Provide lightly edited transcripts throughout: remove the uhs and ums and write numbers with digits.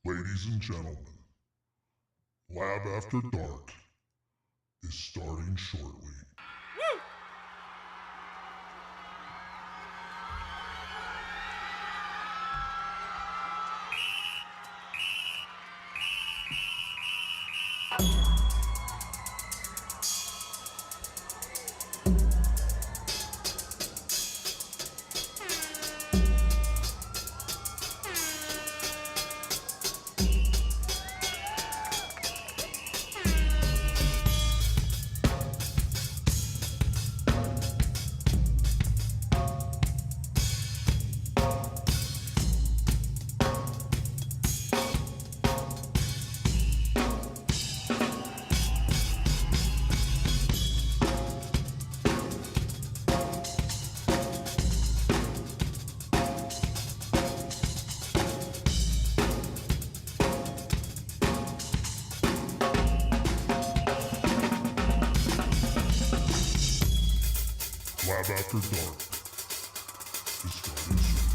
Ladies and gentlemen, Lab After Dark is starting shortly. Lab After Dark is starting soon.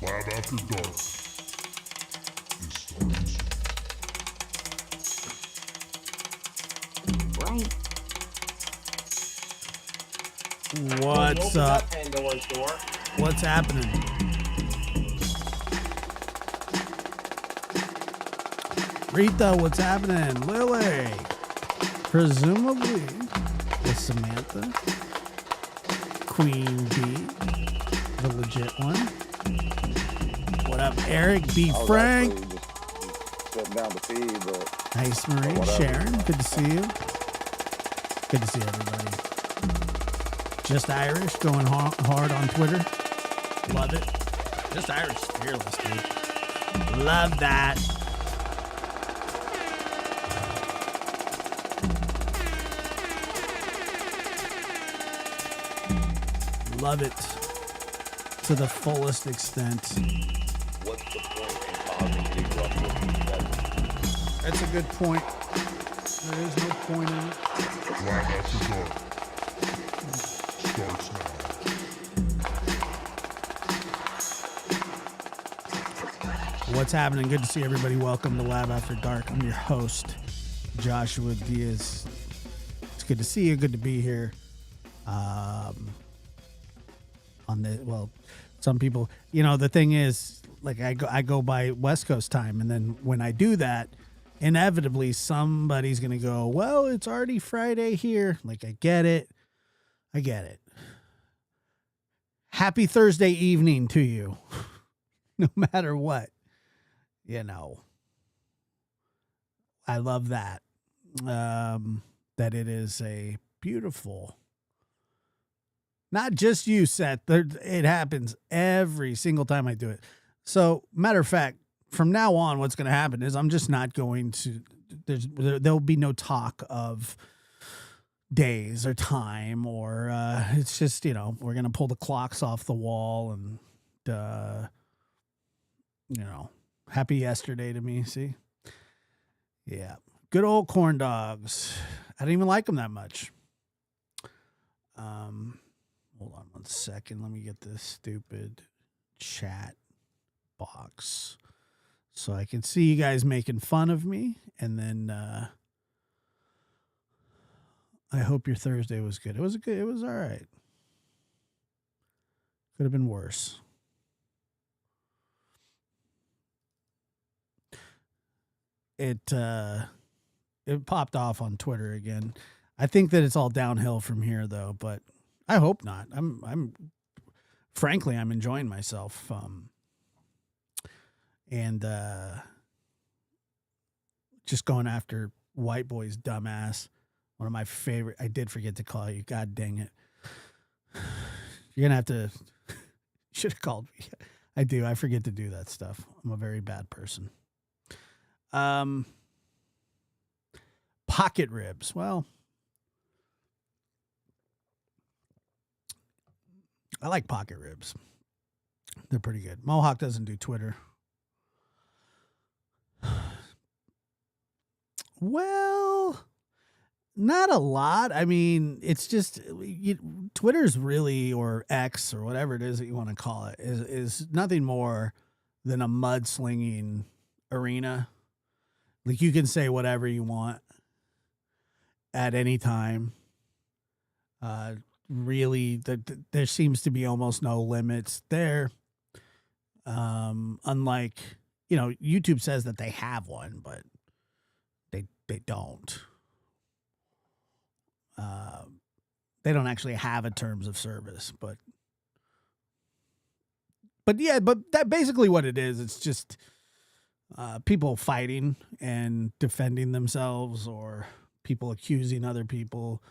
Lab After Dark is starting soon. Right. What's up? Pandora's door. What's happening? Rita, what's happening? Lily. Presumably with Samantha. Queen B. The legit one. What up, Eric B. I was Frank? actually just sitting down to feed, but Nice, Marie. whatever. Sharon, good to see you. Good to see everybody. Just Irish, going hard on Twitter. Love it. Just Irish, fearless, dude. Love that. Love it to the fullest extent. What's the point in causing big ruckus? That's a good point. There is no point in it. Lab After Dark starts now. What's happening? Good to see everybody. Welcome to Lab After Dark. I'm your host, Joshua Diaz. It's good to see you. Good to be here. On the some people, the thing is, like I go by West Coast time, and then when I do that, inevitably somebody's gonna go, well, it's already Friday here. Like I get it. Happy Thursday evening to you, no matter what. I love that. That it is a beautiful. Not just you, Seth. It happens every single time I do it. So, matter of fact, from now on, what's going to happen is I'm just not going to. There'll be no talk of days or time, or it's just we're going to pull the clocks off the wall and happy yesterday to me. See, yeah, good old corn dogs. I don't even like them that much. Hold on 1 second. Let me get this stupid chat box so I can see you guys making fun of me. And then I hope your Thursday was good. It was all right. Could have been worse. It popped off on Twitter again. I think that it's all downhill from here though, but I hope not. I'm frankly, I'm enjoying myself. And just going after White Boy's dumbass. One of my favorite. I did forget to call you. God dang it. You're gonna have to. Should have called me. I do. I forget to do that stuff. I'm a very bad person. Pocket ribs. Well, I like pocket ribs. They're pretty good. Mohawk doesn't do Twitter. Well, not a lot. I mean, it's just Twitter's really, or X or whatever it is that you want to call it, is nothing more than a mudslinging arena. Like you can say whatever you want at any time. Really, there seems to be almost no limits there. Unlike, YouTube says that they have one, but they don't. They don't actually have a terms of service, but yeah, but that basically what it is. It's just people fighting and defending themselves, or people accusing other people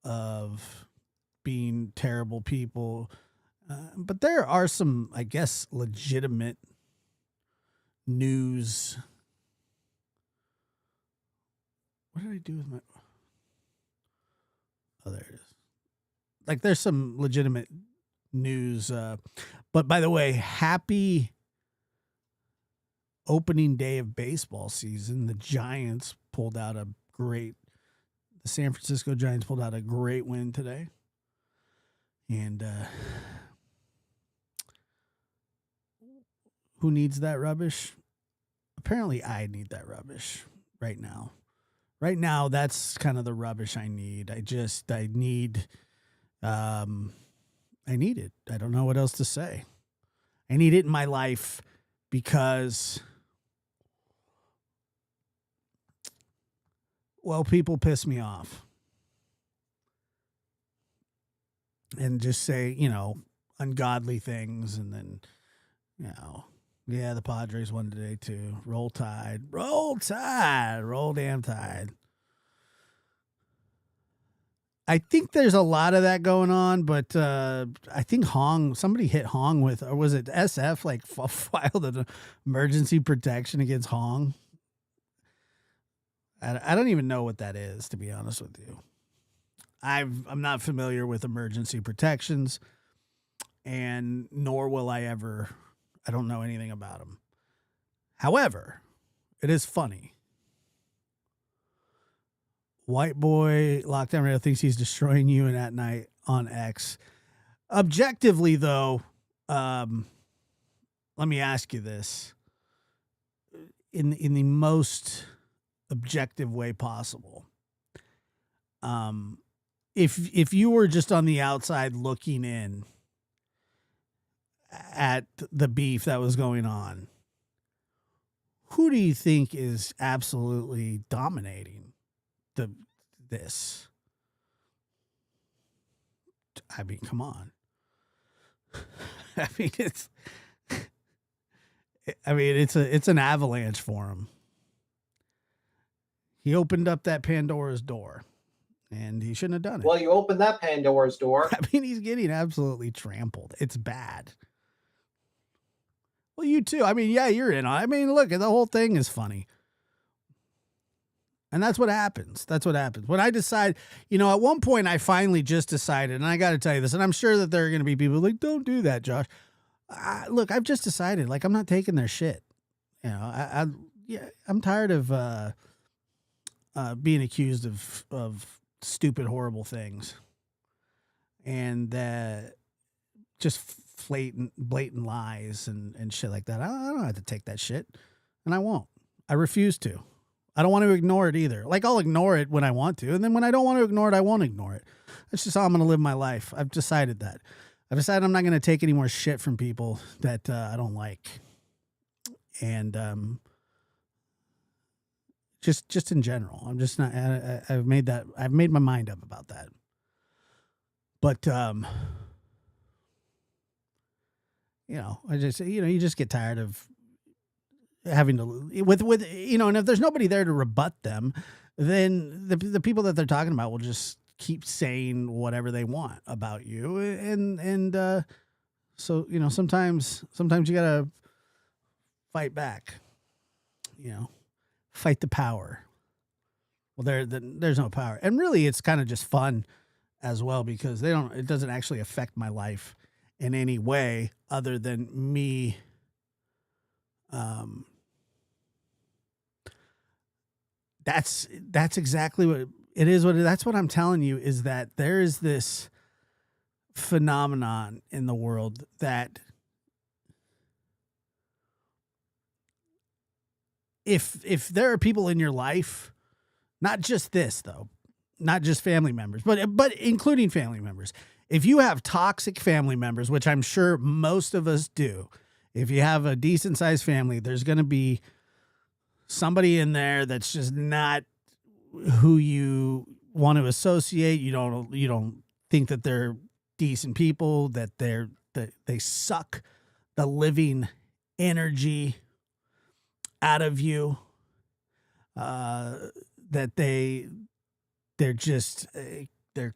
of being terrible people. But there are some, I guess, legitimate news. What did I do with my... Oh, there it is. Like, there's some legitimate news. But by the way, happy opening day of baseball season. The San Francisco Giants pulled out a great win today. And who needs that rubbish? Apparently I need that rubbish right now. Right now, that's kind of the rubbish I need. I need it. I don't know what else to say. I need it in my life because, well, people piss me off. And just say, ungodly things. And then, yeah, the Padres won today too. Roll Tide. Roll Tide. Roll damn Tide. I think there's a lot of that going on, but I think somebody hit Hong with, or was it SF, like filed an emergency protection against Hong? I don't even know what that is, to be honest with you. I'm not familiar with emergency protections, and nor will I ever. I don't know anything about them. However, it is funny. White boy lockdown radio thinks he's destroying you and at night on X. Objectively, though, let me ask you this: in the most objective way possible. if you were just on the outside looking in at the beef that was going on, who do you think is absolutely dominating this? I mean, come on. I mean, it's an avalanche for him. He opened up that Pandora's door, and he shouldn't have done it. Well, you opened that Pandora's door. I mean, he's getting absolutely trampled. It's bad. Well, you too. I mean, yeah, you're in on it. I mean, look, the whole thing is funny. And that's what happens. That's what happens. When I decide, at one point I finally just decided, and I got to tell you this, and I'm sure that there are going to be people like, don't do that, Josh. Look, I've just decided, like, I'm not taking their shit. I'm tired of being accused of stupid, horrible things. And just blatant lies and shit like that. I don't have to take that shit. And I won't. I refuse to. I don't want to ignore it either. Like, I'll ignore it when I want to. And then when I don't want to ignore it, I won't ignore it. That's just how I'm going to live my life. I've decided that. I've decided I'm not going to take any more shit from people that I don't like. And just in general, I'm just not. I've made my mind up about that. But I just you just get tired of having to with and if there's nobody there to rebut them, then the people that they're talking about will just keep saying whatever they want about you, and so sometimes you gotta fight back, fight the power. Well, there's no power, and really it's kind of just fun as well, because it doesn't actually affect my life in any way other than me that's exactly what it is. That's what I'm telling you, is that there is this phenomenon in the world that if there are people in your life, not just this though, not just family members, but including family members, if you have toxic family members, which I'm sure most of us do, if you have a decent sized family, there's going to be somebody in there that's just not who you want to associate. You don't think that they're decent people, that they suck the living energy out of you, that they're just they're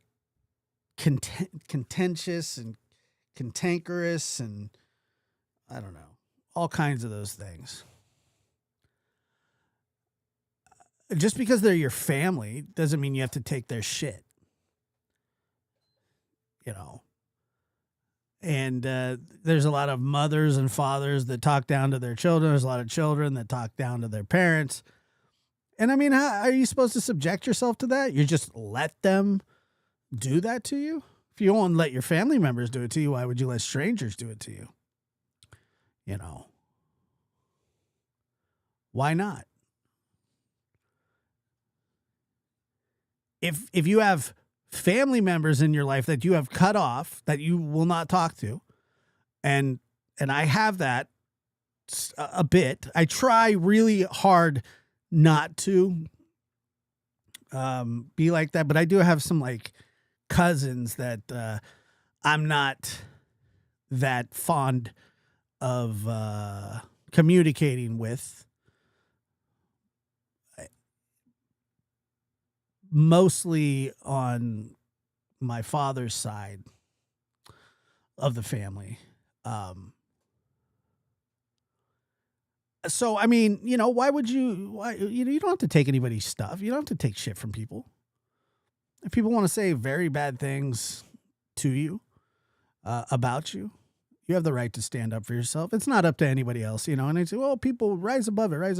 contentious and cantankerous, and I don't know, all kinds of those things. Just because they're your family doesn't mean you have to take their shit, And there's a lot of mothers and fathers that talk down to their children. There's a lot of children that talk down to their parents. And I mean, how are you supposed to subject yourself to that? You just let them do that to you? If you won't let your family members do it to you, why would you let strangers do it to you? Why not? If you have family members in your life that you have cut off, that you will not talk to, and I have that a bit. I try really hard not to be like that, but I do have some like cousins that I'm not that fond of communicating with. Mostly on my father's side of the family. So, I mean, why would you don't have to take anybody's stuff. You don't have to take shit from people. If people want to say very bad things to you, about you, you have the right to stand up for yourself. It's not up to anybody else, and they say, well, people rise above it. Rise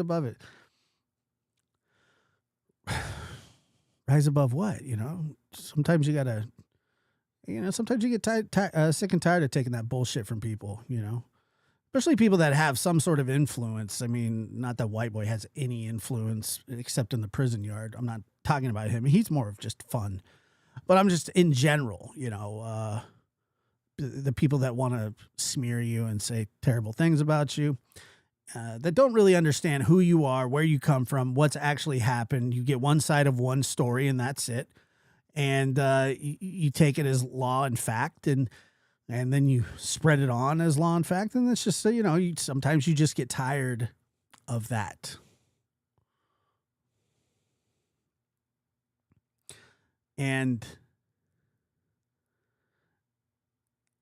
above what? Sometimes you gotta, sometimes you get sick and tired of taking that bullshit from people, especially people that have some sort of influence. I mean, not that White Boy has any influence except in the prison yard. I'm not talking about him. He's more of just fun. But I'm just in general, the people that want to smear you and say terrible things about you, that don't really understand who you are, where you come from, what's actually happened. You get one side of one story and that's it. And you take it as law and fact, and then you spread it on as law and fact. And it's just, sometimes you just get tired of that. And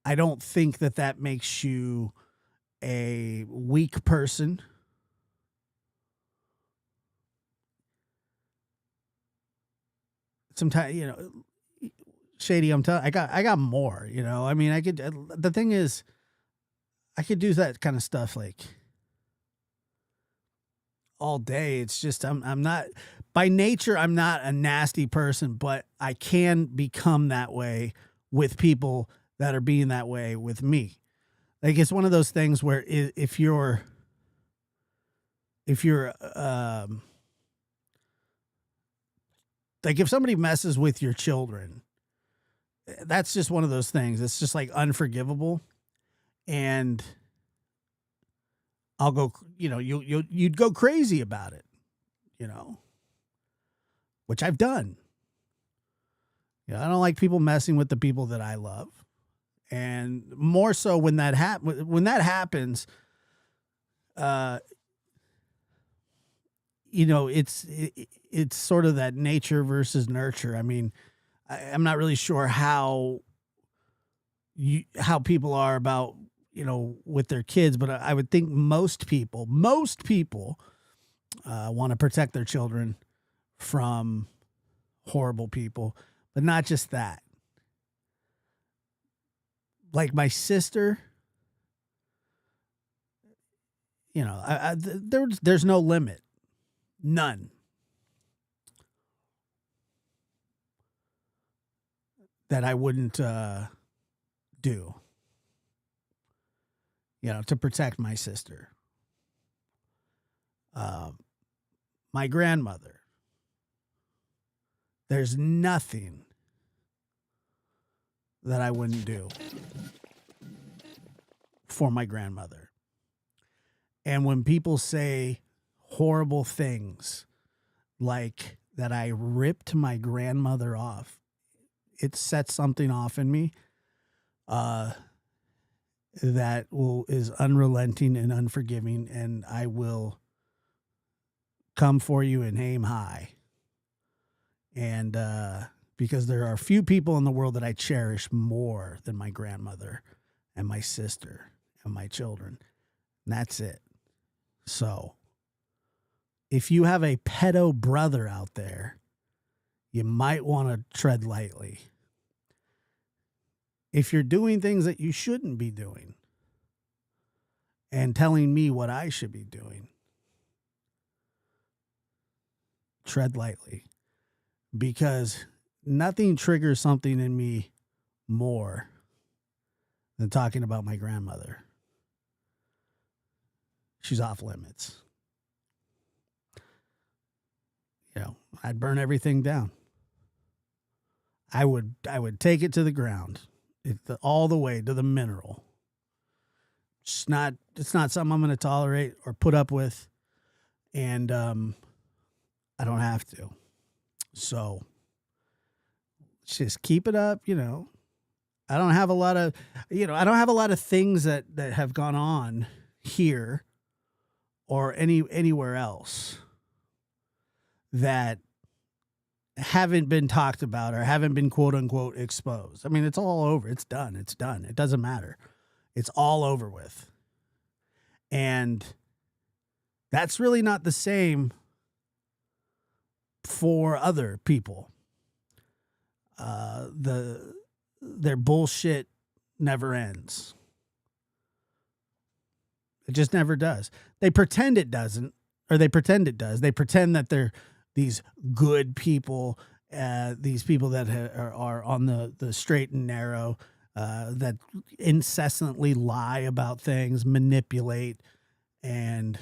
I don't think that makes you a weak person. Sometimes, Shady, I'm telling, I got more, I mean, the thing is, I could do that kind of stuff like all day. It's just, I'm not, by nature, I'm not a nasty person, but I can become that way with people that are being that way with me. Like, it's one of those things where if you're like, if somebody messes with your children, that's just one of those things. It's just like unforgivable. And I'll go, you'd go crazy about it, which I've done. I don't like people messing with the people that I love. And more so when that happens, it's sort of that nature versus nurture. I mean, I'm not really sure how people are about, with their kids, but I would think most people want to protect their children from horrible people, but not just that. Like my sister, there's no limit, none. That I wouldn't do, to protect my sister. My grandmother. There's nothing that I wouldn't do for my grandmother. And when people say horrible things like that I ripped my grandmother off, it sets something off in me that is unrelenting and unforgiving, and I will come for you and aim high. And because there are few people in the world that I cherish more than my grandmother and my sister and my children. And that's it. So if you have a pedo brother out there, you might want to tread lightly. If you're doing things that you shouldn't be doing and telling me what I should be doing, tread lightly, because nothing triggers something in me more than talking about my grandmother. She's off limits. I'd burn everything down. I would take it to the ground, all the way to the mineral. It's not something I'm going to tolerate or put up with, and I don't have to. So just keep it up. I don't have a lot of things that have gone on here or anywhere else that haven't been talked about or haven't been quote unquote exposed. I mean, it's all over. It's done. It's done. It doesn't matter. It's all over with. And that's really not the same for other people. Their bullshit never ends. It just never does. They pretend it doesn't, or they pretend it does. They pretend that they're these good people, these people that are on the straight and narrow, that incessantly lie about things, manipulate, and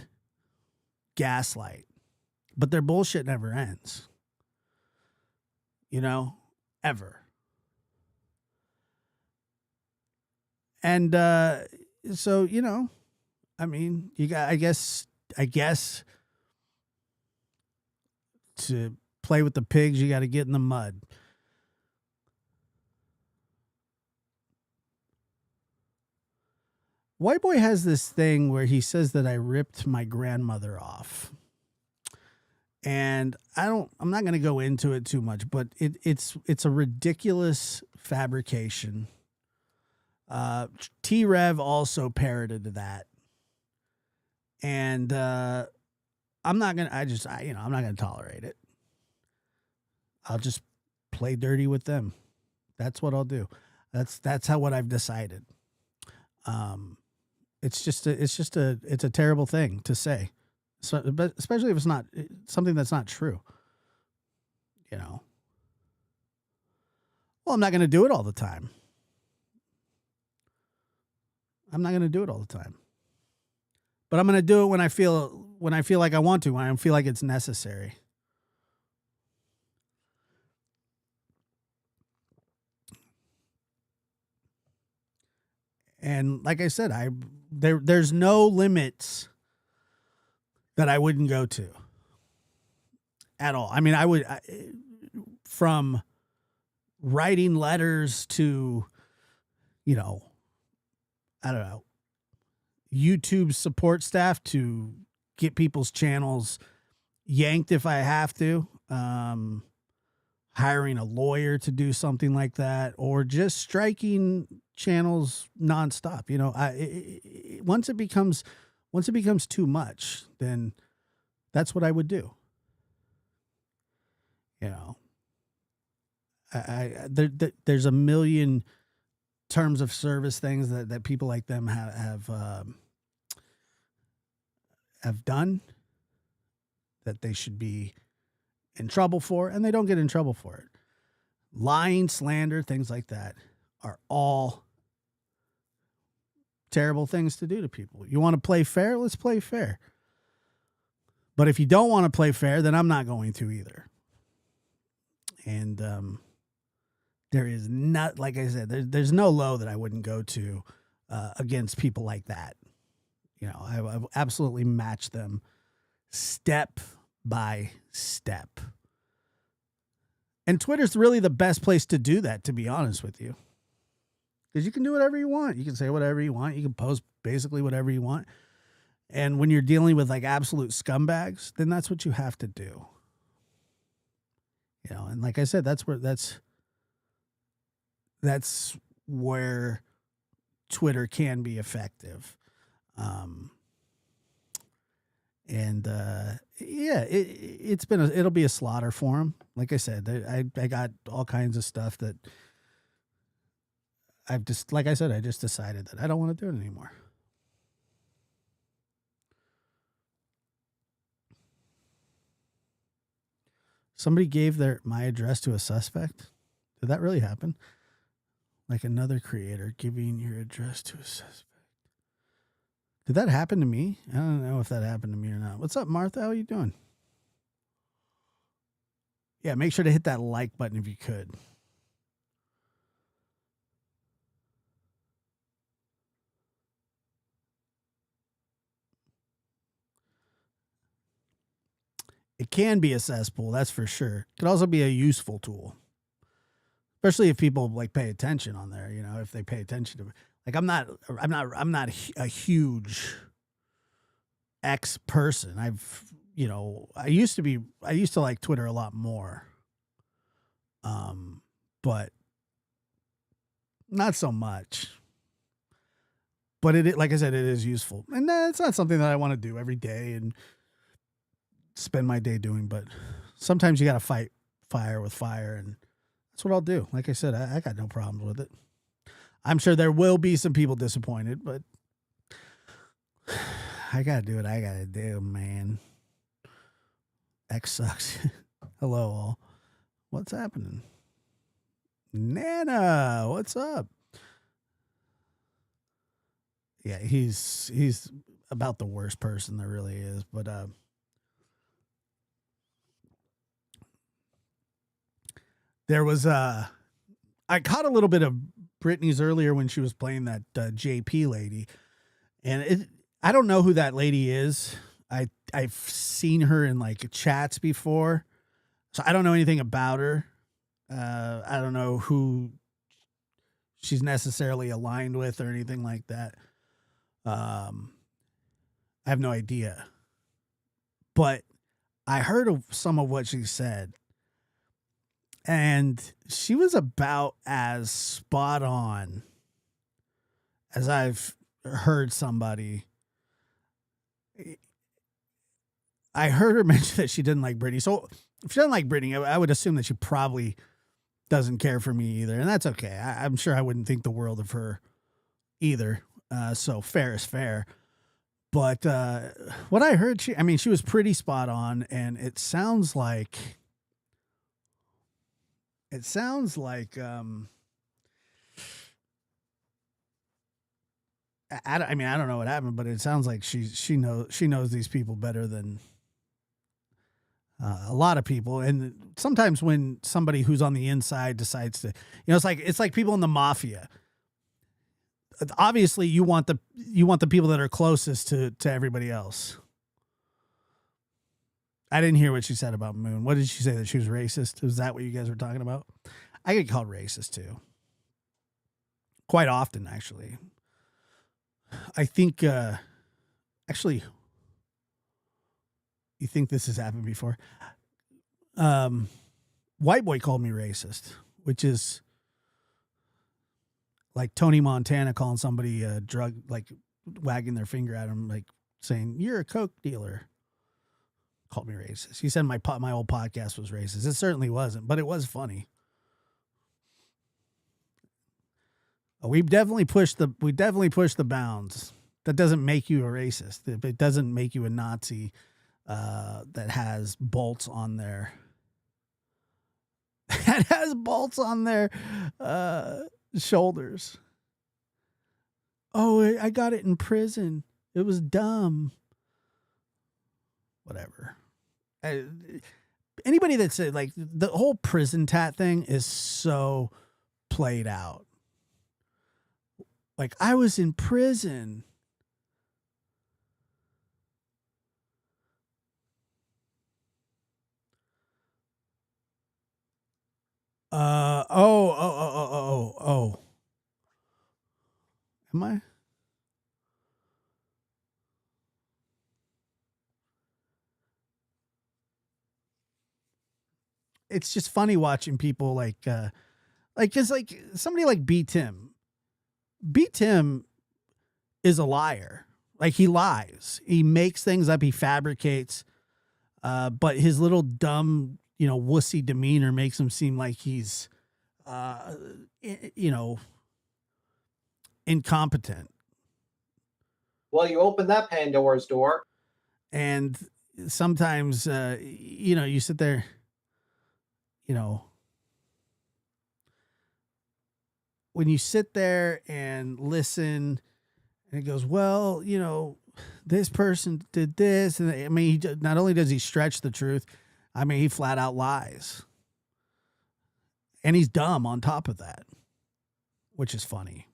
gaslight. But their bullshit never ends. Ever. And so, you know, I mean, you got, I guess to play with the pigs, you got to get in the mud. White Boy has this thing where he says that I ripped my grandmother off. And I'm not going to go into it too much, but it's a ridiculous fabrication. T-Rev also parroted that. And I'm not going to, I'm not going to tolerate it. I'll just play dirty with them. That's what I'll do. That's what I've decided. It's a terrible thing to say. So, but especially if it's not something that's not true, you know. Well, I'm not going to do it all the time. But I'm going to do it when I feel like I want to, when I feel like it's necessary. And like I said, there's no limits that I wouldn't go to at all. I mean, from writing letters to, you know, I don't know, YouTube support staff to get people's channels yanked if I have to, hiring a lawyer to do something like that, or just striking channels nonstop. You know, once it becomes too much, then that's what I would do. You know, there's a million terms of service things that people like them have done that they should be in trouble for, and they don't get in trouble for it. Lying, slander, things like that are all terrible things to do to people. You want to play fair? Let's play fair. But if you don't want to play fair, then I'm not going to either. And there is not, like I said, there's no low that I wouldn't go to against people like that. You know, I've absolutely matched them step by step. And Twitter's really the best place to do that, to be honest with you. Because you can do whatever you want. You can say whatever you want. You can post basically whatever you want. And when you're dealing with like absolute scumbags, then that's what you have to do. You know, and like I said, that's where Twitter can be effective. It'll be a slaughter for him. Like I said, I got all kinds of stuff that I just decided that I don't want to do it anymore. Somebody gave my address to a suspect. Did that really happen? Like another creator giving your address to a suspect. Did that happen to me? I don't know if that happened to me or not. What's up, Martha? How are you doing? Yeah, make sure to hit that like button if you could. It can be a cesspool, that's for sure. It could also be a useful tool, especially if people like pay attention on there. You know, if they pay attention to it. Like I'm not a huge X person. I used to like Twitter a lot more. But not so much. But like I said, it is useful. And it's not something that I want to do every day and spend my day doing, but sometimes you got to fight fire with fire, and that's what I'll do. Like I said, I got no problems with it. I'm sure there will be some people disappointed, but I got to do what I got to do, man. X sucks. Hello, all. What's happening? Nana, what's up? Yeah, he's about the worst person there really is, but there was I caught a little bit of Brittany's earlier when she was playing that JP lady, and I don't know who that lady is. I've seen her in like chats before, so I don't know anything about her. I don't know who she's necessarily aligned with or anything like that. I have no idea, but I heard of some of what she said, and she was about as spot on as I've heard somebody. I heard her mention that she didn't like Brittany. So if she doesn't like Brittany, I would assume that she probably doesn't care for me either. And that's okay. I'm sure I wouldn't think the world of her either. So fair is fair. But what I heard, she was pretty spot on. And it sounds like I don't know what happened, but it sounds like she knows these people better than a lot of people. And sometimes when somebody who's on the inside decides to, it's like people in the mafia. Obviously, you want the people that are closest to everybody else. I didn't hear what she said about Moon. What did she say, that she was racist? Was that what you guys were talking about? I get called racist too, quite often actually. I think, actually, you think this has happened before? White boy called me racist, which is like Tony Montana calling somebody a drug, like wagging their finger at him, like saying, "You're a coke dealer." Called me racist. He said my old podcast was racist. It certainly wasn't, but it was funny. We definitely pushed the bounds. That doesn't make you a racist. It doesn't make you a Nazi that has bolts on their shoulders. Oh, I got it in prison. It was dumb. Whatever. Anybody that said, like, the whole prison tat thing is so played out. Like, I was in prison. Oh. Am I? It's just funny watching people cause like somebody like B Tim. B Tim is a liar. Like, he lies. He makes things up. He fabricates. But his little dumb, wussy demeanor makes him seem like he's, incompetent. Well, you opened that Pandora's door. And sometimes, you sit there, when you sit there and listen and it goes, well, this person did this. And not only does he stretch the truth, he flat out lies. And he's dumb on top of that, which is funny.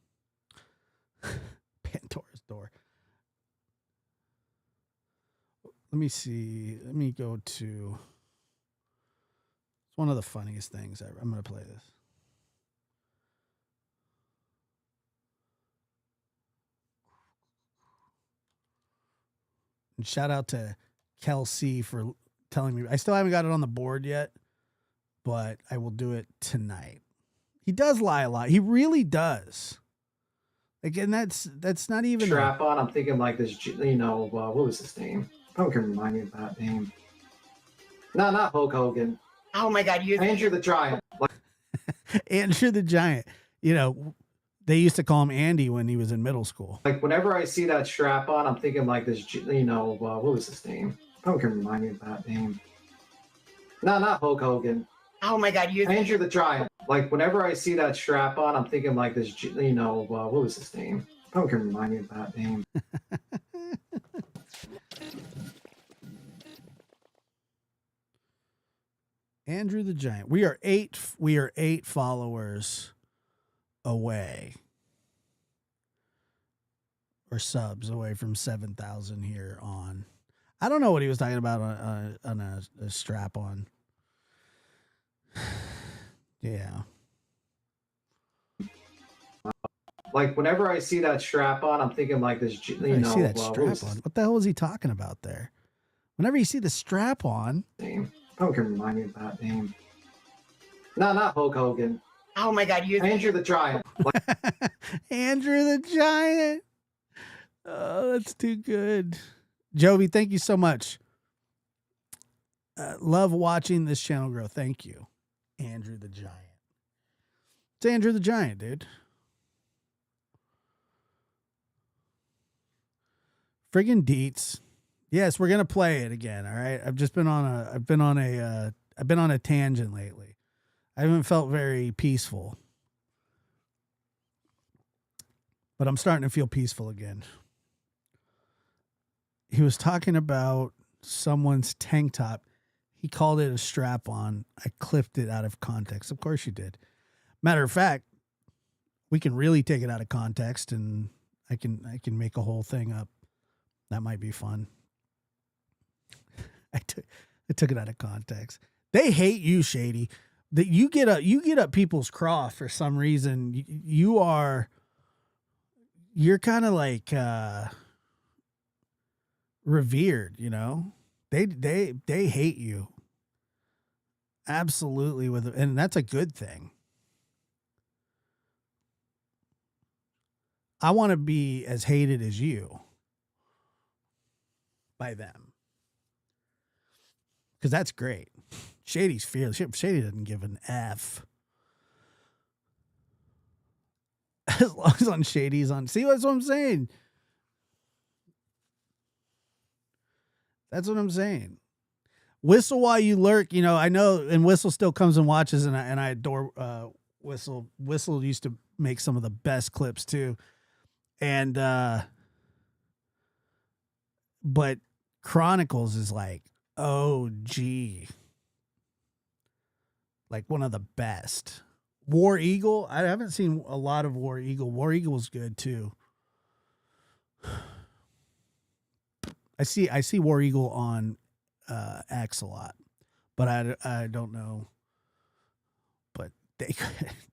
Pandora's door. Let me see. Let me go to. It's one of the funniest things ever. I'm going to play this. And shout out to Kelsey for telling me. I still haven't got it on the board yet, but I will do it tonight. He does lie a lot. He really does. Again, that's not even Strap on. I'm thinking like this, what was his name? Who can remind me of that name? No, not Hulk Hogan. Oh my God, Andrew the Giant. Andrew the Giant. They used to call him Andy when he was in middle school. Like, whenever I see that strap on, I'm thinking like this, what was his name? Who can remind me of that name? No, not Hulk Hogan. Oh my God, Andrew the Giant. Like, whenever I see that strap on, I'm thinking like this, what was his name? Who can remind me of that name? Andrew the Giant. We are eight followers away, or subs away from 7,000 here on. I don't know what he was talking about on a strap on. Yeah. Like whenever I see that strap on, I'm thinking like this, you know, I see that what strap was on. his What the hell is he talking about there? Whenever you see the strap on, name? Someone can remind me of that name. No, not Hulk Hogan. Oh my God, you Andrew the Giant. Andrew the Giant. Oh, that's too good. Jovi, thank you so much. Love watching this channel grow. Thank you, Andrew the Giant. It's Andrew the Giant, dude. Friggin' deets. Yes, we're gonna play it again. All right. I've been on a tangent lately. I haven't felt very peaceful, but I'm starting to feel peaceful again. He was talking about someone's tank top. He called it a strap on. I clipped it out of context. Of course you did. Matter of fact, we can really take it out of context and I can make a whole thing up. That might be fun. I took it out of context. They hate you, Shady. That you get up people's craw for some reason. You're kind of like revered, you know. They hate you. Absolutely, and that's a good thing. I want to be as hated as you by them. Because that's great. Shady's fearless. Shady doesn't give an F. As long as on Shady's on. See, that's what I'm saying. That's what I'm saying. Whistle while you lurk. You know, I know, and Whistle still comes and watches, and I adore Whistle. Whistle used to make some of the best clips too. And but Chronicles is like, oh gee, like one of the best. War Eagle, I haven't seen a lot of War Eagle. War Eagle's good too. I see War Eagle on X a lot, but I don't know. But they,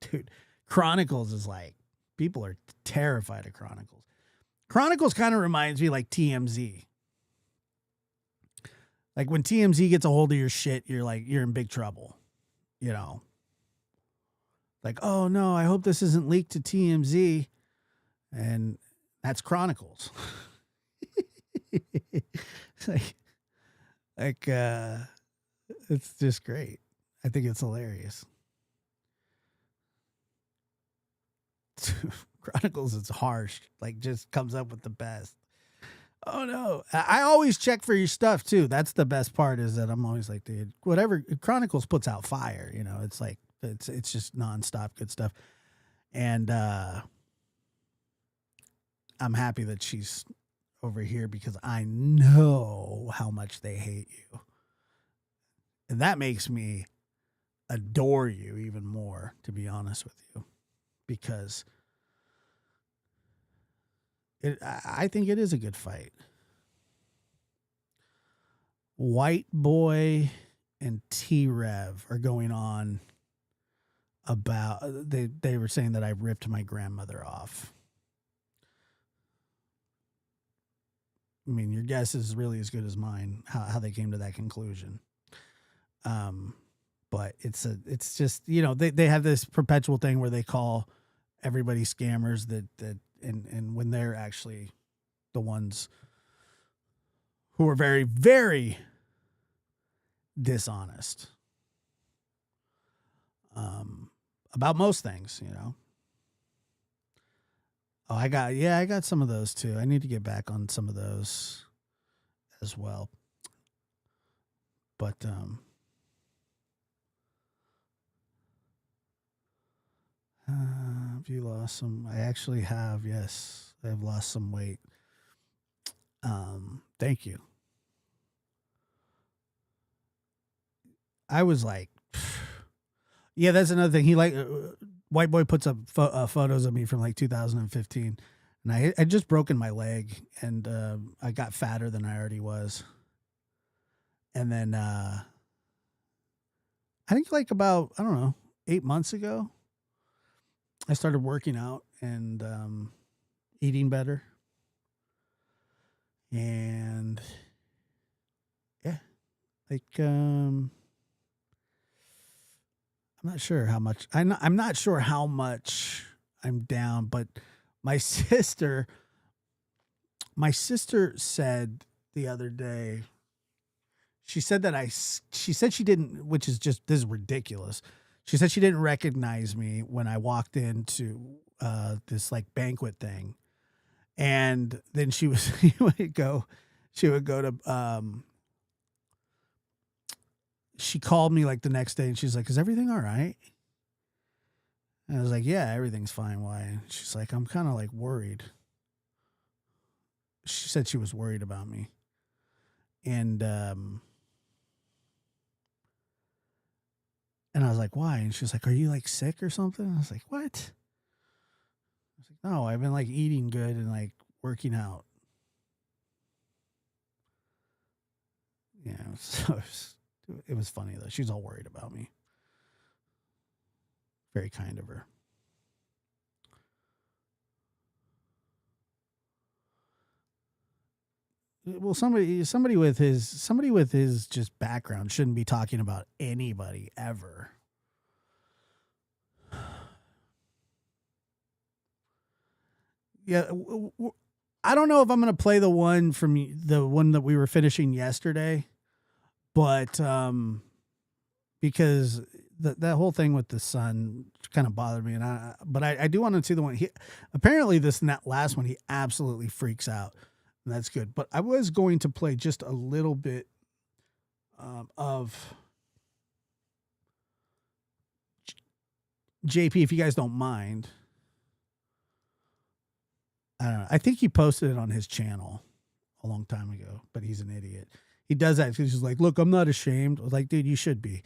dude, Chronicles is like, people are terrified of Chronicles. Chronicles kind of reminds me like TMZ. Like when TMZ gets a hold of your shit, you're in big trouble, you know? Like, oh no, I hope this isn't leaked to TMZ. And that's Chronicles. It's it's just great. I think it's hilarious. Chronicles is harsh, like just comes up with the best. Oh no. I always check for your stuff too. That's the best part, is that I'm always like, dude, whatever Chronicles puts out fire, you know, it's like, it's just nonstop good stuff. And I'm happy that she's over here because I know how much they hate you. And that makes me adore you even more, to be honest with you, because I think it is a good fight. White Boy and T-Rev are going on about, they were saying that I ripped my grandmother off. I mean, your guess is really as good as mine, how they came to that conclusion. But it's just, you know, they have this perpetual thing where they call everybody scammers and when they're actually the ones who are very, very dishonest about most things, you know. Oh, I got some of those too. I need to get back on some of those as well. But have you lost some? I actually have. Yes, I've lost some weight. Thank you. I was like, yeah, that's another thing. He White boy puts up photos of me from like 2015, and I had just broken my leg, and I got fatter than I already was. And then I think like about, I don't know, 8 months ago, I started working out and eating better. And yeah, like I'm not sure how much I'm not sure how much I'm down, but my sister said the other day, she said she didn't, which is just, this is ridiculous. She said she didn't recognize me when I walked into this like banquet thing. And then she would go to, she called me like the next day and she's like, is everything all right? And I was like, yeah, everything's fine. Why? And she's like, I'm kind of like worried. She said she was worried about me. And I was like, why? And she's like, are you like sick or something? I was like, what? I was like, no, I've been like eating good and like working out. Yeah, so it was funny though. She's all worried about me. Very kind of her. Well, somebody with his just background shouldn't be talking about anybody ever. Yeah, I don't know if I'm going to play the one that we were finishing yesterday, but because that whole thing with the sun kind of bothered me, but I do want to see the one. Apparently this last one he absolutely freaks out. And that's good. But I was going to play just a little bit of JP, if you guys don't mind. I don't know. I think he posted it on his channel a long time ago, but he's an idiot. He does that because he's like, look, I'm not ashamed. I was like, dude, you should be.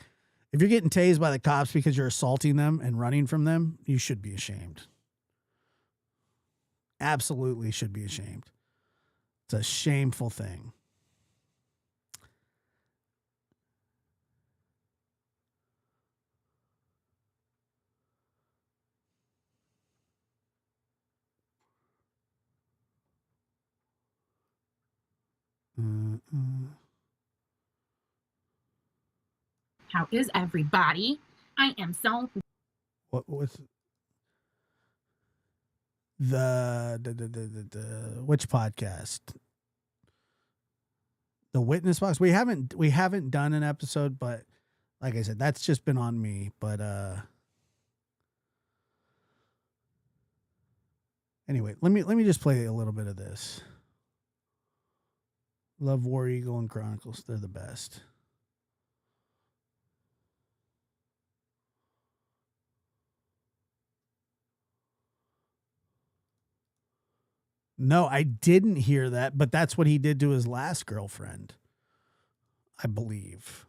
If you're getting tased by the cops because you're assaulting them and running from them, you should be ashamed. Absolutely should be ashamed. It's a shameful thing. How is everybody? I am so. What was the which podcast? The Witness Box. We haven't done an episode, but like I said, that's just been on me. But anyway, let me just play a little bit of this. Love War Eagle and Chronicles. They're the best. No, I didn't hear that, but that's what he did to his last girlfriend, I believe.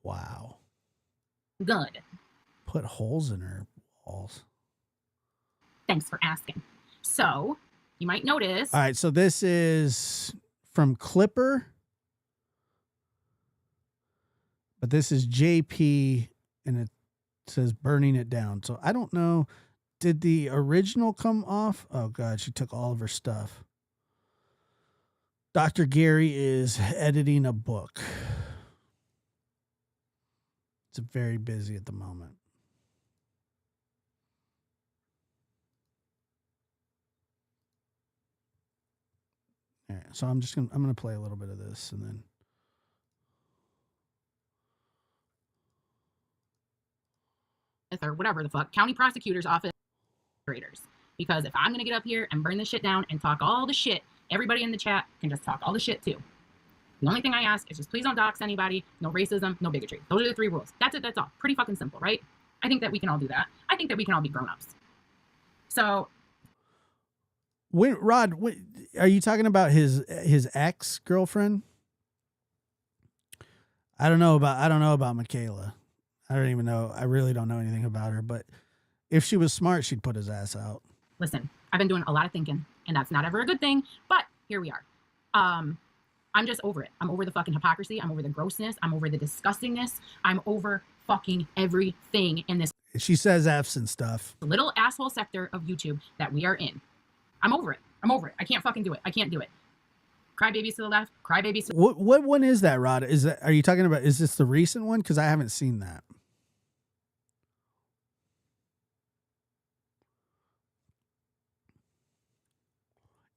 Wow. Good. Put holes in her walls. Thanks for asking. So, you might notice. All right, so this is from Clipper. But this is JP, and it says burning it down. So I don't know. Did the original come off? Oh, God, she took all of her stuff. Dr. Gary is editing a book. It's very busy at the moment. All right, so I'm gonna play a little bit of this and then. Or whatever the fuck, county prosecutor's office, because if I'm gonna get up here and burn this shit down and talk all the shit, everybody in the chat can just talk all the shit too. The only thing I ask is just please don't dox anybody, no racism, no bigotry. Those are the 3 rules. That's it, that's all. Pretty fucking simple, right? I think that we can all do that. I think that we can all be grown-ups. So Rod, are you talking about his ex-girlfriend? I don't know about Michaela. I don't even know. I really don't know anything about her. But if she was smart, she'd put his ass out. Listen, I've been doing a lot of thinking, and that's not ever a good thing. But here we are. I'm just over it. I'm over the fucking hypocrisy. I'm over the grossness. I'm over the disgustingness. I'm over fucking everything in this She says F's and stuff. little asshole sector of YouTube that we are in. I'm over it. I'm over it. I can't fucking do it. I can't do it. Crybabies to the left. Crybabies to What one is that, Rod? Are you talking about? Is this the recent one? Because I haven't seen that.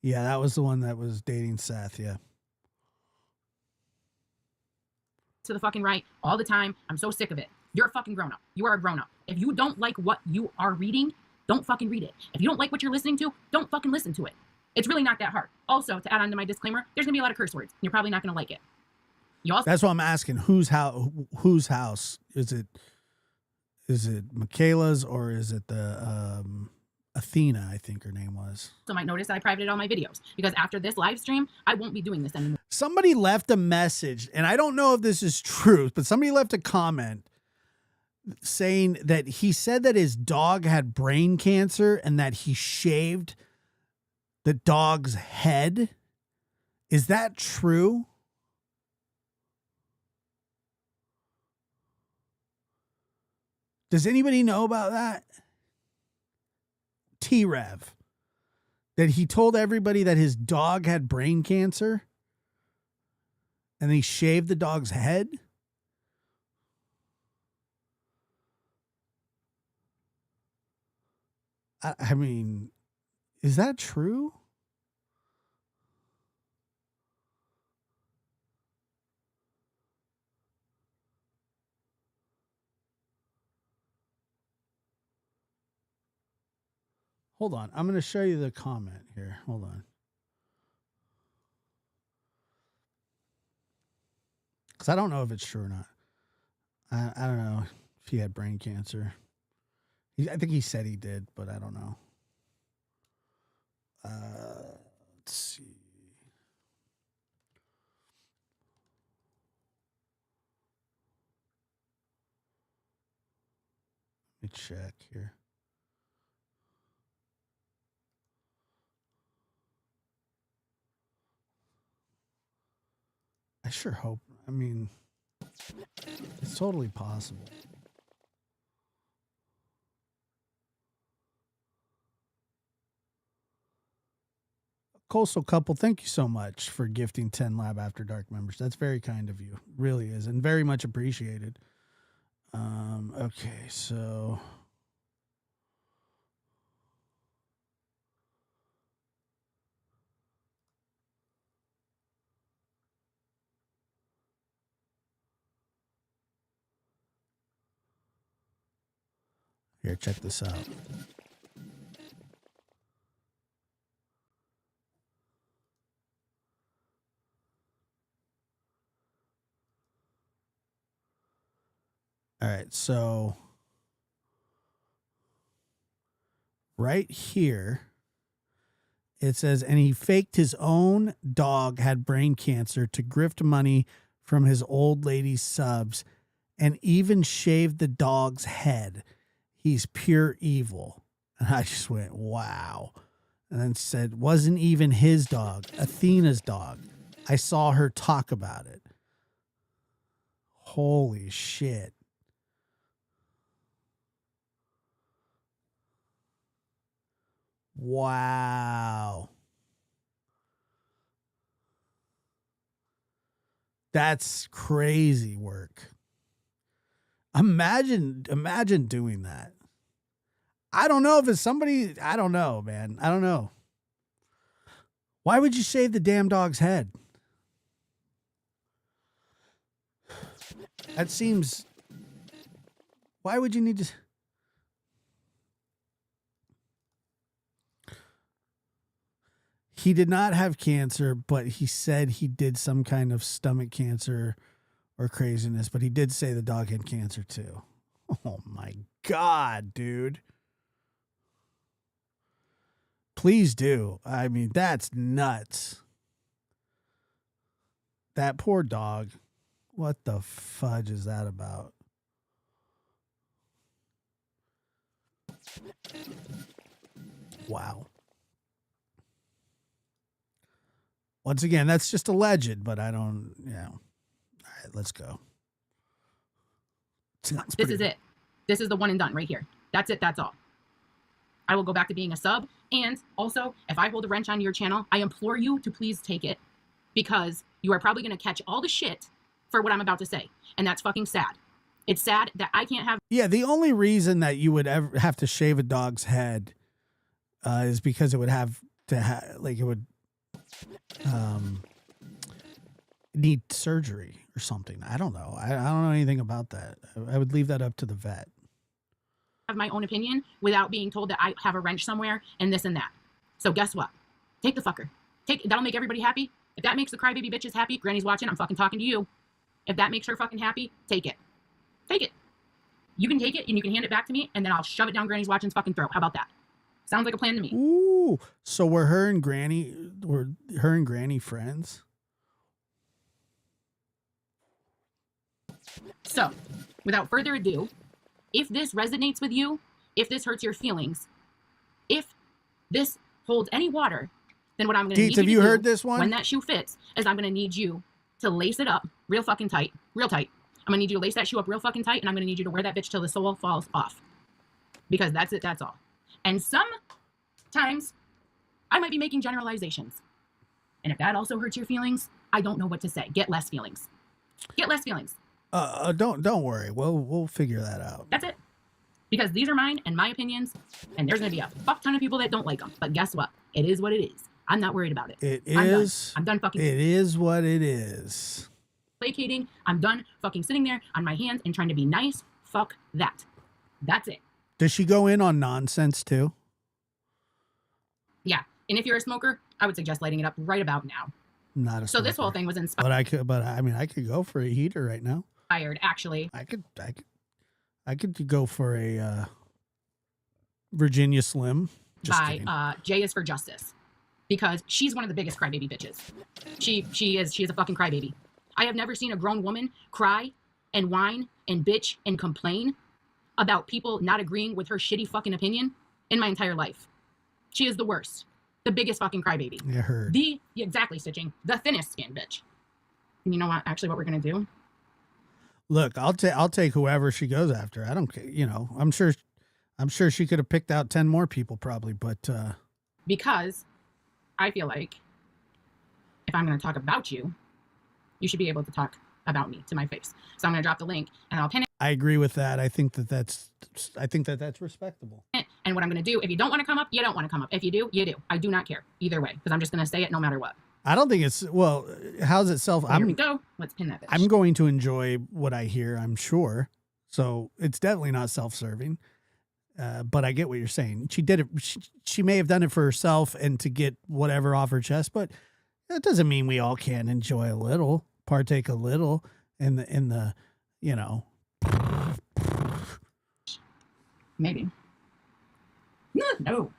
Yeah, that was the one that was dating Seth. Yeah. the fucking right all the time. I'm so sick of it. You're a fucking grown up. You are a grown up. If you don't like what you are reading, don't fucking read it. If you don't like what you're listening to, don't fucking listen to it. It's really not that hard. Also, to add on to my disclaimer, there's gonna be a lot of curse words. And you're probably not gonna like it. You also That's what I'm asking. Whose house is it? Is it Michaela's or is it the Athena? I think her name was. might notice that I privated all my videos because after this live stream, I won't be doing this anymore. Somebody left a message, and I don't know if this is true, but somebody left a comment saying that he said that his dog had brain cancer and that he shaved the dog's head. Is that true? Does anybody know about that? T-Rev. That he told everybody that his dog had brain cancer and he shaved the dog's head? I mean, is that true? Hold on. I'm going to show you the comment here. Hold on. Because I don't know if it's true or not. I don't know if he had brain cancer. I think he said he did, but I don't know. Let's see. Let me check here. I sure hope. I mean, it's totally possible. Coastal Couple, thank you so much for gifting 10 Lab After Dark members. That's very kind of you. Really is. And very much appreciated. Okay, so... Here, check this out. All right, so right here, it says, and he faked his own dog had brain cancer to grift money from his old lady's subs and even shaved the dog's head. He's pure evil. And I just went, wow. And then said, wasn't even his dog, Athena's dog. I saw her talk about it. Holy shit. Wow. That's crazy work. Imagine doing that. I don't know if it's somebody, I don't know, man. I don't know. Why would you shave the damn dog's head? That seems, why would you need to? He did not have cancer, but he said he did some kind of stomach cancer or craziness, but he did say the dog had cancer too. Oh my God, dude. Please do. I mean, that's nuts. That poor dog. What the fudge is that about? Wow. Once again, that's just alleged, but I don't, you know. All right, let's go. This is it. This is the one and done right here. That's it. That's all. I will go back to being a sub. And also, if I hold a wrench on your channel, I implore you to please take it, because you are probably going to catch all the shit for what I'm about to say. And that's fucking sad. It's sad that I can't have. Yeah, the only reason that you would ever have to shave a dog's head is because it would have to like it would need surgery or something. I don't know. I don't know anything about that. I would leave that up to the vet. Have my own opinion without being told that I have a wrench somewhere and this and that. So guess what? Take the fucker. That'll make everybody happy. If that makes the crybaby bitches happy, Granny's watching, I'm fucking talking to you. If that makes her fucking happy, take it. Take it. You can take it and you can hand it back to me, and then I'll shove it down Granny's watching's fucking throat. How about that? Sounds like a plan to me. Ooh. So were her and Granny friends? So, without further ado, if this resonates with you, if this hurts your feelings, if this holds any water, then what I'm going to need have you you to heard do this one? when that shoe fits is I'm going to need you to lace it up real fucking tight, real tight. I'm going to need you to lace that shoe up real fucking tight, and I'm going to need you to wear that bitch till the sole falls off. Because that's it, that's all. And sometimes I might be making generalizations. And if that also hurts your feelings, I don't know what to say. Get less feelings. Get less feelings. Don't worry. We'll figure that out. That's it. Because these are mine and my opinions, and there's going to be a fuck ton of people that don't like them. But guess what? It is what it is. I'm not worried about it. I'm done fucking. It is what it is. Placating. I'm done fucking sitting there on my hands and trying to be nice. Fuck that. That's it. Does she go in on nonsense too? Yeah. And if you're a smoker, I would suggest lighting it up right about now. Not a So this smoker. whole thing was But I could go for a heater right now. inspired, actually. I could go for a Virginia Slim. Just by kidding. J is for Justice, because she's one of the biggest crybaby bitches. She is a fucking crybaby. I have never seen a grown woman cry and whine and bitch and complain about people not agreeing with her shitty fucking opinion in my entire life. She is the worst, the biggest fucking crybaby. I heard. Exactly, Stitching, the thinnest skin bitch. And you know what? Actually, what we're gonna do? Look, I'll take whoever she goes after. I don't care. You know, I'm sure she could have picked out 10 more people probably, but because I feel like if I'm going to talk about you, you should be able to talk about me to my face. So I'm going to drop the link and I'll pin I agree with that. I think that's respectable. it. And what I'm going to do, if you don't want to come up, you don't want to come up. If you do, you do. I do not care either way, because I'm just going to say it no matter what. I don't think it's, well, how's it self? Here we go. Let's pin that bitch. I'm going to enjoy what I hear, I'm sure. So it's definitely not self-serving. But I get what you're saying. She did it. She may have done it for herself and to get whatever off her chest, but that doesn't mean we all can't enjoy a little, partake a little in the, you know. Maybe. No.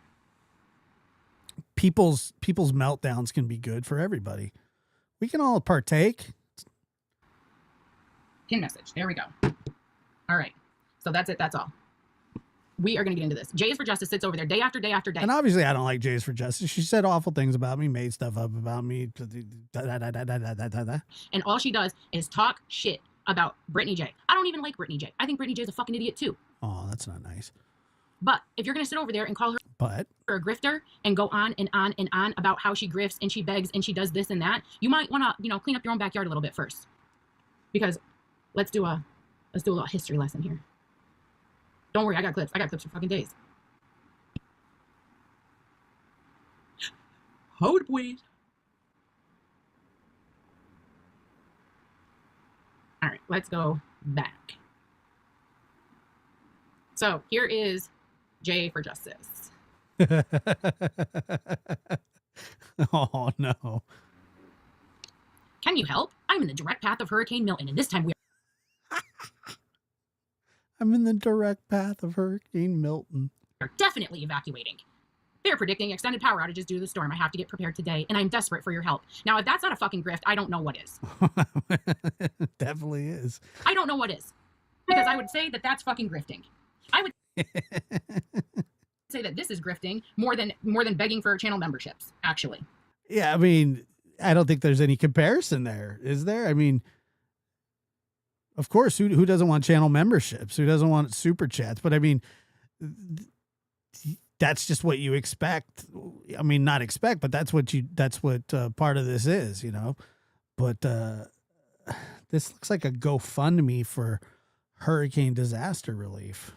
People's meltdowns can be good for everybody. We can all partake. Pin message. There we go. All right. So that's it. That's all. We are going to get into this. J is for Justice sits over there day after day after day. And obviously I don't like J's for Justice. She said awful things about me, made stuff up about me. And all she does is talk shit about Brittany J. I don't even like Brittany J. I think Brittany J is a fucking idiot too. Oh, that's not nice. But if you're going to sit over there and call her But a grifter and go on and on and on about how she grifts and she begs and she does this and that, you might want to, clean up your own backyard a little bit first. Because let's do a little history lesson here. Don't worry, I got clips. I got clips for fucking days. Hold please. All right, let's go back. So here is J for Justice. Oh no. Can you help? I'm in the direct path of Hurricane Milton, and this time I'm in the direct path of Hurricane Milton. we're definitely evacuating. They're predicting extended power outages due to the storm. I have to get prepared today, and I'm desperate for your help. Now, if that's not a fucking grift, I don't know what is. Definitely is. I don't know what is. Because I would say that that's fucking grifting. I would say that this is grifting more than begging for channel memberships, actually. Yeah, I mean, I don't think there's any comparison there, is there? I mean, of course, who doesn't want channel memberships? Who doesn't want super chats? But I mean, that's just what you expect. I mean, not expect, but that's what part of this is, you know. But this looks like a GoFundMe for hurricane disaster relief.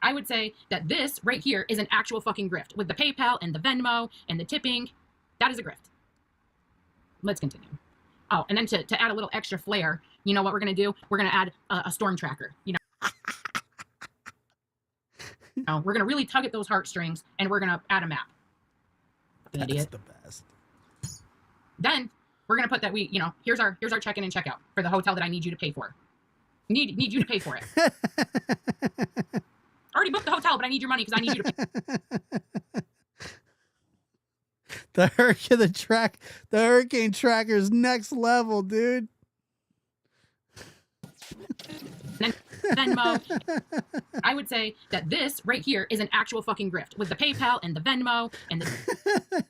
I would say that this right here is an actual fucking grift with the PayPal and the Venmo and the tipping. That is a grift. Let's continue. Oh, and then to add a little extra flair, you know what we're going to do? We're going to add a storm tracker, you know. We're going to really tug at those heartstrings, and we're going to add a map. That's idiot. the best. Then we're going to put that here's our check-in and check-out for the hotel that I need you to pay for. Need you to pay for it. Already booked the hotel, but I need your money because I need you to pay. The hurricane tracker's next level, dude. Venmo. I would say that this right here is an actual fucking grift with the PayPal and the Venmo and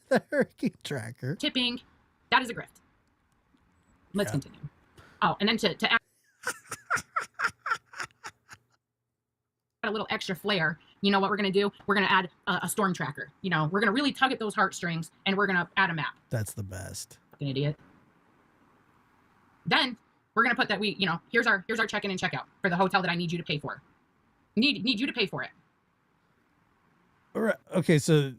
the hurricane tracker tipping. That is a grift. Let's continue. Oh, and then to add a little extra flair, you know what we're going to do? We're going to add a storm tracker. You know, we're going to really tug at those heartstrings, and we're going to add a map. That's the best. Fucking idiot. Then we're going to put that here's our check-in and check-out for the hotel that I need you to pay for. Need you to pay for it. All right. Okay, so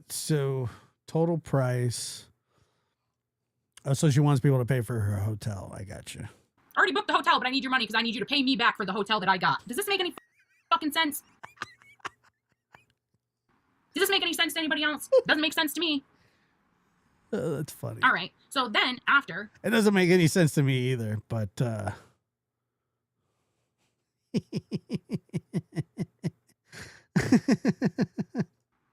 total price. Oh, so she wants people to pay for her hotel. I got you. Already booked the hotel, but I need your money because I need you to pay me back for the hotel that I got. Does this make any fucking sense? Does this make any sense to anybody else? Doesn't make sense to me. That's funny. All right. So then after. It doesn't make any sense to me either, but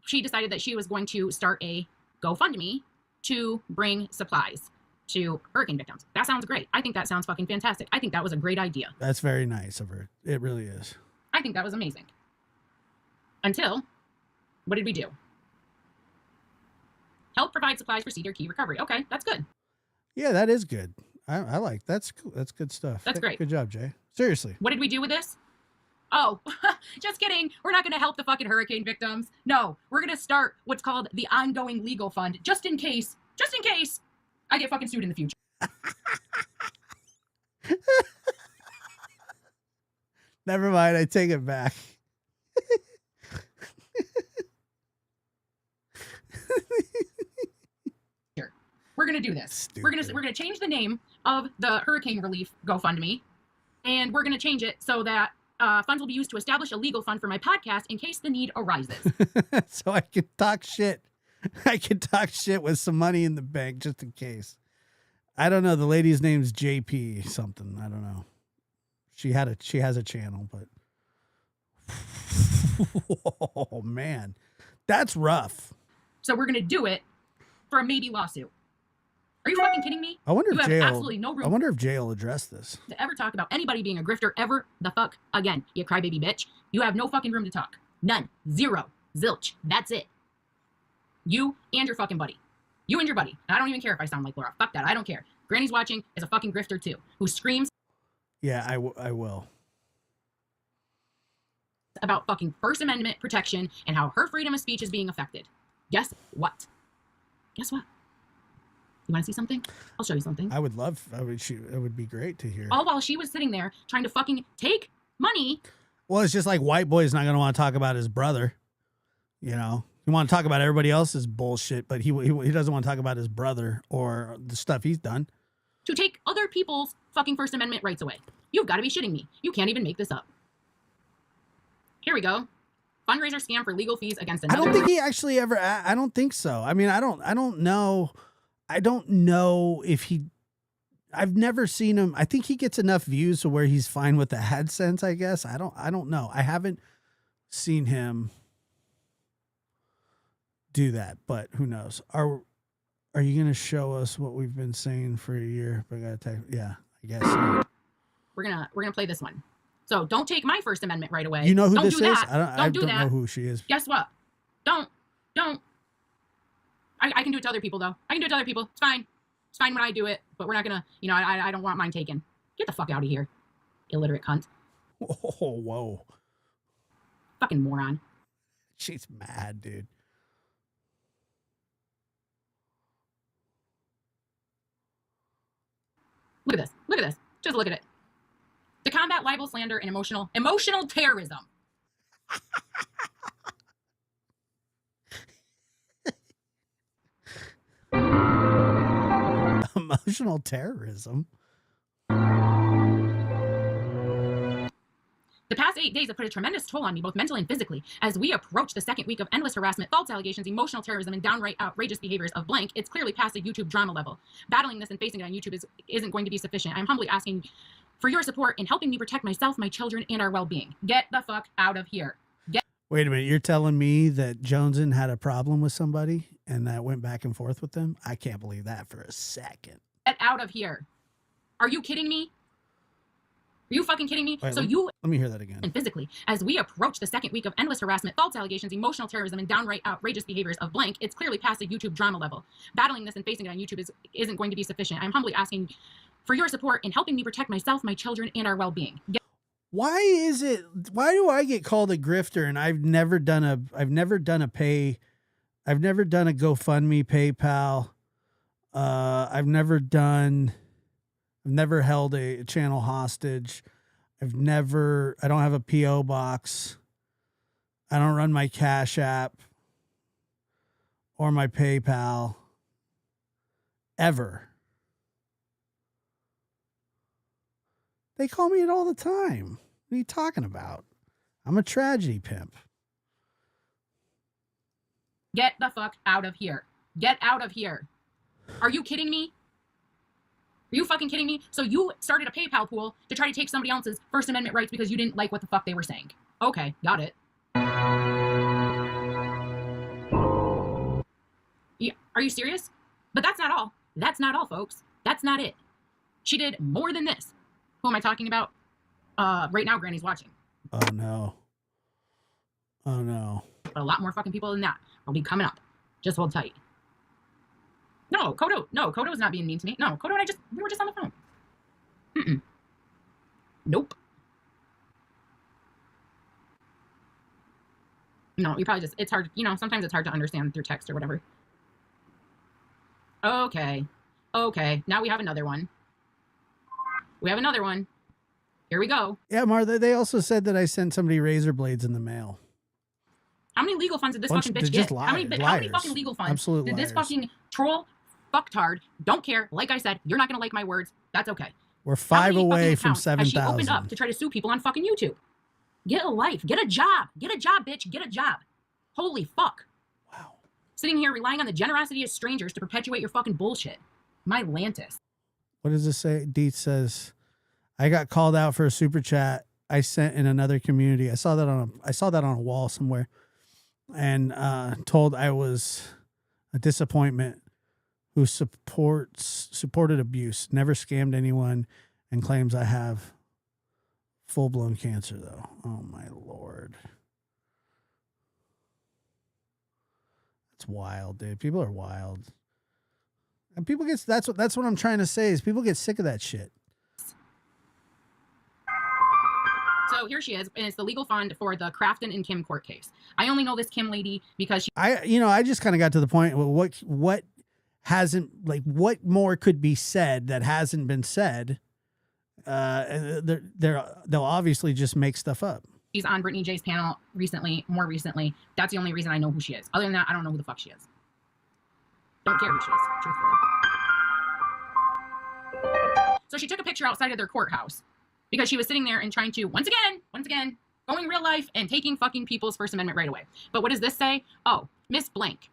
she decided that she was going to start a GoFundMe to bring supplies to hurricane victims. That sounds great. I think that sounds fucking fantastic. I think that was a great idea. That's very nice of her. It really is. I think that was amazing. Until, what did we do? Help provide supplies for Cedar Key recovery. Okay, that's good. Yeah, that is good. I like that's cool. That's good stuff. That's great. Good job, Jay. Seriously. What did we do with this? Oh, just kidding. We're not going to help the fucking hurricane victims. No, we're going to start what's called the ongoing legal fund, just in case I get fucking sued in the future. Never mind. I take it back. We're going to do this. Stupid. We're going to change the name of the hurricane relief GoFundMe, and we're going to change it so that funds will be used to establish a legal fund for my podcast in case the need arises. So I can talk shit. I can talk shit with some money in the bank just in case. I don't know. The lady's name's JP something. I don't know. She has a channel, but oh man, that's rough. So we're going to do it for a maybe lawsuit. Are you fucking kidding me? I wonder if Jay absolutely no room. I wonder if Jay will address this. To ever talk about anybody being a grifter ever the fuck again. You crybaby bitch. You have no fucking room to talk. None. Zero. Zilch. That's it. You and your fucking buddy. You and your buddy. And I don't even care if I sound like Laura. Fuck that. I don't care. Granny's watching is a fucking grifter too, who screams. Yeah, I will. About fucking First Amendment protection and how her freedom of speech is being affected. Guess what? Guess what? You want to see something? I'll show you something. I would love. It would be great to hear. All while she was sitting there trying to fucking take money. Well, it's just like white boy's not going to want to talk about his brother. You know, he want to talk about everybody else's bullshit, but he doesn't want to talk about his brother or the stuff he's done. To take other people's fucking First Amendment rights away. You've got to be shitting me. You can't even make this up. Here we go. Fundraiser scam for legal fees against another. I don't think he actually ever. I don't think so. I mean, I don't know. I don't know if he. I've never seen him. I think he gets enough views to where he's fine with the AdSense, I guess. I don't know. I haven't seen him do that, but who knows? Are you going to show us what we've been saying for a year? But I got to yeah, I guess so. We're gonna play this one. So don't take my First Amendment right away. You know who don't this do is? That. I don't that. know who she is. Guess what? Don't. I can do it to other people though. I can do it to other people. It's fine. It's fine when I do it, but we're not gonna. You know, I don't want mine taken. Get the fuck out of here, illiterate cunt. Oh, whoa. Fucking moron. She's mad, dude. Look at this. Look at this. Just look at it. To combat libel, slander, and emotional terrorism. Emotional terrorism. The past 8 days have put a tremendous toll on me, both mentally and physically. As we approach the second week of endless harassment, false allegations, emotional terrorism, and downright outrageous behaviors of blank, it's clearly past a YouTube drama level. Battling this and facing it on YouTube isn't going to be sufficient. I'm humbly asking for your support in helping me protect myself, my children, and our well-being. Get the fuck out of here. Wait a minute. You're telling me that Joneson had a problem with somebody and that went back and forth with them? I can't believe that for a second. Get out of here. Are you kidding me? Are you fucking kidding me? Wait, Let me hear that again. And physically, as we approach the second week of endless harassment, false allegations, emotional terrorism, and downright outrageous behaviors of blank, it's clearly past a YouTube drama level. Battling this and facing it on YouTube isn't going to be sufficient. I'm humbly asking for your support in helping me protect myself, my children, and our well-being. Why do I get called a grifter and I've never done a GoFundMe, PayPal. I've never held a channel hostage. I don't have a PO box. I don't run my Cash App or my PayPal ever. They call me it all the time. What are you talking about? I'm a tragedy pimp. Get the fuck out of here. Get out of here. Are you kidding me? Are you fucking kidding me? So you started a PayPal pool to try to take somebody else's First Amendment rights because you didn't like what the fuck they were saying. Okay, got it. Yeah, are you serious? But that's not all. That's not all, folks. That's not it. She did more than this. Who am I talking about? Right now, Granny's watching. Oh, no. Oh, no. But a lot more fucking people than that will be coming up. Just hold tight. No, Kodo's not being mean to me. No, Kodo and we were just on the phone. Mm-mm. Nope. No, you probably it's hard, sometimes it's hard to understand through text or whatever. Okay, now we have another one. Here we go. Yeah, Martha, they also said that I sent somebody razor blades in the mail. How many legal funds did this fucking bitch get? How many fucking legal funds Absolute did this liars. fucking troll fucktard? Don't care. Like I said, you're not going to like my words. That's okay. We're 5 away from Has she 7,000. opened up to try to sue people on fucking YouTube? Get a life. Get a job. Get a job, bitch. Get a job. Holy fuck. Wow. Sitting here relying on the generosity of strangers to perpetuate your fucking bullshit. My Lantis. What does this say? Deet says, I got called out for a super chat I sent in another community. I saw that on a wall somewhere, and told I was a disappointment who supported abuse, never scammed anyone, and claims I have full-blown cancer though. Oh my Lord. That's wild, dude. People are wild. And people get, that's what I'm trying to say is people get sick of that shit. So here she is, and it's the legal fund for the Crafton and Kim court case. I only know this Kim lady because she... I just kind of got to the point, well, what hasn't, like, what more could be said that hasn't been said? They'll obviously just make stuff up. She's on Brittany J's panel more recently. That's the only reason I know who she is. Other than that, I don't know who the fuck she is. Don't care who she is, truthfully. So she took a picture outside of their courthouse because she was sitting there and trying to, once again, going real life and taking fucking people's First Amendment right away. But what does this say? Oh, Miss Blank,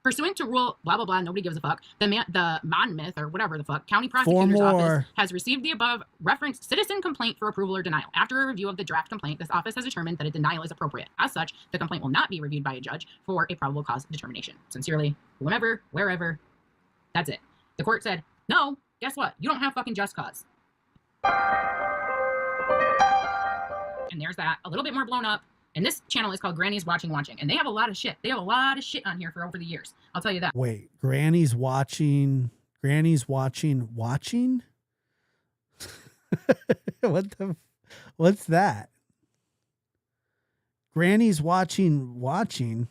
Pursuant to rule blah blah blah, nobody gives a fuck. The Monmouth or whatever the fuck county prosecutor's office has received the above referenced citizen complaint for approval or denial. After a review of the draft complaint, this office has determined that a denial is appropriate. As such, the complaint will not be reviewed by a judge for a probable cause determination. Sincerely, whomever, wherever. That's it. The court said, no, guess what? You don't have fucking just cause. And there's that. A little bit more blown up. And this channel is called Granny's Watching. And they have a lot of shit. They have a lot of shit on here for over the years. I'll tell you that. Wait, Granny's watching? What's that? Granny's watching?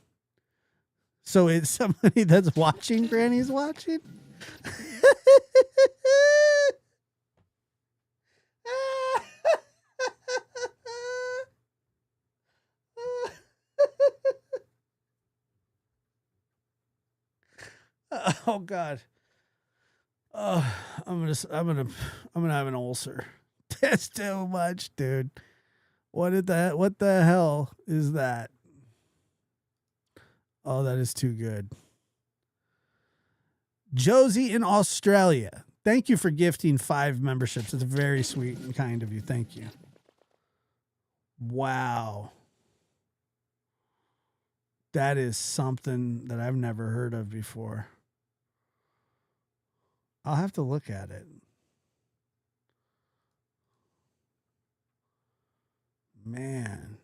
So it's somebody that's watching Granny's watching? Oh God. Oh, I'm gonna have an ulcer. That's too much, dude. What the hell is that? Oh, that is too good. Josie in Australia. Thank you for gifting 5 memberships. It's very sweet and kind of you. Thank you. Wow. That is something that I've never heard of before. I'll have to look at it. Man.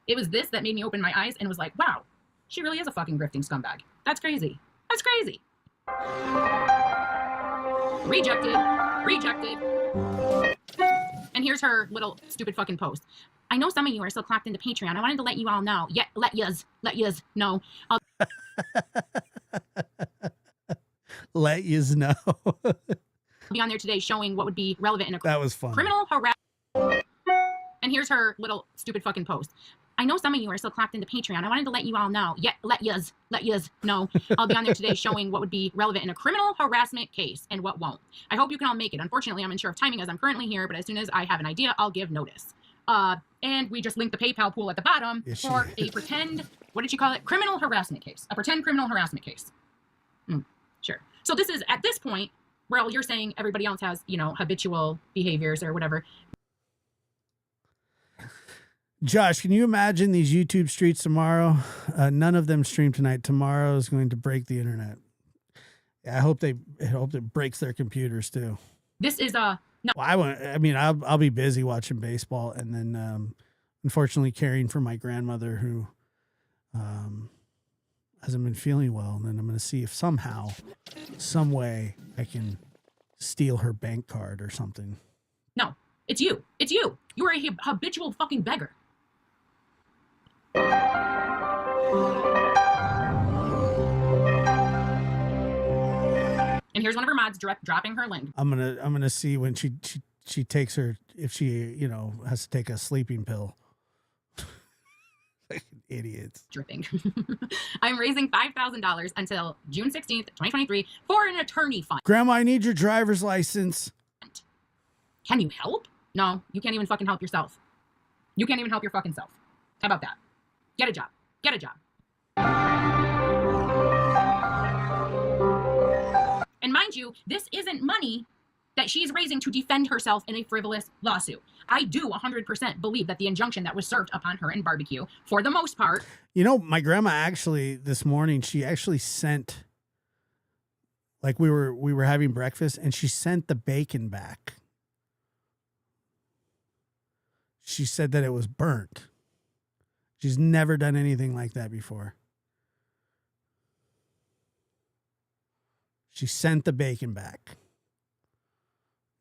It was this that made me open my eyes and was like, wow, she really is a fucking grifting scumbag. That's crazy. That's crazy. Rejected. And here's her little stupid fucking post. I know some of you are still clocked into Patreon. I wanted to let you all know. Yeah, let yous know. I'll let yous know. be on there today showing what would be relevant in a that was fun. Criminal harassment. And here's her little stupid fucking post. I know some of you are still clocked into Patreon. I wanted to let you all know. Yeah, let yous know. I'll be on there today showing what would be relevant in a criminal harassment case and what won't. I hope you can all make it. Unfortunately, I'm unsure of timing as I'm currently here, but as soon as I have an idea, I'll give notice. And we just linked the PayPal pool at the bottom for a pretend, what did you call it? Criminal harassment case. A pretend criminal harassment case. Sure. So this is, at this point, well, you're saying everybody else has, habitual behaviors or whatever. Josh, can you imagine these YouTube streets tomorrow? None of them stream tonight. Tomorrow is going to break the internet. I hope it breaks their computers too. This is no. Well, I'll be busy watching baseball and then, unfortunately, caring for my grandmother who hasn't been feeling well. And then I'm going to see if somehow, some way, I can steal her bank card or something. No, it's you. It's you. You are a habitual fucking beggar. And here's one of her mods dropping her link. I'm gonna see when she takes her, if she has to take a sleeping pill. Idiots. Dripping. I'm raising $5,000 until June 16th, 2023 for an attorney fund. Grandma, I need your driver's license. Can you help? No, you can't even fucking help yourself. You can't even help your fucking self. How about that? Get a job. Get a job. And mind you, this isn't money that she's raising to defend herself in a frivolous lawsuit. I do 100% believe that the injunction that was served upon her in barbecue, for the most part. My grandma actually, this morning, she actually sent, like we were having breakfast and she sent the bacon back. She said that it was burnt. She's never done anything like that before. She sent the bacon back.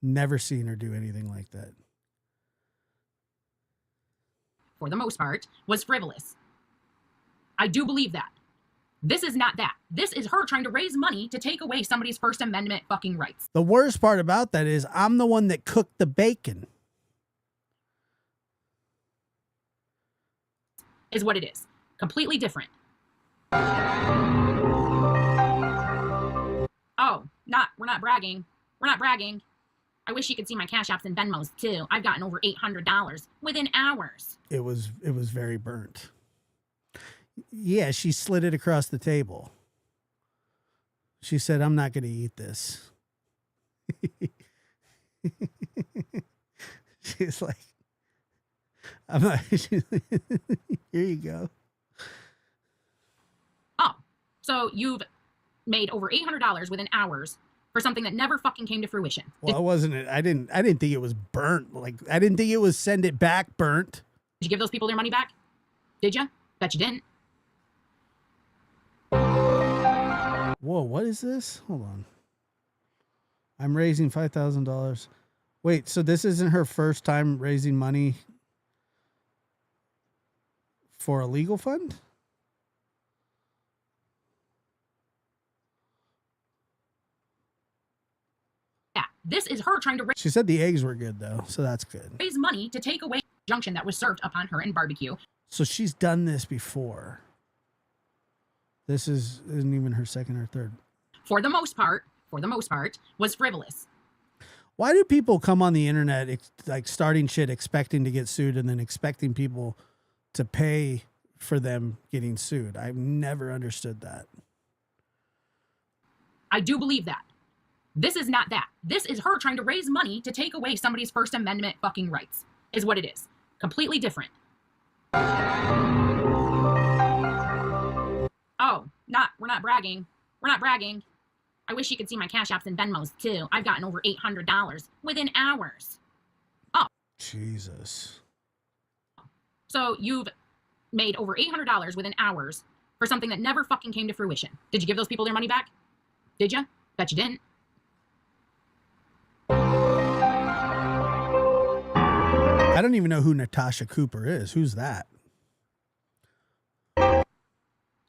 Never seen her do anything like that. For the most part, was frivolous. I do believe that. This is not that. This is her trying to raise money to take away somebody's First Amendment fucking rights. The worst part about that is I'm the one that cooked the bacon. Is what it is. Completely different. Oh, we're not bragging. We're not bragging. I wish you could see my Cash Apps and Venmos too. I've gotten over $800 within hours. It was very burnt. Yeah, she slid it across the table. She said, "I'm not going to eat this." She's like, "I'm not." Here you go. Oh, so you've made over $800 within hours for something that never fucking came to fruition. Well, it wasn't it. I didn't think it was burnt. Like, I didn't think it was send it back burnt. Did you give those people their money back? Did you? Bet you didn't. Whoa, what is this? Hold on. I'm raising $5,000. Wait, so this isn't her first time raising money for a legal fund? Yeah, this is her trying to She said the eggs were good, though, so that's good. raise money to take away the injunction that was served upon her in barbecue. So she's done this before. This isn't even her second or third. For the most part, was frivolous. Why do people come on the internet like starting shit expecting to get sued and then expecting people to pay for them getting sued? I've never understood that. I do believe that. This is not that. This is her trying to raise money to take away somebody's First Amendment fucking rights, is what it is. Completely different. Oh, we're not bragging. We're not bragging. I wish you could see my Cash Apps and Venmos too. I've gotten over $800 within hours. Oh. Jesus. So you've made over $800 within hours for something that never fucking came to fruition. Did you give those people their money back? Did you? Bet you didn't. I don't even know who Natasha Cooper is. Who's that?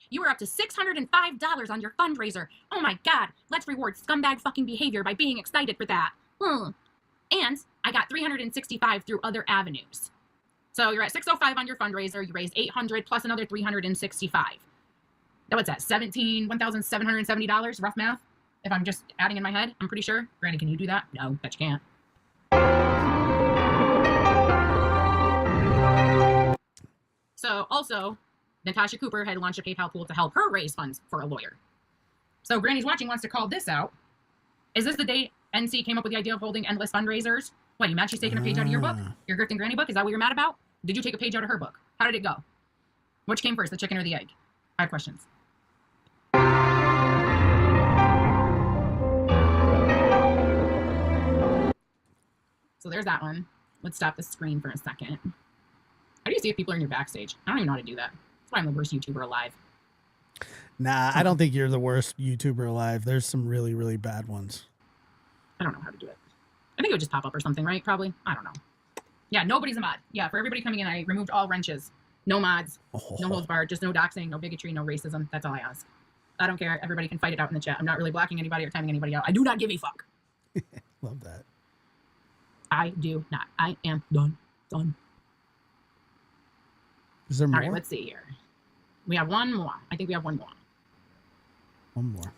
You were up to $605 on your fundraiser. Oh my God, let's reward scumbag fucking behavior by being excited for that. And I got $365 through other avenues. So you're at $605 on your fundraiser. You raised $800 plus another $365. Now what's that? $1,770, rough math? If I'm just adding in my head, I'm pretty sure. Granny, can you do that? No, bet you can't. So also, Natasha Cooper had launched a PayPal pool to help her raise funds for a lawyer. So Granny's Watching wants to call this out. Is this the day NC came up with the idea of holding endless fundraisers? What, you mad she's taking a page out of your book? Your Grifting Granny book? Is that what you're mad about? Did you take a page out of her book? How did it go? Which came first, the chicken or the egg? I have questions. So there's that one. Let's stop the screen for a second. How do you see if people are in your backstage? I don't even know how to do that. That's why I'm the worst YouTuber alive. Nah, I don't think you're the worst YouTuber alive. There's some really, really bad ones. I don't know how to do it. I think it would just pop up or something, right? Probably. I don't know. Yeah, nobody's a mod. Yeah, for everybody coming in, I removed all wrenches. No mods. No holds barred. Just no doxing, no bigotry, no racism. That's all I ask. I don't care. Everybody can fight it out in the chat. I'm not really blocking anybody or timing anybody out. I do not give a fuck. Love that. I do not. I am done. Done. Is there more? All right, let's see here. We have one more. I think we have one more. One more.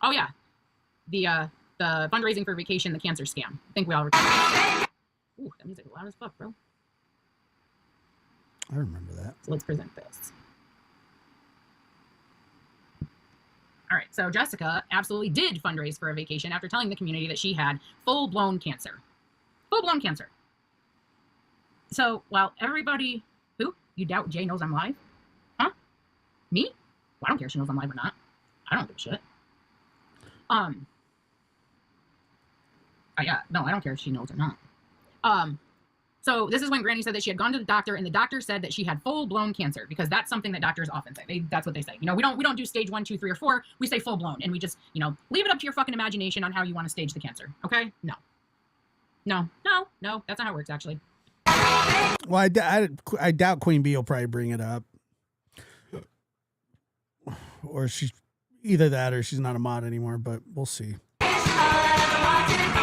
Oh yeah, the fundraising for vacation, the cancer scam. I think we all recall. Ooh, that music is loud as fuck, bro. I remember that. So let's present this. All right, so Jessica absolutely did fundraise for a vacation after telling the community that she had full-blown cancer. Full-blown cancer. So while everybody, who? You doubt Jay knows I'm live? Huh? Me? Well, I don't care if she knows I'm live or not. I don't give a shit. Yeah, no, I don't care if she knows or not. So this is when Granny said that she had gone to the doctor, and the doctor said that she had full-blown cancer, because that's something that doctors often say. That's what they say. You know, we don't do stage 1, 2, 3, or 4. We say full-blown, and we just, you know, leave it up to your fucking imagination on how you want to stage the cancer. Okay? No. That's not how it works, actually. Well, I doubt Queen Bee will probably bring it up, or she's either that or she's not a mod anymore. But we'll see.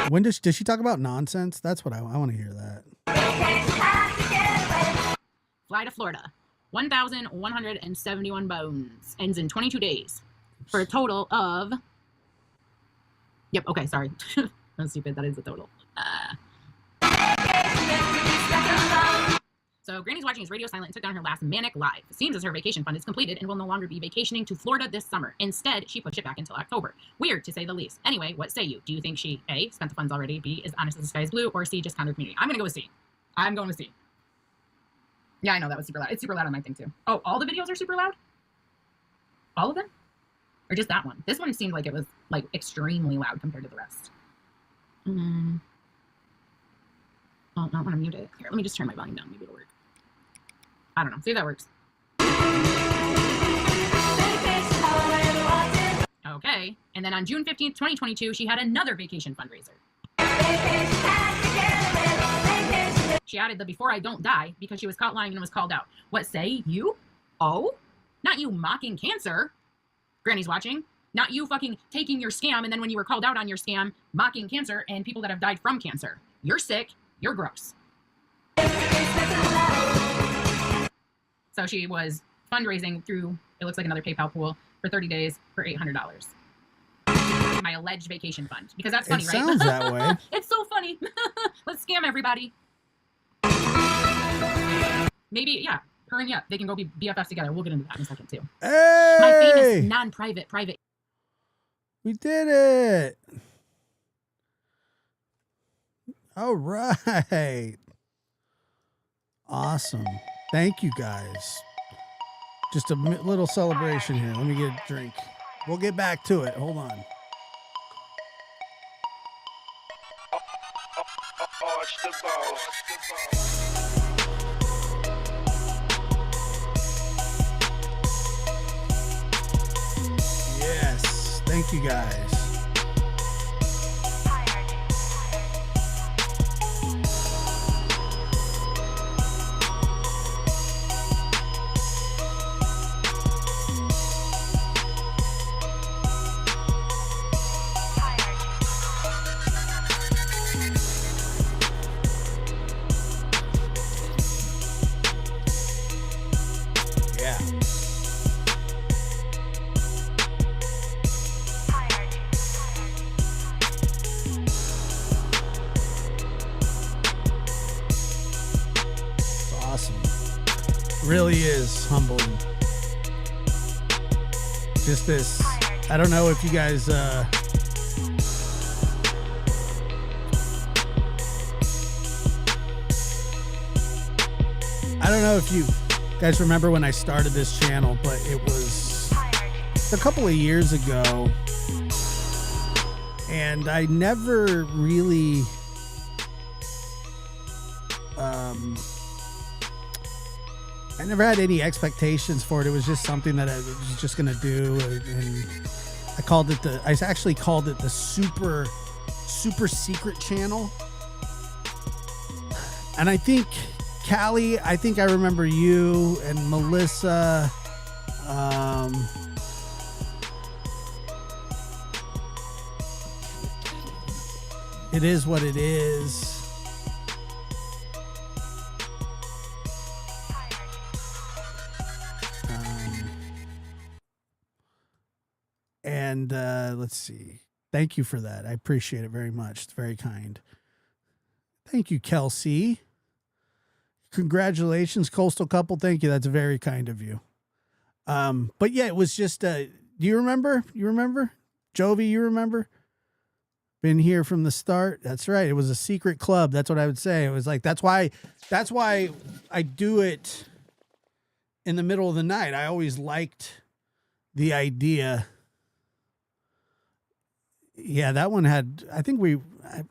When does she talk about nonsense? That's what I want to hear. That. Fly to Florida. 1,171 bones. Ends in 22 days. For a total of... Yep, okay, sorry. That's stupid. That is a total. So Granny's watching his radio silent and took down her last manic live. It seems as her vacation fund is completed and will no longer be vacationing to Florida this summer. Instead, she pushed it back until October. Weird, to say the least. Anyway, what say you? Do you think she, A, spent the funds already, B, is honest as the sky is blue, or C, just kind of community? I'm going to go with C. I'm going with C. Yeah, I know that was super loud. It's super loud on my thing, too. Oh, all the videos are super loud? All of them? Or just that one? This one seemed like it was, like, extremely loud compared to the rest. Oh, I don't want to mute it. Here, let me just turn my volume down. Maybe it'll work. I don't know. See if that works. Okay. And then on June 15th, 2022, she had another vacation fundraiser. She added the "before I don't die" because she was caught lying and was called out. What say you? Oh? Not you mocking cancer. Granny's watching. Not you fucking taking your scam and then when you were called out on your scam, mocking cancer and people that have died from cancer. You're sick. You're gross. So she was fundraising through, it looks like another PayPal pool, for 30 days for $800. My alleged vacation fund. Because that's funny, It right? sounds that way. It's so funny. Let's scam everybody. Maybe, yeah, her and they can go be BFFs together. We'll get into that in a second, too. Hey! My famous non-private private. We did it. All right. Awesome. Thank you, guys. Just a little celebration here. Let me get a drink. We'll get back to it. Hold on. Yes. Thank you, guys. Really is humbling. Just this, I don't know if you guys I don't know if you guys remember when I started this channel, but it was a couple of years ago, and I never really I never had any expectations for it. It was just something that I was just going to do. And I actually called it the super secret channel. And I think Callie, I think I remember you and Melissa. It is what it is. And let's see. Thank you for that. I appreciate it very much. It's very kind. Thank you, Kelsey. Congratulations, Coastal Couple. Thank you. That's very kind of you. But yeah, it was just, do you remember? You remember? Jovi, you remember? Been here from the start. That's right. It was a secret club. That's what I would say. It was like, that's why I do it in the middle of the night. I always liked the idea. Yeah, that one had, I think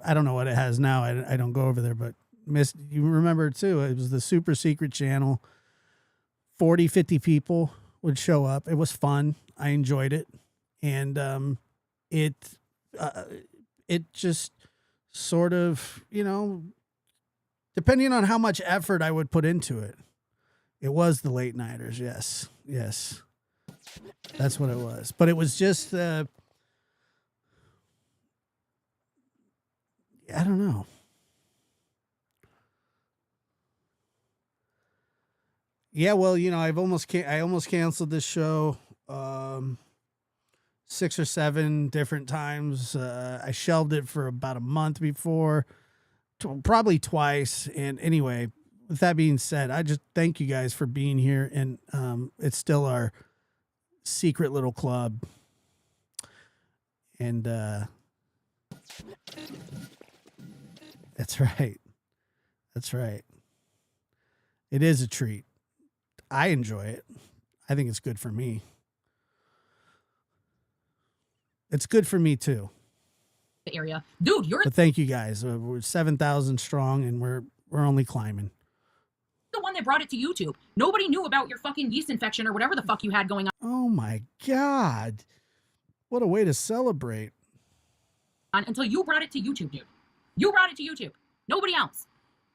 I don't know what it has now. I don't go over there, but you remember it too. It was the super secret channel. 40, 50 people would show up. It was fun. I enjoyed it. And it just sort of, depending on how much effort I would put into it. It was the late nighters. Yes. Yes. That's what it was. But it was just, I don't know. Yeah, well, I almost canceled this show. 6 or 7 different times. I shelved it for about a month before, probably twice. And anyway, with that being said, I just thank you guys for being here. And it's still our secret little club. And that's right. That's right. It is a treat. I enjoy it. I think it's good for me. It's good for me too. The area, dude, you're But thank you guys. We're 7,000 strong, and we're only climbing. the one that brought it to YouTube. Nobody knew about your fucking yeast infection or whatever the fuck you had going Oh my God! What a way to celebrate. on until you brought it to YouTube, dude. You brought it to YouTube. Nobody else.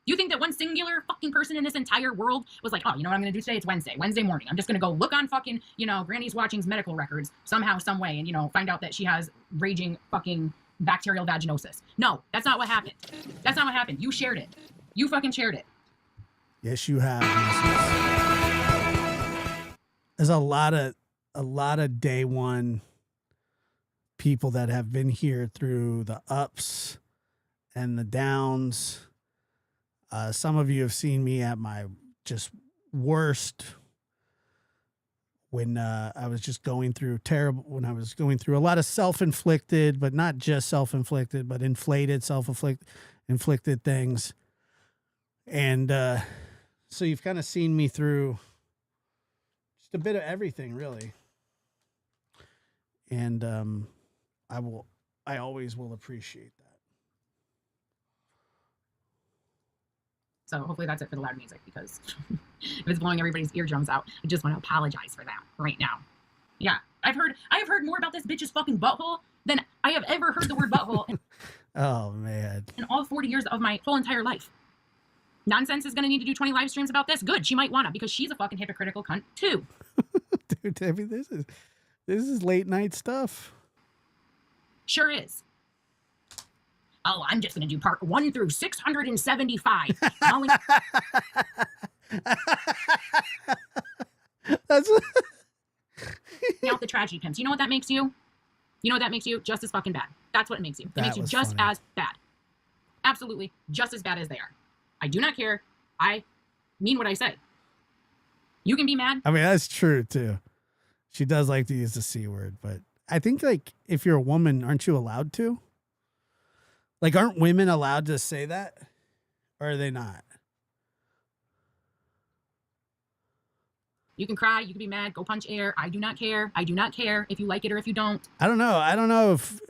You think that one singular fucking person in this entire world was like, oh, you know what I'm going to do today? It's Wednesday morning. I'm just going to go look on fucking, Granny's Watching's medical records somehow, some way, and, find out that she has raging fucking bacterial vaginosis. No, that's not what happened. That's not what happened. You shared it. You fucking shared it. Yes, you have. There's a lot of day one people that have been here through the ups and the downs. Some of you have seen me at my just worst when I was just going through when I was going through a lot of self-inflicted, but not just self-inflicted, but inflated, inflicted things. And so you've kind of seen me through just a bit of everything, really. And I always will appreciate that. So hopefully that's it for the loud music, because if it's blowing everybody's eardrums out, I just want to apologize for that right now. Yeah, I have heard more about this bitch's fucking butthole than I have ever heard the word butthole Oh man. in all 40 years of my whole entire life. Nonsense is going to need to do 20 live streams about this. Good, she might want to, because she's a fucking hypocritical cunt too. Dude, Debbie, this is late night stuff. Sure is. Oh, I'm just going to do part 1 through 675. That's out the tragedy pimps. You know what that makes you? You know what that makes you? Just as fucking bad. That's what it makes you. It That makes you was just funny. as bad. Absolutely just as bad as they are. I do not care. I mean what I say. You can be mad. I mean, that's true too. She does like to use the C word, but I think like if you're a woman, aren't you allowed to? Like, aren't women allowed to say that? Or are they not? You can cry. You can be mad. Go punch air. I do not care. I do not care if you like it or if you don't. I don't know. I don't know if,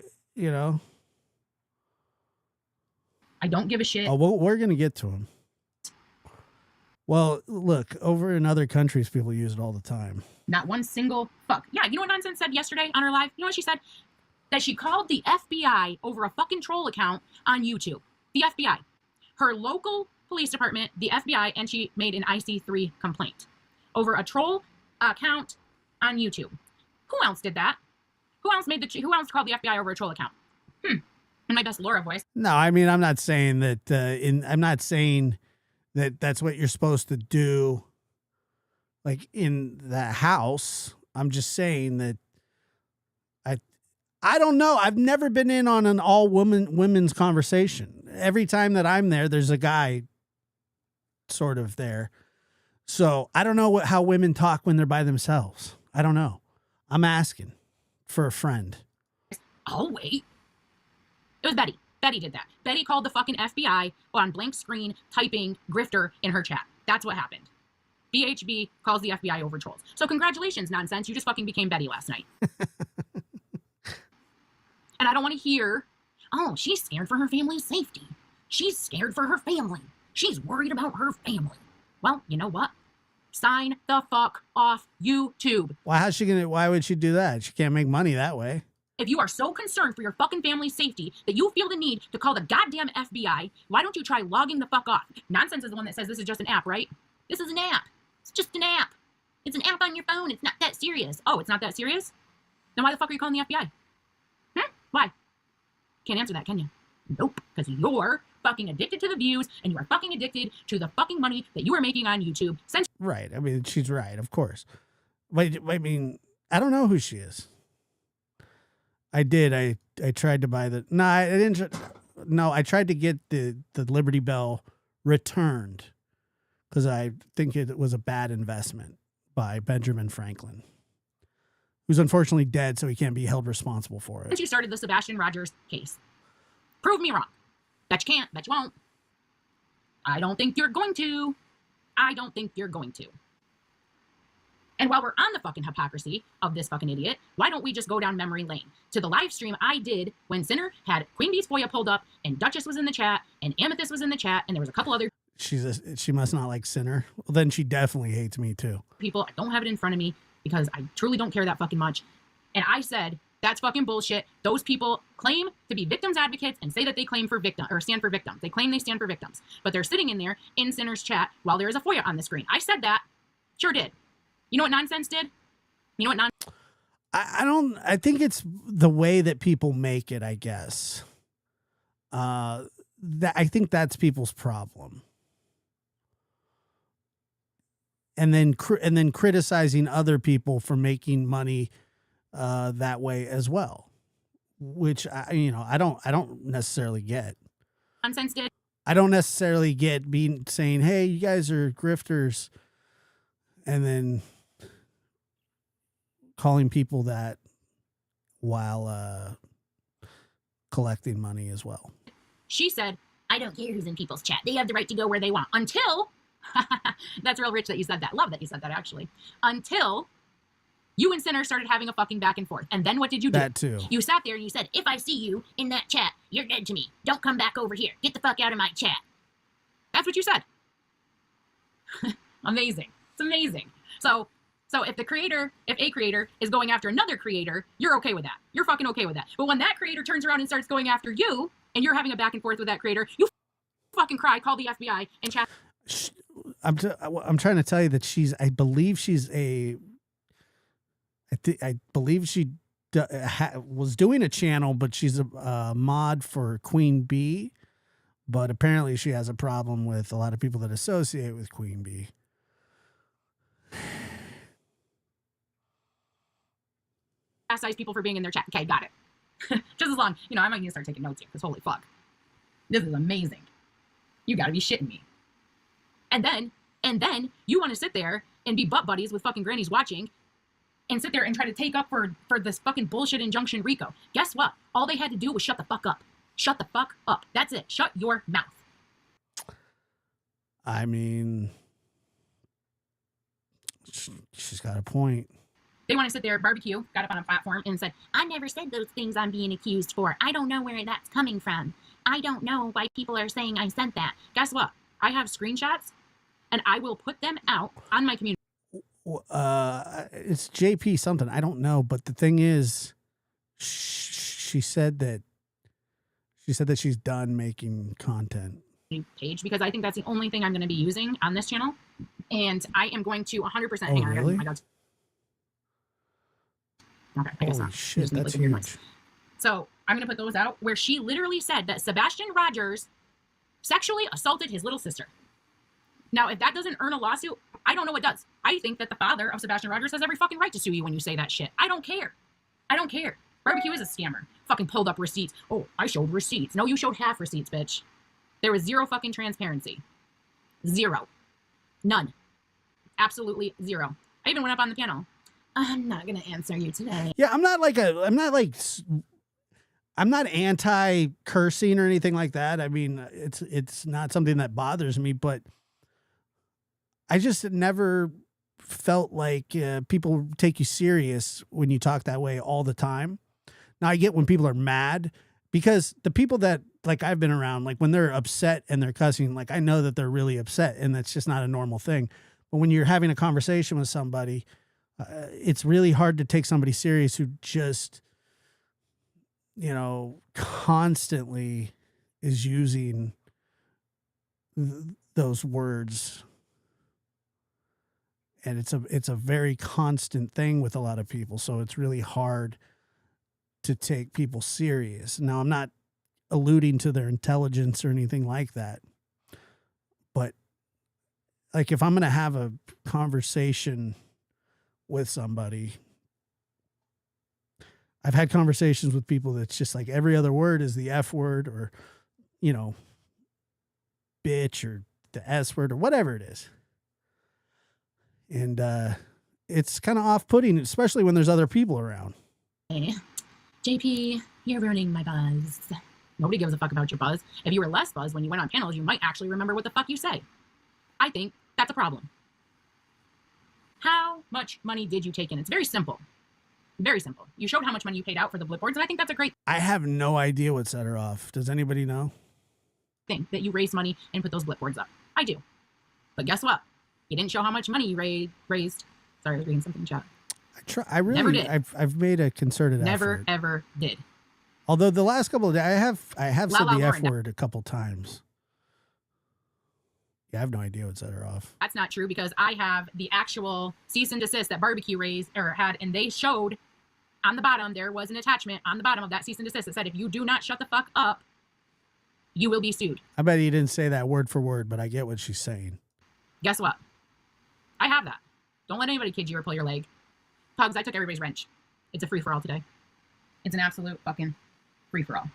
I don't give a shit. Oh, well, we're going to get to them. Well, look, over in other countries, people use it all the time. Not one single fuck. Yeah, you know what Nonsense said yesterday on her live? You know what she said? That she called the FBI over a fucking troll account on YouTube. The FBI. Her local police department, the FBI, and she made an IC3 complaint over a troll account on YouTube. Who else did that? Who else called the FBI over a troll account? In my best Laura voice. No, I mean, I'm not saying that, I'm not saying that that's what you're supposed to do, like, in the house. I'm just saying that I don't know. I've never been in on an all women's conversation. Every time that I'm there, there's a guy sort of there. So I don't know how women talk when they're by themselves. I don't know. I'm asking for a friend. Oh, wait. It was Betty. Betty did that. Betty called the fucking FBI on blank screen, typing grifter in her chat. That's what happened. BHB calls the FBI over trolls. So congratulations, Nonsense. You just fucking became Betty last night. And I don't want to hear, oh, she's scared for her family's safety. She's scared for her family. She's worried about her family. Well, you know what? Sign the fuck off YouTube. Why would she do that? She can't make money that way. If you are so concerned for your fucking family's safety that you feel the need to call the goddamn FBI, why don't you try logging the fuck off? Nonsense is the one that says this is just an app, right? This is an app. It's just an app. It's an app on your phone. It's not that serious. Oh, it's not that serious? Then why the fuck are you calling the FBI? Why? Can't answer that, can you? Nope, because you're fucking addicted to the views and you are fucking addicted to the fucking money that you are making on YouTube. Right. I mean, she's right, of course. But I mean, I don't know who she is. I did. I tried to buy the. No, I didn't. No, I tried to get the Liberty Bell returned because I think it was a bad investment by Benjamin Franklin, who's unfortunately dead, so he can't be held responsible for it. Since you started the Sebastian Rogers case, prove me wrong. Bet you can't. Bet you won't. I don't think you're going to. I don't think you're going to. And while we're on the fucking hypocrisy of this fucking idiot, why don't we just go down memory lane to the live stream I did when Sinner had Queen Bee's FOIA pulled up and Duchess was in the chat and Amethyst was in the chat and there was a couple other She must not like Sinner. Well, then she definitely hates me too. people. I don't have it in front of me because I truly don't care that fucking much. And I said, that's fucking bullshit. Those people claim to be victims advocates and say that they claim for victim or stand for victims. They claim they stand for victims, but they're sitting in there in Sinner's chat while there is a FOIA on the screen. I said that. Sure did. You know what nonsense did? You know what I think it's the way that people make it, I guess. That I think that's people's problem. And then criticizing other people for making money that way as well, which I don't necessarily get. nonsense did? I don't necessarily get saying, "Hey, you guys are grifters," and then calling people that while collecting money as well. She said, I don't care who's in people's chat. They have the right to go where they want. Until, that's real rich that you said that. Love that you said that, actually. Until you and Sinner started having a fucking back and forth. And then what did you do? That too. You sat there and you said, if I see you in that chat, you're dead to me. Don't come back over here. Get the fuck out of my chat. That's what you said. Amazing. It's amazing. So if a creator is going after another creator, you're okay with that. You're fucking okay with that. But when that creator turns around and starts going after you, and you're having a back and forth with that creator, you fucking cry, call the FBI, and chat. I'm trying to tell you that I believe she was doing a channel, but she's a mod for Queen Bee. But apparently she has a problem with a lot of people that associate with Queen Bee. Chastise people for being in their chat. Okay, got it. Just as long, I might need to start taking notes here, because holy fuck. This is amazing. You gotta be shitting me. And then you want to sit there and be butt buddies with fucking grannies watching and sit there and try to take up for this fucking bullshit injunction RICO. Guess what? All they had to do was shut the fuck up. Shut the fuck up. That's it. Shut your mouth. I mean, she's got a point. They want to sit there, barbecue, got up on a platform and said, I never said those things I'm being accused for. I don't know where that's coming from. I don't know why people are saying I sent that. Guess what? I have screenshots and I will put them out on my community. It's JP something. I don't know. But the thing is, she said that she's done making content Page, because I think that's the only thing I'm going to be using on this channel. And I am going to 100%. Hang on, really? I got okay, I guess Holy not. shit, that's huge. So I'm going to put those out where she literally said that Sebastian Rogers sexually assaulted his little sister. Now, if that doesn't earn a lawsuit, I don't know what does. I think that the father of Sebastian Rogers has every fucking right to sue you when you say that shit. I don't care. I don't care. Barbecue is a scammer. Fucking pulled up receipts. Oh, I showed receipts. No, you showed half receipts, bitch. There was zero fucking transparency. Zero. None. Absolutely zero. I even went up on the panel. I'm not going to answer you today. Yeah, I'm not anti-cursing or anything like that. I mean, it's not something that bothers me, but I just never felt like people take you serious when you talk that way all the time. Now, I get when people are mad, because the people that, like, I've been around, like, when they're upset and they're cussing, like, I know that they're really upset and that's just not a normal thing. But when you're having a conversation with somebody, it's really hard to take somebody serious who just, constantly is using those words. And it's a very constant thing with a lot of people. So it's really hard to take people serious. Now, I'm not alluding to their intelligence or anything like that. But like, if I'm going to have a conversation with somebody, I've had conversations with people that's just like every other word is the F word or, you know, bitch or the S word or whatever it is. And it's kind of off-putting, especially when there's other people around. Hey, JP, you're ruining my buzz. Nobody gives a fuck about your buzz. If you were less buzzed when you went on panels, you might actually remember what the fuck you say. I think that's a problem. How much money did you take in? It's very simple. Very simple. You showed how much money you paid out for the blip boards, and I think that's a great I have no idea what set her off. Does anybody know? thing that you raised money and put those blip boards up. I do. But guess what? You didn't show how much money you raised. Sorry, I was reading something in chat. I really Never did. I've made a concerted Never, effort. ever did. Although the last couple of days I have said La, the F Lauren, word a couple times. Yeah, I have no idea what set her off. That's not true because I have the actual cease and desist that Barbecue raised or had, and they showed on the bottom, there was an attachment on the bottom of that cease and desist that said, if you do not shut the fuck up, you will be sued. I bet you didn't say that word for word, but I get what she's saying. Guess what? I have that. Don't let anybody kid you or pull your leg. Pugs, I took everybody's wrench. It's a free-for-all today. It's an absolute fucking free-for-all.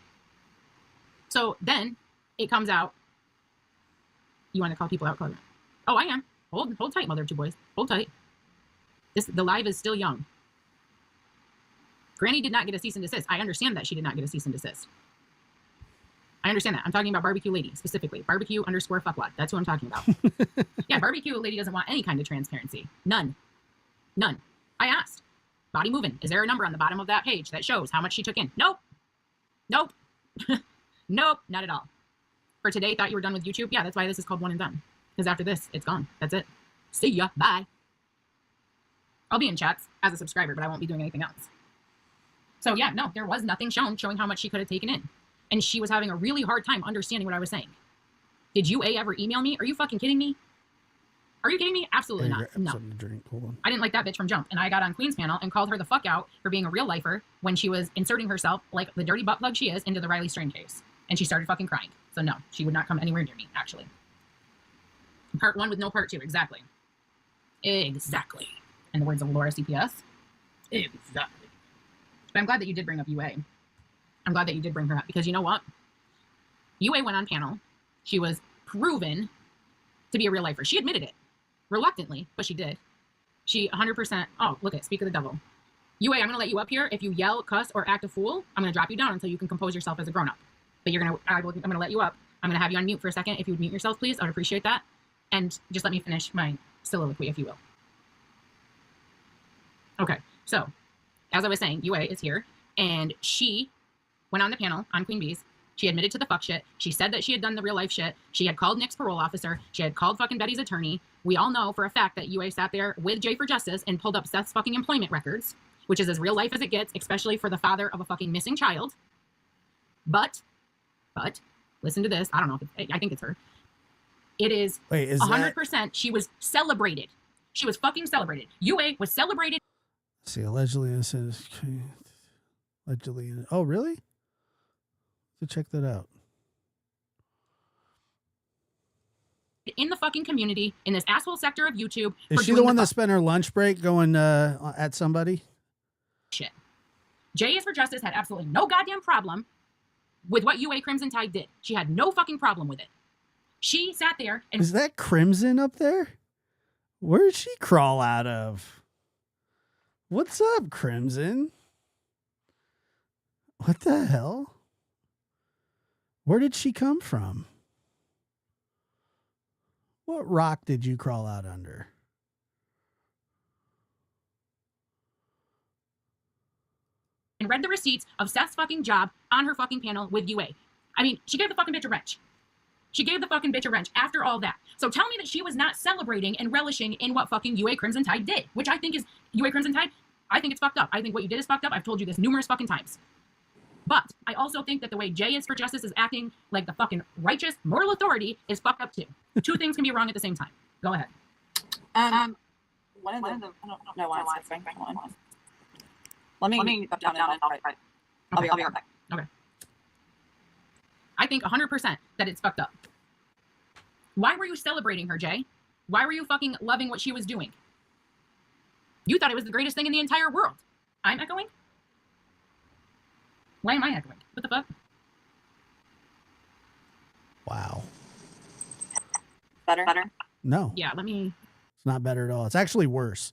So then it comes out. You want to call people out? Call them. Oh, I am. Hold tight, mother of two boys. Hold tight. The live is still young. Granny did not get a cease and desist. I understand that she did not get a cease and desist. I understand that. I'm talking about Barbecue Lady specifically. Barbecue_fuckwad. That's who I'm talking about. Yeah, Barbecue Lady doesn't want any kind of transparency. None. None. I asked. Body moving. Is there a number on the bottom of that page that shows how much she took in? Nope. Nope. Nope. Not at all. For today, thought you were done with YouTube? Yeah, that's why this is called One and Done. Because after this, it's gone. That's it. See ya. Bye. I'll be in chats as a subscriber, but I won't be doing anything else. So yeah, no, there was nothing showing how much she could have taken in. And she was having a really hard time understanding what I was saying. Did you ever email me? Are you fucking kidding me? Are you kidding me? Absolutely not. No. Drink. Hold on. I didn't like that bitch from jump. And I got on Queen's panel and called her the fuck out for being a real lifer when she was inserting herself like the dirty butt plug she is into the Riley Strain case. And she started fucking crying. So no, she would not come anywhere near me, actually. Part 1 with no part 2. Exactly. Exactly. In the words of Laura CPS. Exactly. But I'm glad that you did bring up UA. I'm glad that you did bring her up because you know what? UA went on panel. She was proven to be a real lifer. She admitted it. Reluctantly, but she did. She 100%. Oh, look at speak of the devil. UA, I'm going to let you up here. If you yell, cuss, or act a fool, I'm going to drop you down until you can compose yourself as a grown-up. But I'm going to let you up. I'm going to have you on mute for a second. If you would mute yourself, please, I would appreciate that. And just let me finish my soliloquy, if you will. Okay, so as I was saying, UA is here, and she went on the panel on Queen Bees. She admitted to the fuck shit. She said that she had done the real life shit. She had called Nick's parole officer. She had called fucking Betty's attorney. We all know for a fact that UA sat there with Jay for Justice and pulled up Seth's fucking employment records, which is as real life as it gets, especially for the father of a fucking missing child. But, listen to this. I don't know if I think it's her. It is 100%. She was celebrated. She was fucking celebrated. UA was celebrated. See, allegedly innocent. Allegedly innocent. Oh, really? So check that out. In the fucking community, in this asshole sector of YouTube. Is she the one that spent her lunch break going at somebody? Shit. Jay is for Justice had absolutely no goddamn problem with what UA Crimson Tide did. She had no fucking problem with it. She sat there and... Is that Crimson up there? Where did she crawl out of? What's up, Crimson? What the hell? Where did she come from? What rock did you crawl out under? And read the receipts of Seth's fucking job on her fucking panel with UA. I mean, she gave the fucking bitch a wrench. She gave the fucking bitch a wrench after all that. So tell me that she was not celebrating and relishing in what fucking UA Crimson Tide did, which I think is UA Crimson Tide. I think it's fucked up. I think what you did is fucked up. I've told you this numerous fucking times. But I also think that the way Jay is for Justice is acting like the fucking righteous moral authority is fucked up too. Two things can be wrong at the same time. Go ahead. One of them, I don't know why it's saying one. Let me go down and I'll be right back. Okay. I think 100% that it's fucked up. Why were you celebrating her, Jay? Why were you fucking loving what she was doing? You thought it was the greatest thing in the entire world. I'm echoing? Why am I echoing? What the fuck? Wow. Better. No, Yeah, let me. it's not better at all. It's actually worse.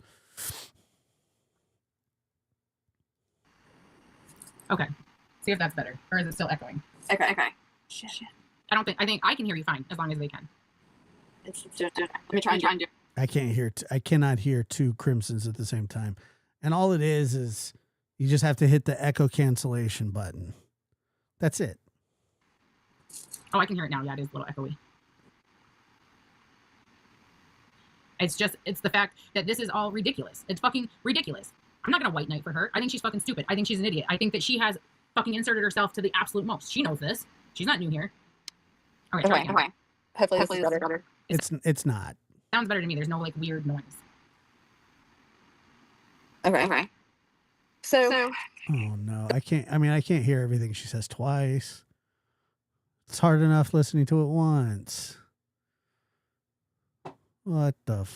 Okay. See if that's better. Or is it still echoing? Okay. Shit. I think I can hear you fine as long as they can. Let me try and do. I can't hear. I cannot hear two Crimsons at the same time. And all it is you just have to hit the echo cancellation button. That's it. Oh, I can hear it now. Yeah, it is a little echoey. It's the fact that this is all ridiculous. It's fucking ridiculous. I'm not gonna white knight for her. I think she's fucking stupid. I think she's an idiot. I think that she has fucking inserted herself to the absolute most. She knows this. She's not new here. Okay, try again. Okay. Hopefully this is better. It's not. Sounds better to me. There's no like weird noise. Okay. So Oh no, I can't. I mean, I can't hear everything she says twice. It's hard enough listening to it once. What the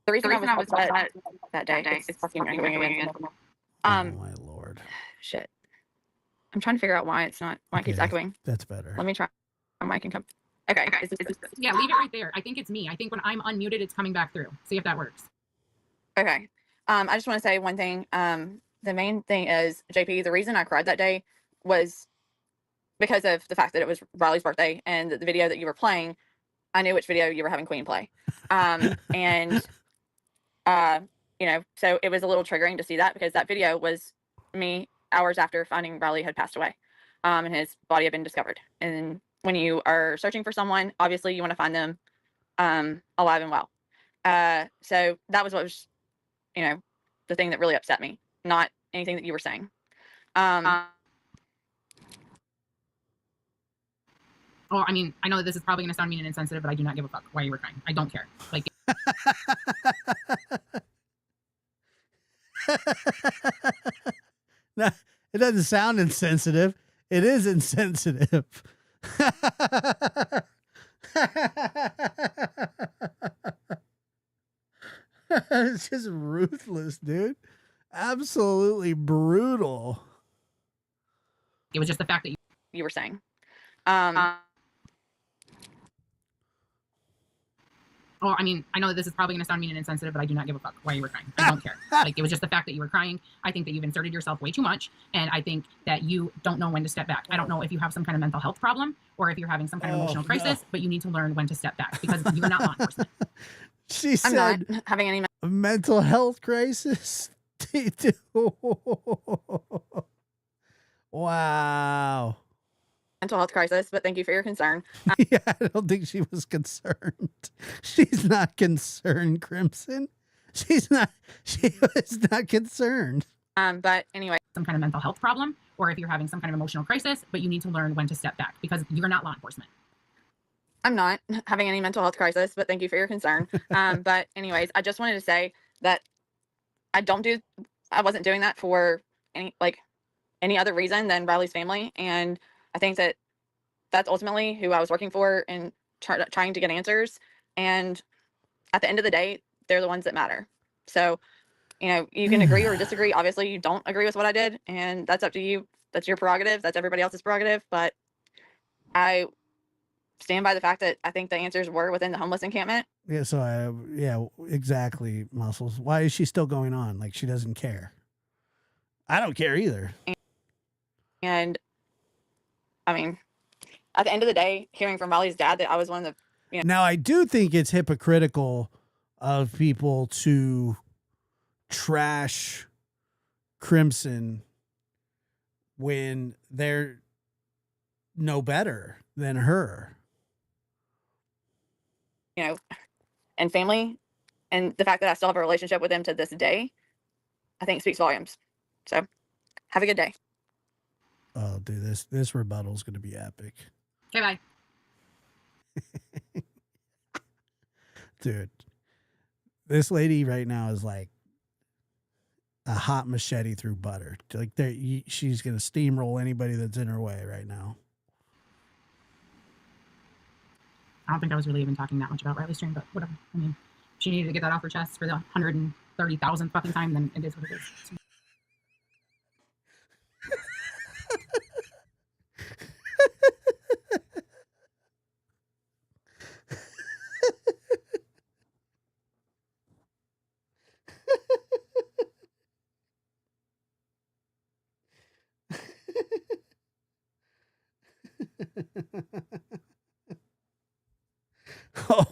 the reason I was that day is fucking echoing. oh my lord. Shit. I'm trying to figure out why it keeps echoing. That's better. Let me try. My mic can come. Okay. Is this Yeah, leave it right there. I think it's me. I think when I'm unmuted, it's coming back through. See if that works. okay. I just want to say one thing. The main thing is, JP, the reason I cried that day was because of the fact that it was Riley's birthday and the video that you were playing, I knew which video you were having Queen play. And so it was a little triggering to see that, because that video was me hours after finding Riley had passed away, and his body had been discovered. And when you are searching for someone, obviously you want to find them alive and well. So that was what was, the thing that really upset me, not anything that you were saying. Oh, I mean, I know that this is probably going to sound mean and insensitive, but I do not give a fuck why you were crying. I don't care. Like, No, it doesn't sound insensitive. It is insensitive. It's just ruthless, dude. Absolutely brutal. it was just the fact that You were saying. Oh, I mean, I know that this is probably going to sound mean and insensitive, but I do not give a fuck why you were crying. I don't care. Like, it was just the fact that you were crying. I think that you've inserted yourself way too much, and I think that you don't know when to step back. I don't know if you have some kind of mental health problem or if you're having some kind of emotional crisis, but you need to learn when to step back, because you're not law enforcement. She I'm said not having any a mental health crisis. Wow. mental health crisis, but thank you for your concern. Yeah, I don't think she was concerned. She's not concerned, Crimson. She was not concerned. But anyway, Some kind of mental health problem or if you're having some kind of emotional crisis, but you need to learn when to step back, because you're not law enforcement. I'm not having any mental health crisis, but thank you for your concern. But anyways, I just wanted to say that I wasn't doing that for any other reason than Riley's family. And I think that that's ultimately who I was working for and trying to get answers. And at the end of the day, they're the ones that matter. So, you can agree or disagree. Obviously you don't agree with what I did, and that's up to you. That's your prerogative. That's everybody else's prerogative. But I stand by the fact that I think the answers were within the homeless encampment. Yeah, so exactly, Muscles. Why is she still going on? Like, she doesn't care. I don't care either. And I mean, at the end of the day, hearing from Riley's dad that I was one of the Now, I do think it's hypocritical of people to trash Crimson when they're no better than her. and family, and the fact that I still have a relationship with them to this day, I think speaks volumes. So have a good day. Oh, dude, this rebuttal is going to be epic. Okay, bye. Dude, this lady right now is like a hot machete through butter. Like, she's going to steamroll anybody that's in her way right now. I don't think I was really even talking that much about Riley's stream, but whatever. I mean, if she needed to get that off her chest for the 130,000th fucking time, then it is what it is.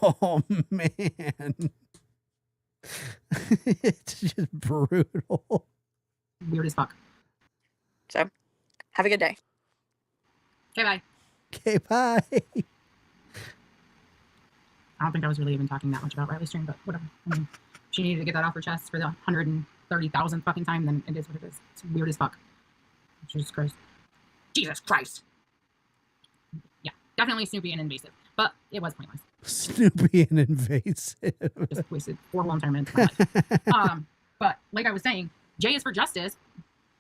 Oh man. It's just brutal. Weird as fuck. So, have a good day. Okay, bye. Okay, bye. I don't think I was really even talking that much about Riley Stream, but whatever. I mean, she needed to get that off her chest for the 130,000th fucking time, then it is what it is. It's weird as fuck. Jesus Christ. Jesus Christ. Yeah, definitely snoopy and invasive, but it was pointless. Snoopy and invasive. Just wasted 4 whole entire minutes of my life. But like I was saying, J is for Justice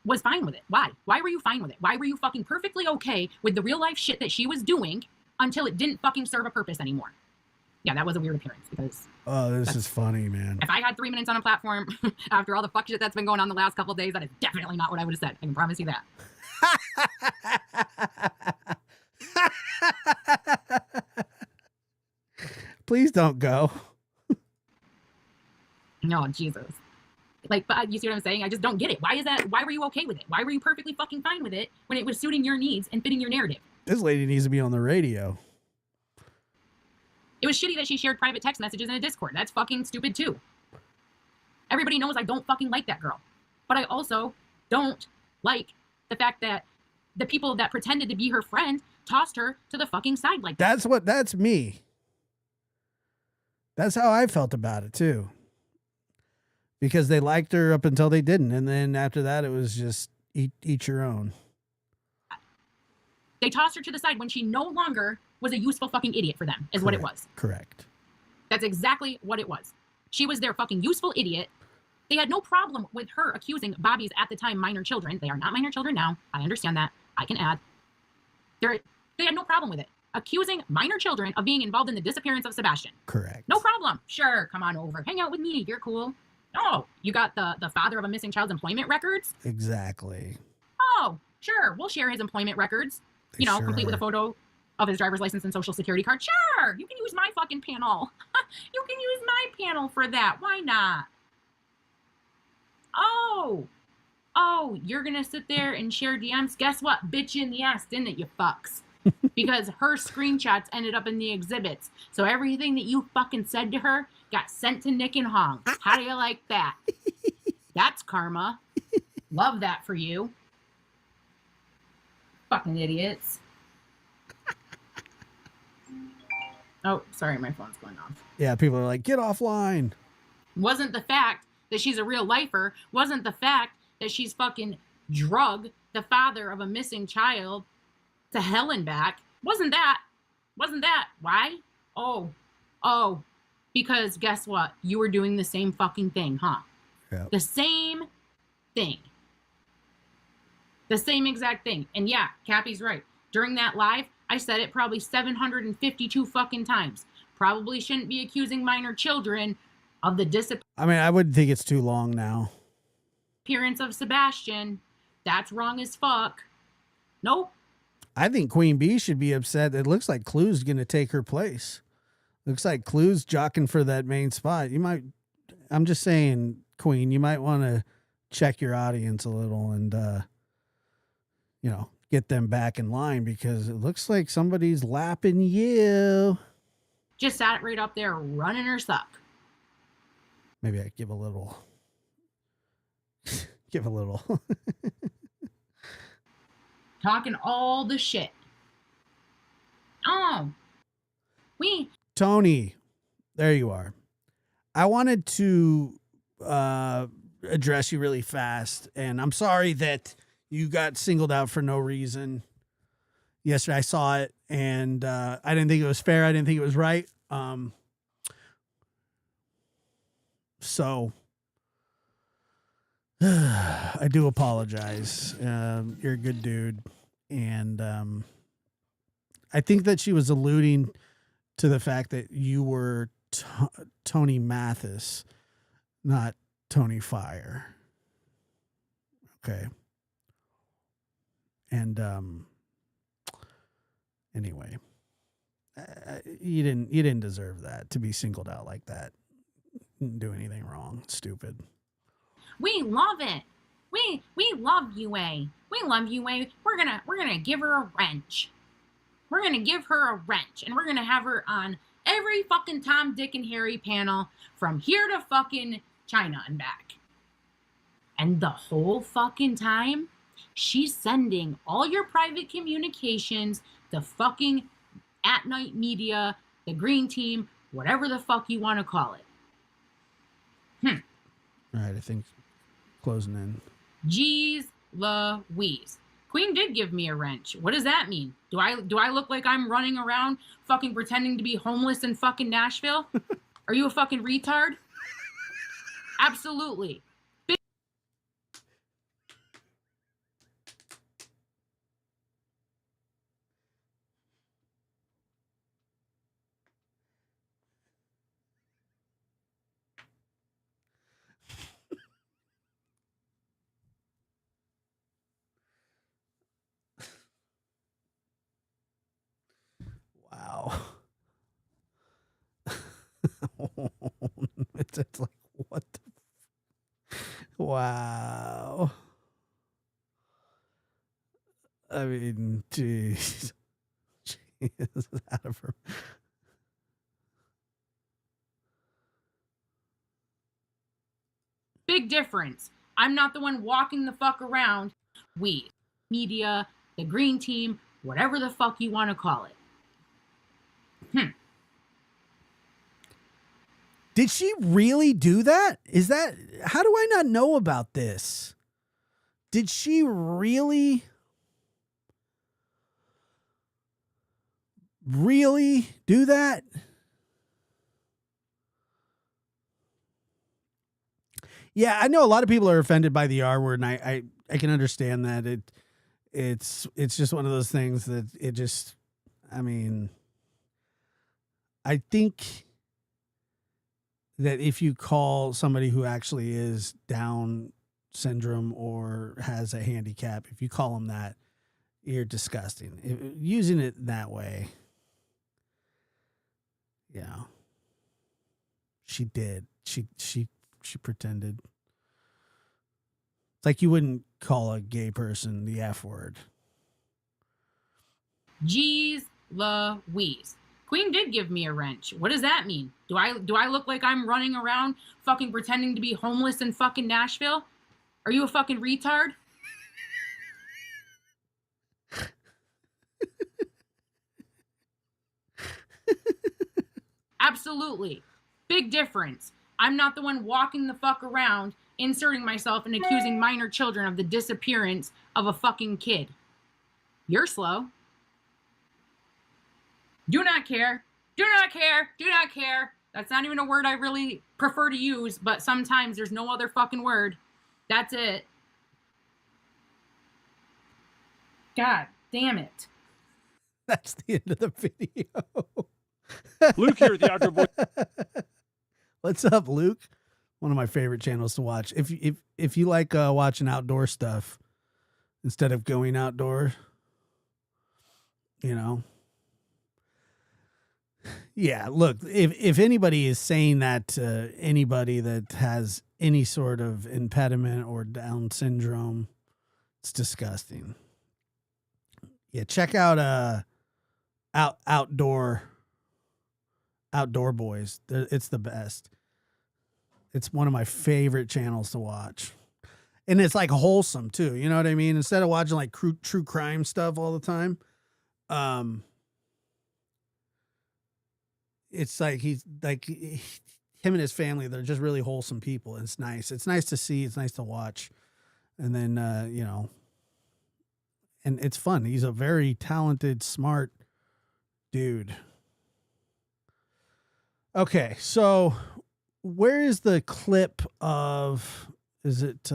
was fine with it. Why? Why were you fine with it? Why were you fucking perfectly okay with the real life shit that she was doing until it didn't fucking serve a purpose anymore? Yeah, that was a weird appearance because... Oh, this is funny, man. If I had 3 minutes on a platform after all the fuck shit that's been going on the last couple of days, that is definitely not what I would have said. I can promise you that. Please don't go. No, Jesus. Like, but you see what I'm saying? I just don't get it. Why is that? Why were you okay with it? Why were you perfectly fucking fine with it when it was suiting your needs and fitting your narrative? This lady needs to be on the radio. It was shitty that she shared private text messages in a Discord. That's fucking stupid too. Everybody knows I don't fucking like that girl. But I also don't like the fact that the people that pretended to be her friend tossed her to the fucking side like that. That's me. That's how I felt about it too. Because they liked her up until they didn't. And then after that, it was just eat your own. They tossed her to the side when she no longer was a useful fucking idiot for them, is what it was. Correct. That's exactly what it was. She was their fucking useful idiot. They had no problem with her accusing Bobby's at the time minor children. They are not minor children now. I understand that. I can add. They had no problem with it. Accusing minor children of being involved in the disappearance of Sebastian. Correct. No problem. Sure, come on over. Hang out with me. You're cool. Oh, you got the father of a missing child's employment records? Exactly. Oh, sure. We'll share his employment records. You know, Sure. complete with a photo of his driver's license and social security card. Sure, you can use my fucking panel. You can use my panel for that. Why not? Oh, you're going to sit there and share DMs? Guess what? Bitch in the ass, didn't it, you fucks? Because her screenshots ended up in the exhibits. So everything that you fucking said to her got sent to Nick and Hong. How do you like that? That's karma. Love that for you. Fucking idiots. Oh, sorry, my phone's going off. Yeah, people are like, get offline. Wasn't the fact that she's a real lifer, wasn't the fact that she's fucking drugged the father of a missing child to hell and back. Wasn't that. Why? Oh, because guess what? You were doing the same fucking thing, huh? Yep. The same thing. The same exact thing. And yeah, Cappy's right. During that live, I said it probably 752 fucking times. Probably shouldn't be accusing minor children of the I mean, I wouldn't think it's too long now. disappearance of Sebastian. That's wrong as fuck. Nope. I think Queen Bee should be upset. It looks like Clue's going to take her place. Looks like Clue's jockeying for that main spot. I'm just saying, Queen, you might want to check your audience a little and, get them back in line because it looks like somebody's lapping you. Just sat right up there running her suck. Maybe I give a little. Talking all the shit. Oh. Tony, there you are. I wanted to address you really fast, and I'm sorry that you got singled out for no reason. Yesterday I saw it, and I didn't think it was fair. I didn't think it was right. So I do apologize. You're a good dude. And I think that she was alluding to the fact that you were Tony Mathis, not Tony Fire. Okay. And anyway, you didn't deserve that, to be singled out like that. Didn't do anything wrong. Stupid. We love it. We love UA. We love UA. We're gonna give her a wrench. We're gonna give her a wrench, and we're gonna have her on Every fucking Tom, Dick, and Harry panel from here to fucking China and back. And the whole fucking time, she's sending all your private communications to fucking At Night Media, the Green Team, whatever the fuck you want to call it. All right, I think closing in. Jeez Louise. Queen did give me a wrench. What does that mean? Do I look like I'm running around fucking pretending to be homeless in fucking Nashville? Are you a fucking retard? Absolutely. Wow. It's like, what the? Wow. I mean, jeez. She is out of her. Big difference. I'm not the one walking the fuck around. We, media, the Green Team, whatever the fuck you want to call it. Did she really do that? Is that, how do I not know about this? Did she really do that? Yeah, I know a lot of people are offended by the R word, and I can understand that. It's just one of those things that it just, I mean, I think that if you call somebody who actually is Down syndrome or has a handicap, if you call them that, you're disgusting. Using it that way, yeah, she did. She pretended. It's like you wouldn't call a gay person the F word. Jeez Louise. Queen did give me a wrench. What does that mean? Do I look like I'm running around fucking pretending to be homeless in fucking Nashville? Are you a fucking retard? Absolutely. Big difference. I'm not the one walking the fuck around, inserting myself and accusing minor children of the disappearance of a fucking kid. You're slow. Do not care. Do not care. Do not care. That's not even a word I really prefer to use, but sometimes there's no other fucking word. That's it. God damn it. That's the end of the video. Luke here at the Outdoor Boy. What's up, Luke? One of my favorite channels to watch. If you like watching outdoor stuff instead of going outdoors, you know. Yeah, look, if anybody is saying that to anybody that has any sort of impediment or Down syndrome, it's disgusting. Yeah, check out outdoor boys. It's the best. It's one of my favorite channels to watch. And it's like wholesome too. You know what I mean? Instead of watching like true crime stuff all the time, it's like he's like him and his family. They're just really wholesome people. It's nice. It's nice to see. It's nice to watch. And then, you know, and it's fun. He's a very talented, smart dude. Okay. So where is the clip of, is it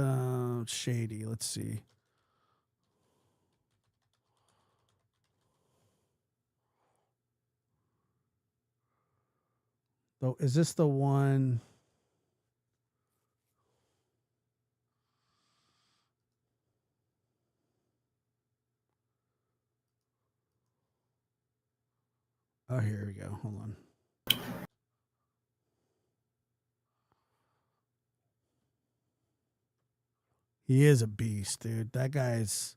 Shady? Let's see. So is this the one? Oh, here we go. Hold on. He is a beast, dude. That guy's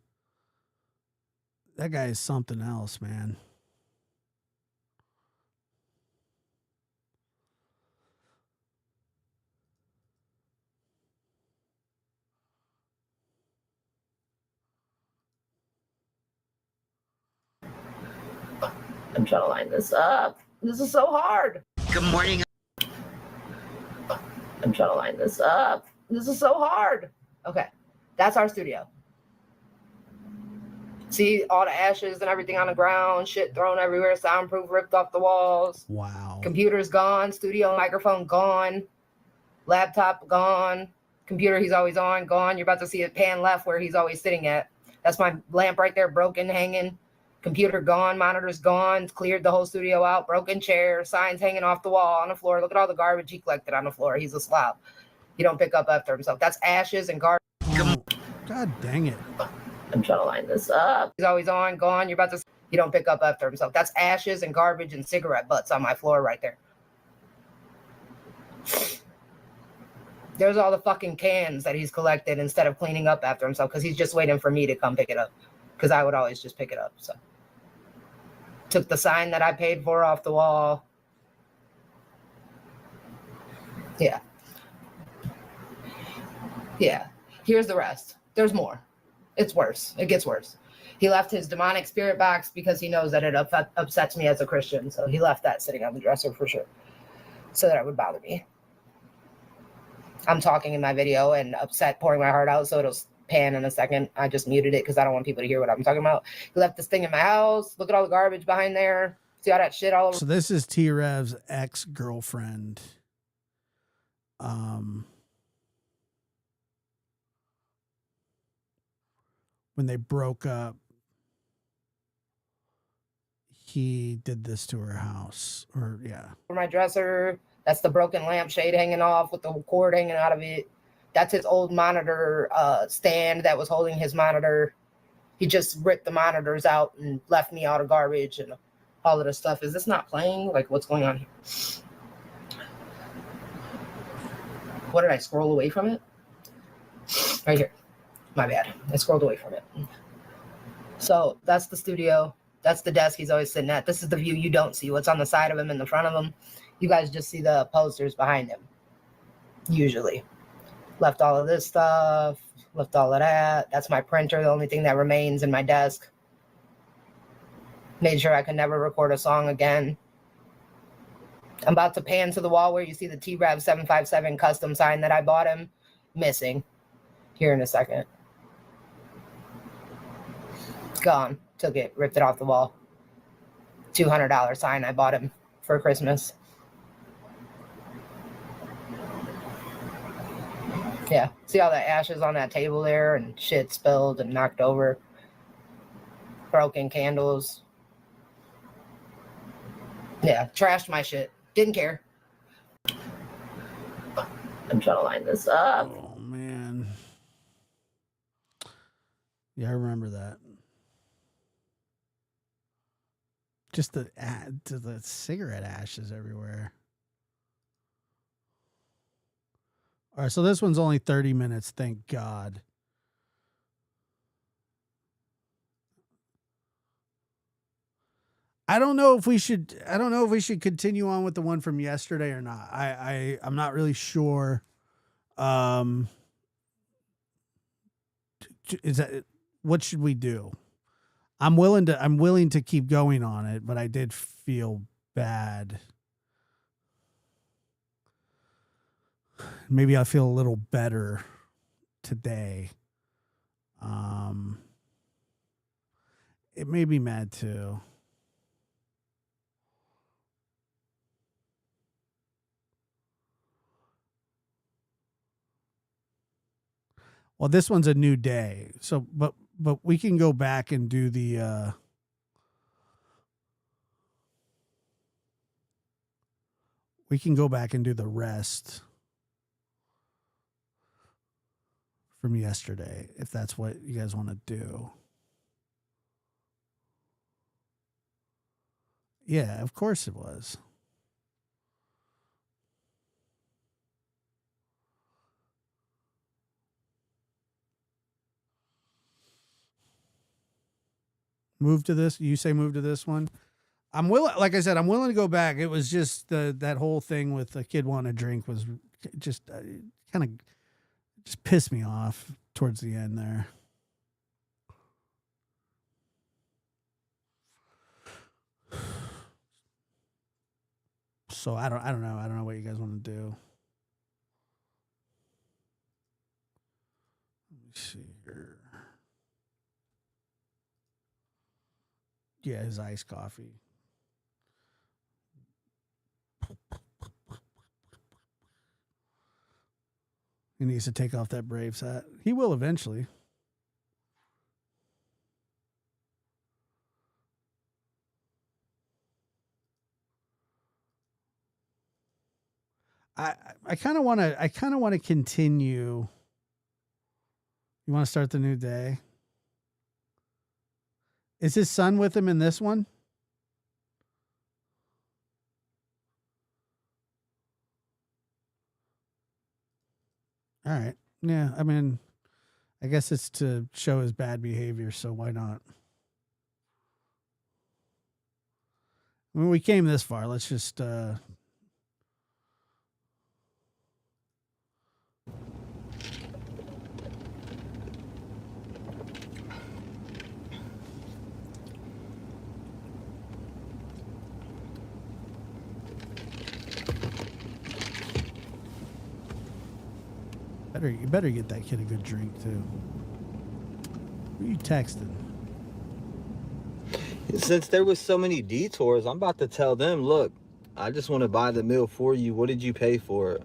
something else, man. I'm trying to line this up. This is so hard. Good morning. I'm trying to line this up. This is so hard. Okay, that's our studio. See all the ashes and everything on the ground, shit thrown everywhere, soundproof ripped off the walls. Wow. Computer's gone, studio microphone gone, laptop gone, computer he's always on gone. You're about to see it pan left where he's always sitting at. That's my lamp right there, broken, hanging. Computer gone, monitors gone, cleared the whole studio out, broken chair, signs hanging off the wall, on the floor. Look at all the garbage he collected on the floor. He's a slob. He don't pick up after himself. That's ashes and garbage. Oh, God dang it. I'm trying to line this up. He's always on, gone. You're about to, he don't pick up after himself. That's ashes and garbage and cigarette butts on my floor right there. There's all the fucking cans that he's collected instead of cleaning up after himself because he's just waiting for me to come pick it up because I would always just pick it up. So took the sign that I paid for off the wall. Yeah. Yeah. Here's the rest. There's more. It's worse. It gets worse. He left his demonic spirit box because he knows that it upsets me as a Christian. So he left that sitting on the dresser for sure. So that it would bother me. I'm talking in my video and upset, pouring my heart out. So it'll pan in a second. I just muted it because I don't want people to hear what I'm talking about. He left this thing in my house. Look at all the garbage behind there. See all that shit all over. So this is T-Rev's ex-girlfriend. When they broke up, he did this to her house. Or yeah. My dresser. That's the broken lampshade hanging off with the cord hanging out of it. That's his old monitor stand that was holding his monitor. He just ripped the monitors out and left me out of garbage and all of this stuff. Is this not playing? Like, what's going on here? What did I scroll away from it? Right here. My bad. I scrolled away from it. So that's the studio. That's the desk he's always sitting at. This is the view you don't see. What's on the side of him and the front of him. You guys just see the posters behind him. Usually. Left all of this stuff. Left all of that. That's my printer. The only thing that remains in my desk. Made sure I could never record a song again. I'm about to pan to the wall where you see the T-Rev 757 custom sign that I bought him. Missing. Here in a second. Gone. Took it. Ripped it off the wall. $200 sign I bought him for Christmas. Yeah. See all the ashes on that table there and shit spilled and knocked over. Broken candles. Yeah. Trashed my shit. Didn't care. I'm trying to line this up. Oh, man. Yeah, I remember that. Just the cigarette ashes everywhere. All right, so this one's only 30 minutes, thank God. I don't know if we should continue on with the one from yesterday or not. I'm not really sure. Is that what should we do? I'm willing to keep going on it, but I did feel bad. Maybe I feel a little better today. It made me mad too. Well, this one's a new day. So, but we can go back and do the, we can go back and do the rest from yesterday, if that's what you guys want to do. Yeah, of course it was. Move to this. You say move to this one. I'm willing. Like I said, I'm willing to go back. It was just that whole thing with the kid wanting a drink was just kind of just pissed me off towards the end there. So I don't know. I don't know what you guys want to do. Let me see here. Yeah, his iced coffee. He needs to take off that Braves hat. He will eventually. I kind of want to continue. You want to start the new day? Is his son with him in this one? All right. Yeah, I mean, I guess it's to show his bad behavior, so why not? I mean, we came this far. Let's just you better get that kid a good drink too. Who are you texting? Since there was so many detours, I'm about to tell them, look, I just want to buy the meal for you. What did you pay for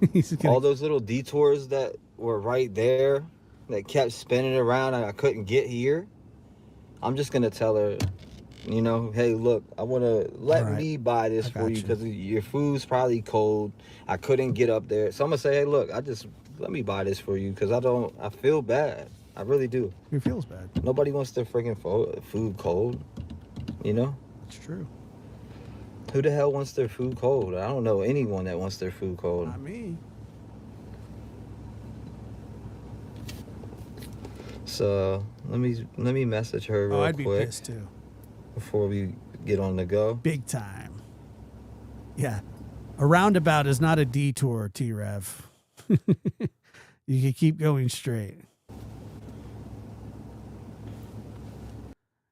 it? All those little detours that were right there that kept spinning around and I couldn't get here. I'm just going to tell her, you know, hey, look, I want to let me buy this for you because your food's probably cold. I couldn't get up there. So I'm going to say, hey, look, let me buy this for you because I feel bad. I really do. It feels bad. Nobody wants their freaking food cold, you know? It's true. Who the hell wants their food cold? I don't know anyone that wants their food cold. Not me. So let me message her real I'd be quick pissed too. Before we get on the go. Big time. Yeah. A roundabout is not a detour, T-Rev. You can keep going straight.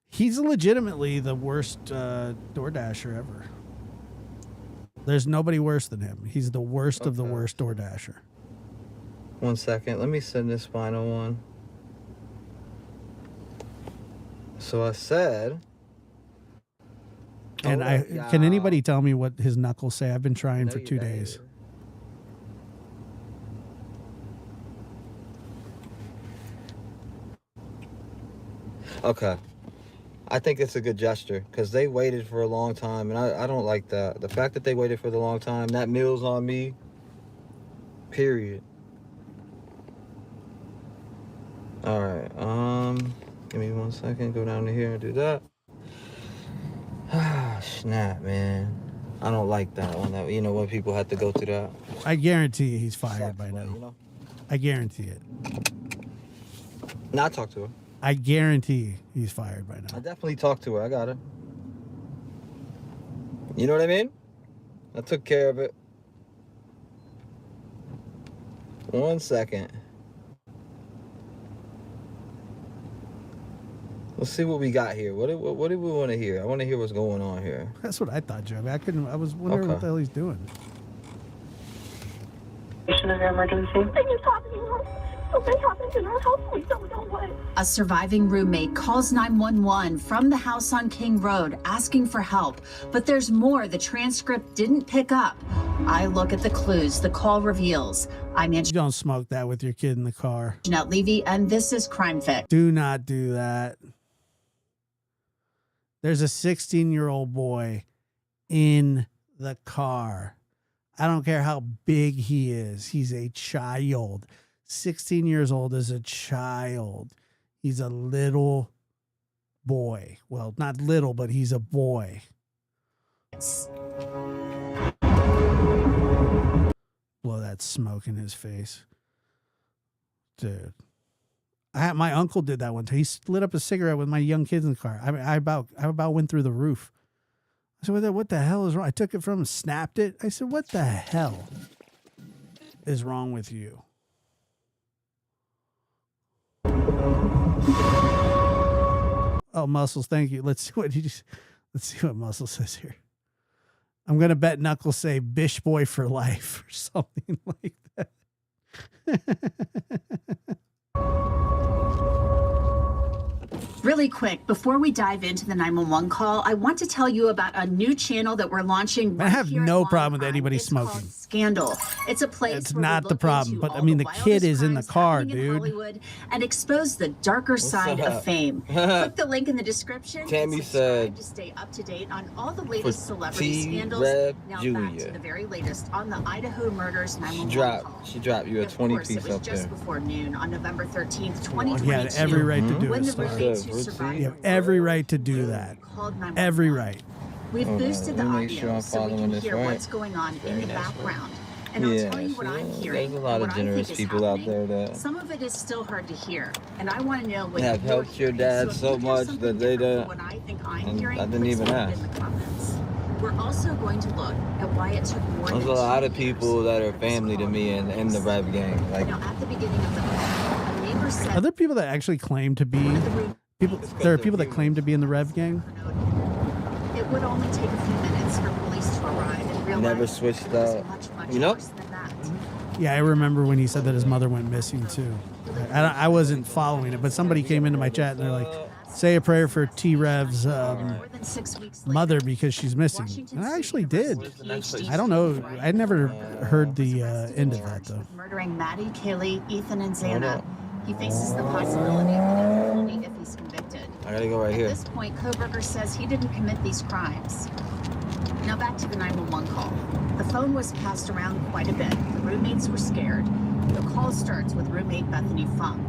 He's legitimately the worst DoorDasher ever. There's nobody worse than him. He's the worst of the worst DoorDasher. 1 second. Let me send this final one. So I said... And can anybody tell me what his knuckles say? I've been trying for 2 days. Okay. I think it's a good gesture because they waited for a long time, and I don't like that. The fact that they waited for the long time, that meal's on me, period. All right. Give me 1 second. Go down to here and do that. Ah, snap, man. I don't like that one. That, you know, when people have to go through that. I guarantee you he's fired by now. You know? I guarantee it. Not talk to her. I guarantee he's fired by now. I definitely talked to her. I got her. You know what I mean? I took care of it. 1 second. Let's see what we got here. What do we want to hear? I want to hear what's going on here. That's what I thought, Joe. I was wondering what the hell he's doing. Emergency. Something's happened in our house. We don't know what. A surviving roommate calls 911 from the house on King Road asking for help, but there's more the transcript didn't pick up. I look at the clues the call reveals. I'm You don't smoke that with your kid in the car. Jeanette Levy, and this is Crime Fix. Do not do that. There's a 16-year-old boy in the car. I don't care how big he is. He's a child. 16 years old is a child. He's a little boy. Well, not little, but he's a boy. Blow that smoke in his face. Dude. My uncle did that one time. He lit up a cigarette with my young kids in the car. I mean, I about went through the roof. I said, what the hell is wrong? I took it from him, snapped it. I said, what the hell is wrong with you? Oh, Muscles, thank you. Let's see what Muscle says here. I'm gonna bet Knuckles say "Bish boy for life" or something like that. Really quick, before we dive into the 911 call, I want to tell you about a new channel that we're launching. I have no problem with anybody smoking. Scandal. It's a place. It's where not we the look problem, into but I all mean the kid wildest is in the crimes car, happening in dude. Hollywood and expose the darker side up? of fame. Click the link in the description. Tammy and subscribe said to stay up to date on all the latest celebrity T. scandals. Rev Now back Jr. to the very latest on the Idaho murders 911 call. She dropped you a 20 Of course, it piece was up just there. before noon on November 13th, He 2022. had every right to do When it. the Star. roommates who survived You have every right to do that. Every right. We've Hold on, boosted the let me make sure audio I'm so we following can this hear right. what's going on in the Very nice, background. And I'll tell you what I'm hearing. There's a lot what of I think generous is people out happening. there that Some of it is still hard to hear, and I want to know what have you're helped your hearing. dad if so you hear much something that they different don't. from what I think I'm And hearing, I didn't please even put it ask. in the comments. We're also going to look at why it took more There's than a lot 2 of people that are family to me in the rap gang. Like, Now, at the beginning of the call, a neighbor said Are there people that actually claim to be people? There are people that claim to be in the Rev gang. it would only take a few minutes for police to arrive and realize never switched it was up. much You know? worse than that. Yeah, I remember when he said that his mother went missing too. I wasn't following it, but somebody came into my chat and they're like, "Say a prayer for T Rev's mother because she's missing." And I actually did. I don't know. I never heard the end of that though. Murdering Maddie, Kaylee, Ethan, and Xana. He faces the possibility of death penalty if he's convicted. I gotta go right At here. this point, Koberger says he didn't commit these crimes. Now back to the 911 call. The phone was passed around quite a bit. The roommates were scared. The call starts with roommate Bethany Funk.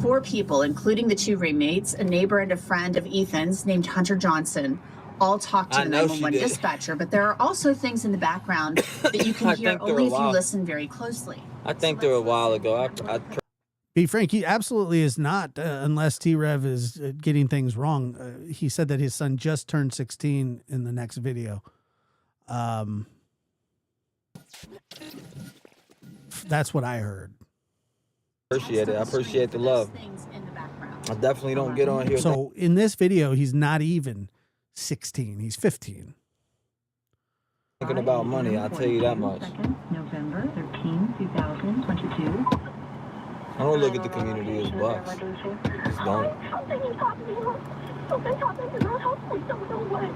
4 people, including the 2 roommates, a neighbor and a friend of Ethan's named Hunter Johnson, all talk to I the know she 911 did. dispatcher, but there are also things in the background that you can I hear think they're only if you wild. listen very closely. I think they were a while ago. Be frank, he absolutely is not, unless T Rev is getting things wrong. He said that his son just turned 16 in the next video. That's what I heard. Appreciate it. I appreciate the love. I definitely don't get on here. So in this video, he's not even 16. He's 15. Thinking about money, I'll tell you that much. November 13, 2022. I don't look at the community as bucks. Just don't. Something is happening. Something's happening in our house. We don't know what.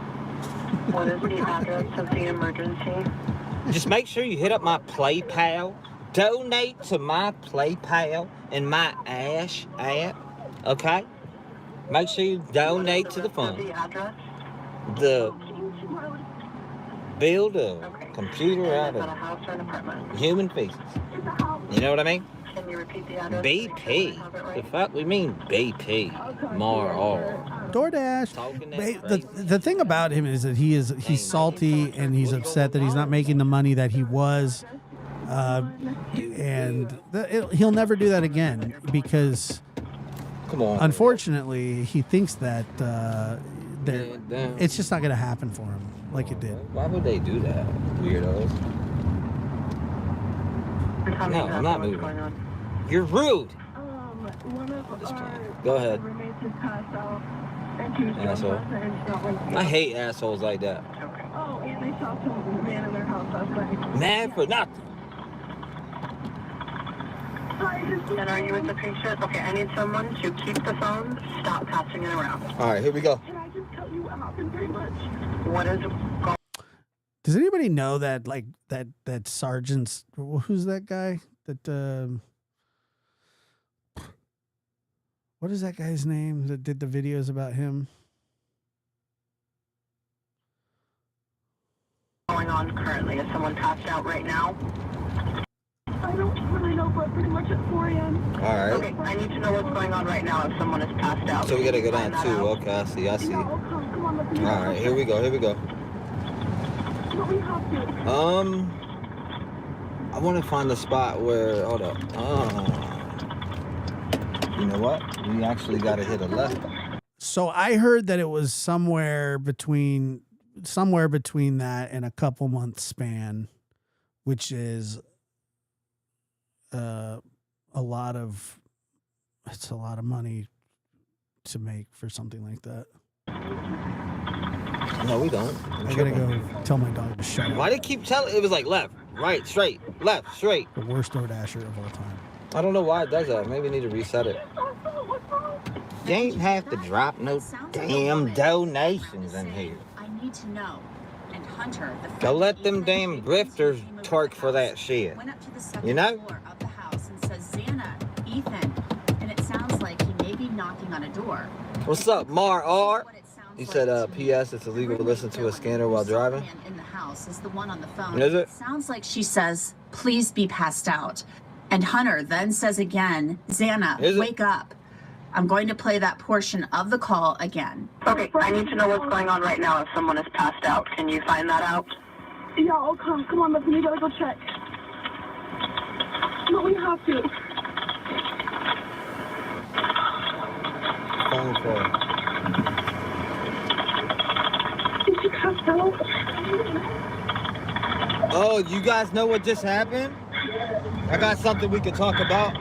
What is the address of the emergency? Just make sure you hit up my PayPal. Donate to my PayPal and my Ash app. Okay? Make sure you donate to the fund. The build a computer out of human feces. You know what I mean? Can you repeat the address? BP. The fuck we mean BP? DoorDash. The thing about him is that he's salty and he's upset that he's not making the money that he was, and he'll never do that again because, come on, unfortunately, he thinks that it's just not going to happen for him like it did. Why would they do that, weirdos? No, I'm not moving. You're rude. Go ahead. Asshole. I hate assholes like that. Oh, and they saw some man in their house last night. Mad for nothing. And are you with the patient? Okay, I need someone to keep the phone, stop passing it around. All right, here we go. Can I just tell you what happened very much? What is Does anybody know that that sergeant's, who's that guy that what is that guy's name that did the videos about him? going on currently? Is someone passed out right now? I don't really know, but pretty much at 4 a.m. All right. Okay, I need to know what's going on right now if someone is passed out. So we gotta go down Find that too. out. Okay, I see. Yeah, okay, come on, let's do All that. right, here we go. But we have to. I want to find the spot where. Hold up. You know what? We actually got to hit a left. So I heard that it was somewhere between that and a couple month span, which is a lot of money to make for something like that. No, we don't. I gotta go tell my dog to shut up. Why they keep telling? It was like left, right, straight, left, straight. The worst DoorDasher of all time. I don't know why it does that. Maybe we need to reset it. You ain't have to drop no damn donations in here. I need to know. And Hunter, the Go let them damn grifters twerk for that shit. went up to the second You know? floor of the house and says, Xana, Ethan. And it sounds like he may be knocking on a door. What's up, Mar R? He said, P.S. It's illegal to listen to a scanner while driving. In the house is the one on the phone. Is it? Sounds like she says, please be passed out. And Hunter then says again, Xana, wake up. I'm going to play that portion of the call again. Okay, I need to know what's going on right now if someone is passed out. Can you find that out? Yeah, I'll come. Come on, listen, we gotta go check. No, we have to. Phone call. Is she passed out? Oh, you guys know what just happened? I got something we can talk about.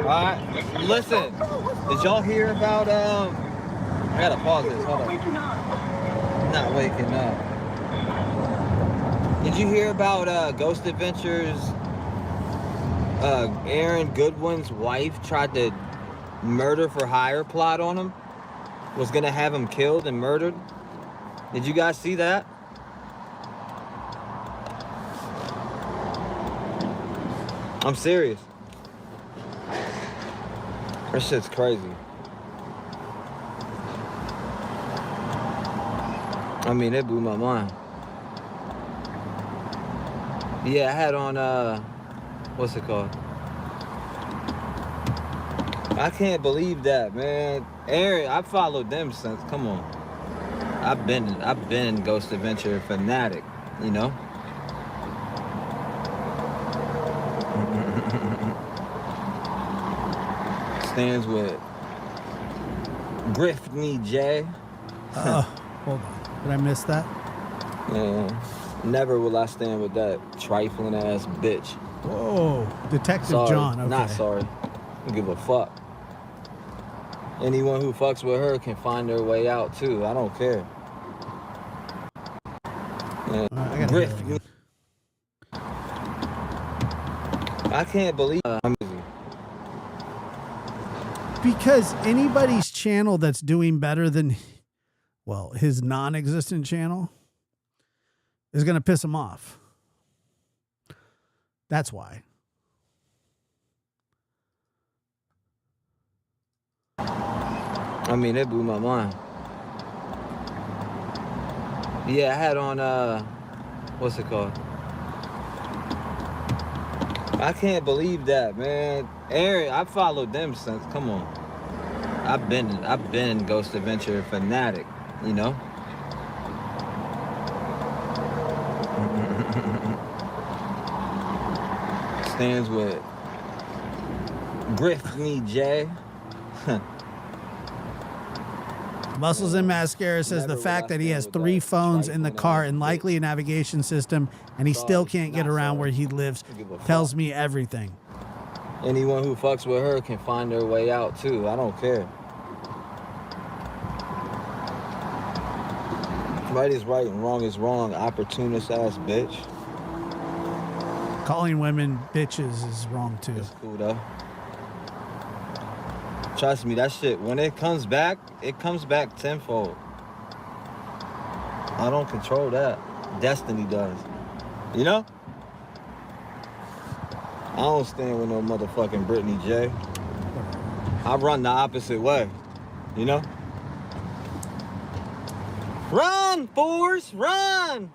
Alright, listen. Did y'all hear about, I gotta pause this, hold on. Not waking up. Did you hear about, Ghost Adventures? Aaron Goodwin's wife tried to murder for hire plot on him? Was gonna have him killed and murdered? Did you guys see that? I'm serious. That shit's crazy. I mean, it blew my mind. Yeah, I had on, what's it called? I can't believe that, man. Aaron, I followed them since, come on. I've been Ghost Adventure fanatic, you know? Stands with Grift Me J. Hold on. Did I miss that? Yeah. Never will I stand with that trifling ass bitch. Whoa. Detective Sorry, John. Okay. not sorry. I don't give a fuck. Anyone who fucks with her can find their way out too. I don't care. Yeah. Grift me. I can't believe I'm busy. Because anybody's channel that's doing better than, well, his non-existent channel is going to piss him off. That's why. I mean, it blew my mind. Yeah, I had on, what's it called? I can't believe that, man. Aaron, I followed them since, come on. I've been Ghost Adventure fanatic, you know? Stands with Grift Me J. Muscles and Mascara says the fact that he has 3 phones in the car and likely a navigation system and he still can't get around where he lives tells me everything. Anyone who fucks with her can find their way out too. I don't care. Right is right and wrong is wrong. Opportunist ass bitch. Calling women bitches is wrong too. It's cool though. Trust me, that shit, when it comes back tenfold. I don't control that. Destiny does. You know? I don't stand with no motherfucking Brittany J. I run the opposite way. You know? Run, Forrest, run!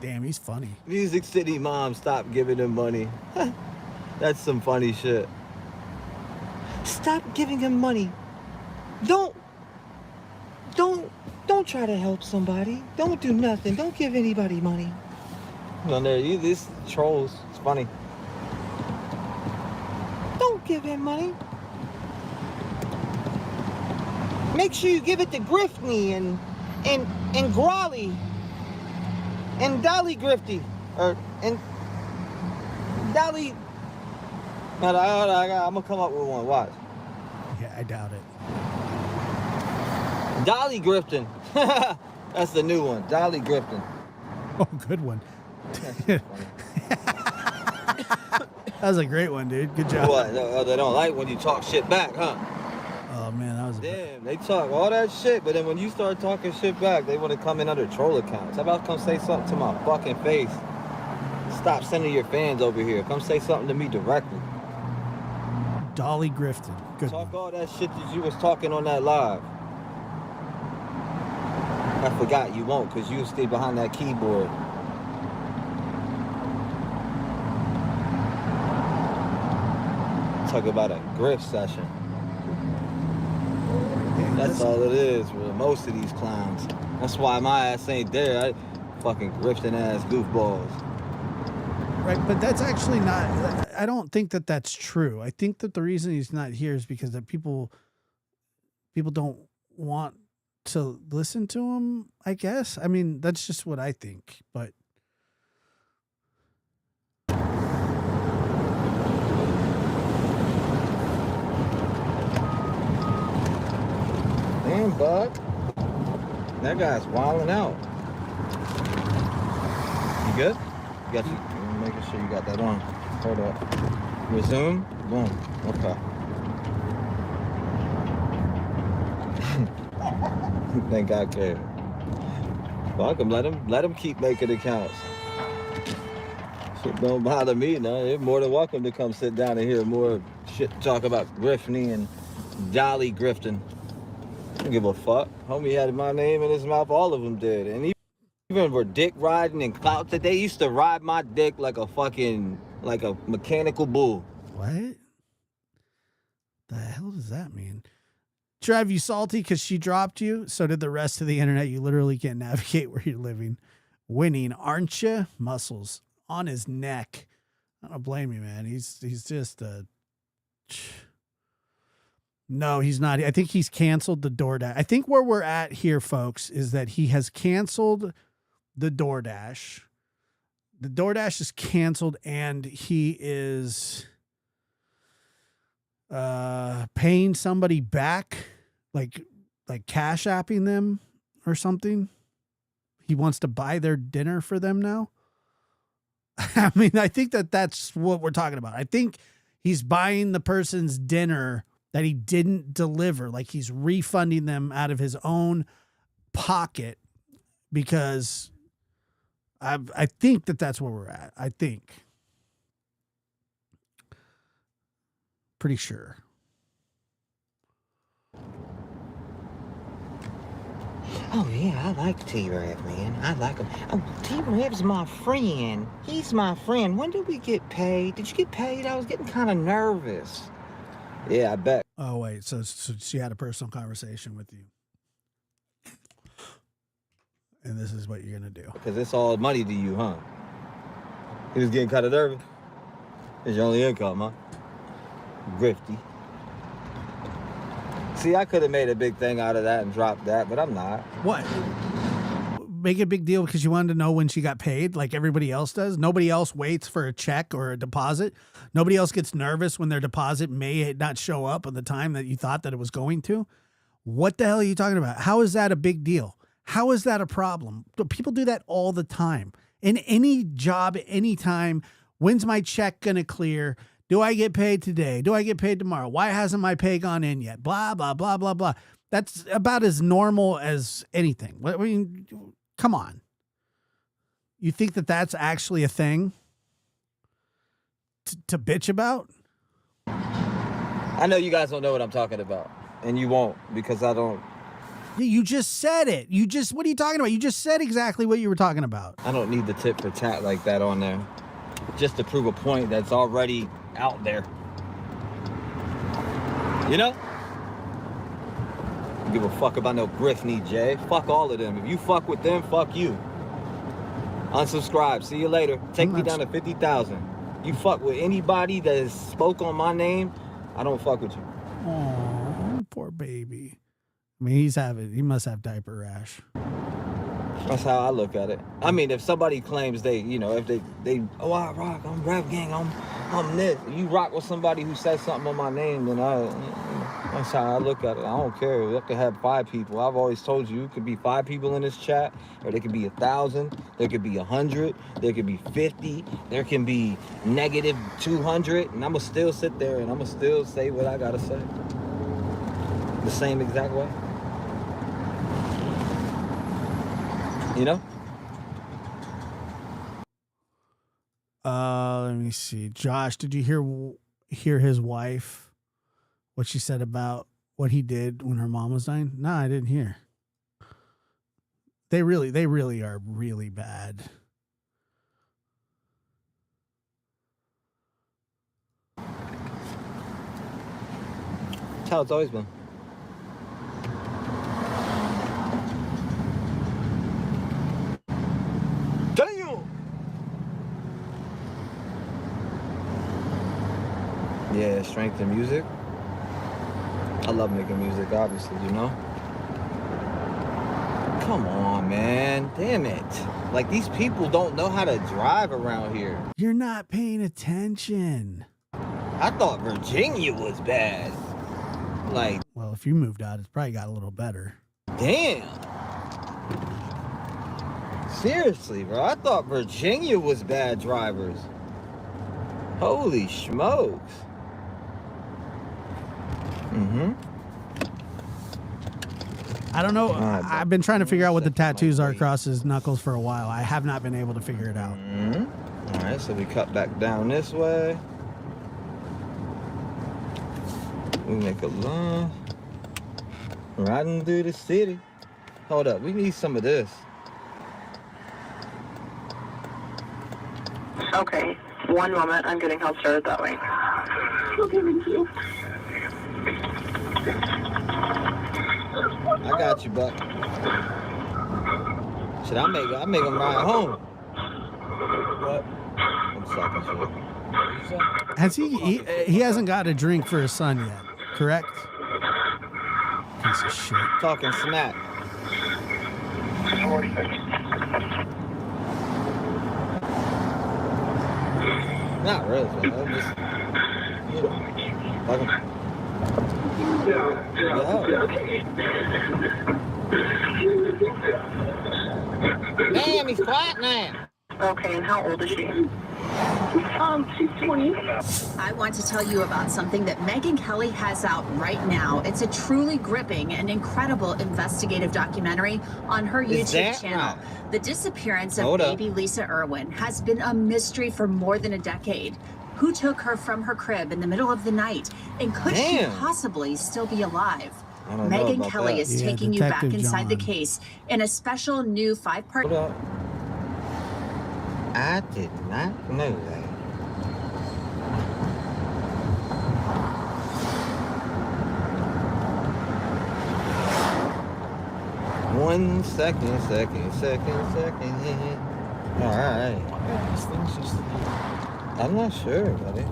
Damn, he's funny. Music City Mom, stop giving him money. That's some funny shit. Stop giving him money. Don't try to help somebody. Don't do nothing. Don't give anybody money. On there, these trolls. It's funny. Don't give him money. Make sure you give it to Griftney and Grawley and Dolly Grifty and Dolly. I'm gonna come up with one. Watch. Yeah, I doubt it. Dolly grifting. That's the new one. Dolly grifting. Oh, good one. That was a great one, dude. Good job. What? They don't like when you talk shit back, huh? Oh man, that was damn. They talk all that shit, but then when you start talking shit back, they want to come in under troll accounts. How about come say something to my fucking face? Stop sending your fans over here. Come say something to me directly. Dolly grifted. Good. Talk all that shit that you was talking on that live. I forgot you won't, because you stay behind that keyboard. Talk about a grift session. That's all it is with most of these clowns. That's why my ass ain't there. I fucking grifting ass goofballs. Right, but that's actually not. I don't think that that's true. I think that the reason he's not here is because that people don't want to listen to him. I guess. I mean, that's just what I think. But damn, Bug. That guy's wilding out. You good? You got you. Making sure you got that on. Hold up. Resume. Boom. Okay. Thank God, Kevin. Fuck him. Let him keep making accounts. Shit don't bother me. No, they're more than welcome to come sit down and hear more shit talk about grifting and dolly grifting. I don't give a fuck. Homie had my name in his mouth. All of them did. And even for dick riding and clout, that they used to ride my dick like a mechanical bull. what the hell does that mean? Drive you salty because she dropped you? So did the rest of the internet. You literally can't navigate where you're living. Winning, aren't you? Muscles on his neck. I don't blame you, man. He's just a... No, he's not. I think he's canceled the DoorDash. I think where we're at here, folks, is that he has canceled the DoorDash. The DoorDash is canceled, and he is paying somebody back, like cash apping them or something. He wants to buy their dinner for them now. I mean, I think that's what we're talking about. I think he's buying the person's dinner that he didn't deliver, like he's refunding them out of his own pocket, because I think that's where we're at. I think. Pretty sure. Oh yeah, I like T-Rev, man. I like him. Oh, T-Rev's my friend. He's my friend. When did we get paid? Did you get paid? I was getting kind of nervous. Yeah, I bet. Oh, wait. So she had a personal conversation with you. And this is what you're going to do. Because it's all money to you, huh? He was getting kind of nervous. It's your only income, huh? Grifty. See, I could have made a big thing out of that and dropped that, but I'm not. What? Make a big deal because you wanted to know when she got paid like everybody else does? Nobody else waits for a check or a deposit. Nobody else gets nervous when their deposit may not show up at the time that you thought that it was going to. What the hell are you talking about? How is that a big deal? How is that a problem? People do that all the time. In any job, anytime. When's my check going to clear? Do I get paid today? Do I get paid tomorrow? Why hasn't my pay gone in yet? Blah, blah, blah, blah, blah. That's about as normal as anything. I mean, come on. You think that that's actually a thing to bitch about? I know you guys don't know what I'm talking about, and you won't, because I don't. You just said it. What are you talking about? You just said exactly what you were talking about. I don't need the tit for tat like that on there, just to prove a point that's already out there. You know? Don't give a fuck about no Griffney, Jay. Fuck all of them. If you fuck with them, fuck you. Unsubscribe. See you later. Take me down to 50,000. You fuck with anybody that has spoke on my name, I don't fuck with you. Oh, poor baby. I mean, he must have diaper rash. That's how I look at it. I mean, if somebody claims if they oh, I rock, I'm rap gang, I'm this. You rock with somebody who says something on my name, then That's how I look at it. I don't care. I could have 5 people. I've always told you, it could be 5 people in this chat, or there could be 1,000, there could be 100, there could be 50, there can be negative 200, and I'm gonna still sit there and I'm gonna still say what I gotta say. The same exact way. You know? Let me see. Josh, did you hear his wife? What she said about what he did when her mom was dying? No, I didn't hear. They really are really bad. That's how it's always been. Damn! Yeah, strength in music. I love making music, obviously, you know? Come on, man. Damn it. Like, these people don't know how to drive around here. You're not paying attention. I thought Virginia was bad. Like, well, if you moved out, it's probably got a little better. Damn. Seriously, bro. I thought Virginia was bad drivers. Holy smokes. Mm-hmm. I don't know. I've been trying to figure out what the tattoos are across his knuckles for a while. I have not been able to figure it out. Mm-hmm. All right, so we cut back down this way. We make a line. Riding through the city. Hold up, we need some of this. Okay, one moment. I'm getting help started that way. Okay, thank you. I got you, buck. Should I make him ride home? What? I'm sucking shit. Has he hasn't got a drink for his son yet, correct? Piece of shit. Talking smack. Not really, man. I'm just, you know, fucking. Damn, he's quiet now. Okay, and how old is she? She's 20. I want to tell you about something that Megyn Kelly has out right now. It's a truly gripping and incredible investigative documentary on her YouTube channel. Right? The disappearance of baby Lisa Irwin has been a mystery for more than a decade. Who took her from her crib in the middle of the night? And could she possibly still be alive? Megyn Kelly is taking you back inside the case in a special new 5-part. I did not know that. One second. All right. I'm not sure, buddy.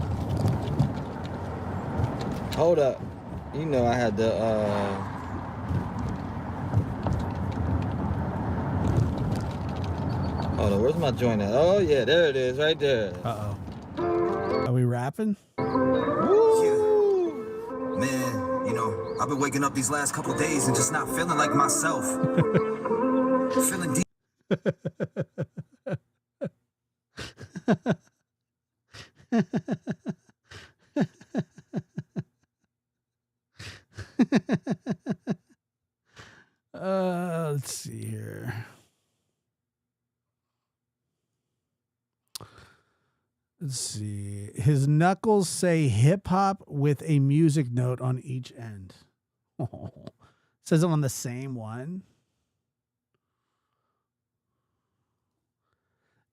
Hold up. You know I had to, hold on, where's my joint at? Oh, yeah, there it is, right there. Uh-oh. Are we rapping? Yeah. Man, you know, I've been waking up these last couple of days and just not feeling like myself. Feeling deep. Let's see here. Let's see. His knuckles say hip hop with a music note on each end. Oh. Says it on the same one.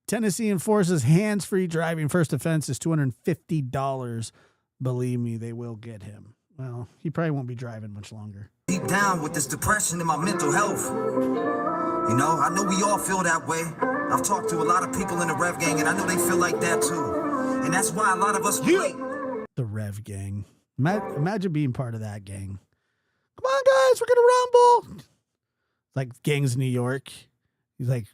Tennessee enforces hands-free driving. First offense is $250. Believe me, they will get him. Well, he probably won't be driving much longer. Deep down with this depression and my mental health. You know, I know we all feel that way. I've talked to a lot of people in the Rev Gang, and I know they feel like that too. And that's why a lot of us relate. The Rev Gang. Imagine being part of that gang. Come on, guys, we're gonna rumble. Like gangs in New York. He's like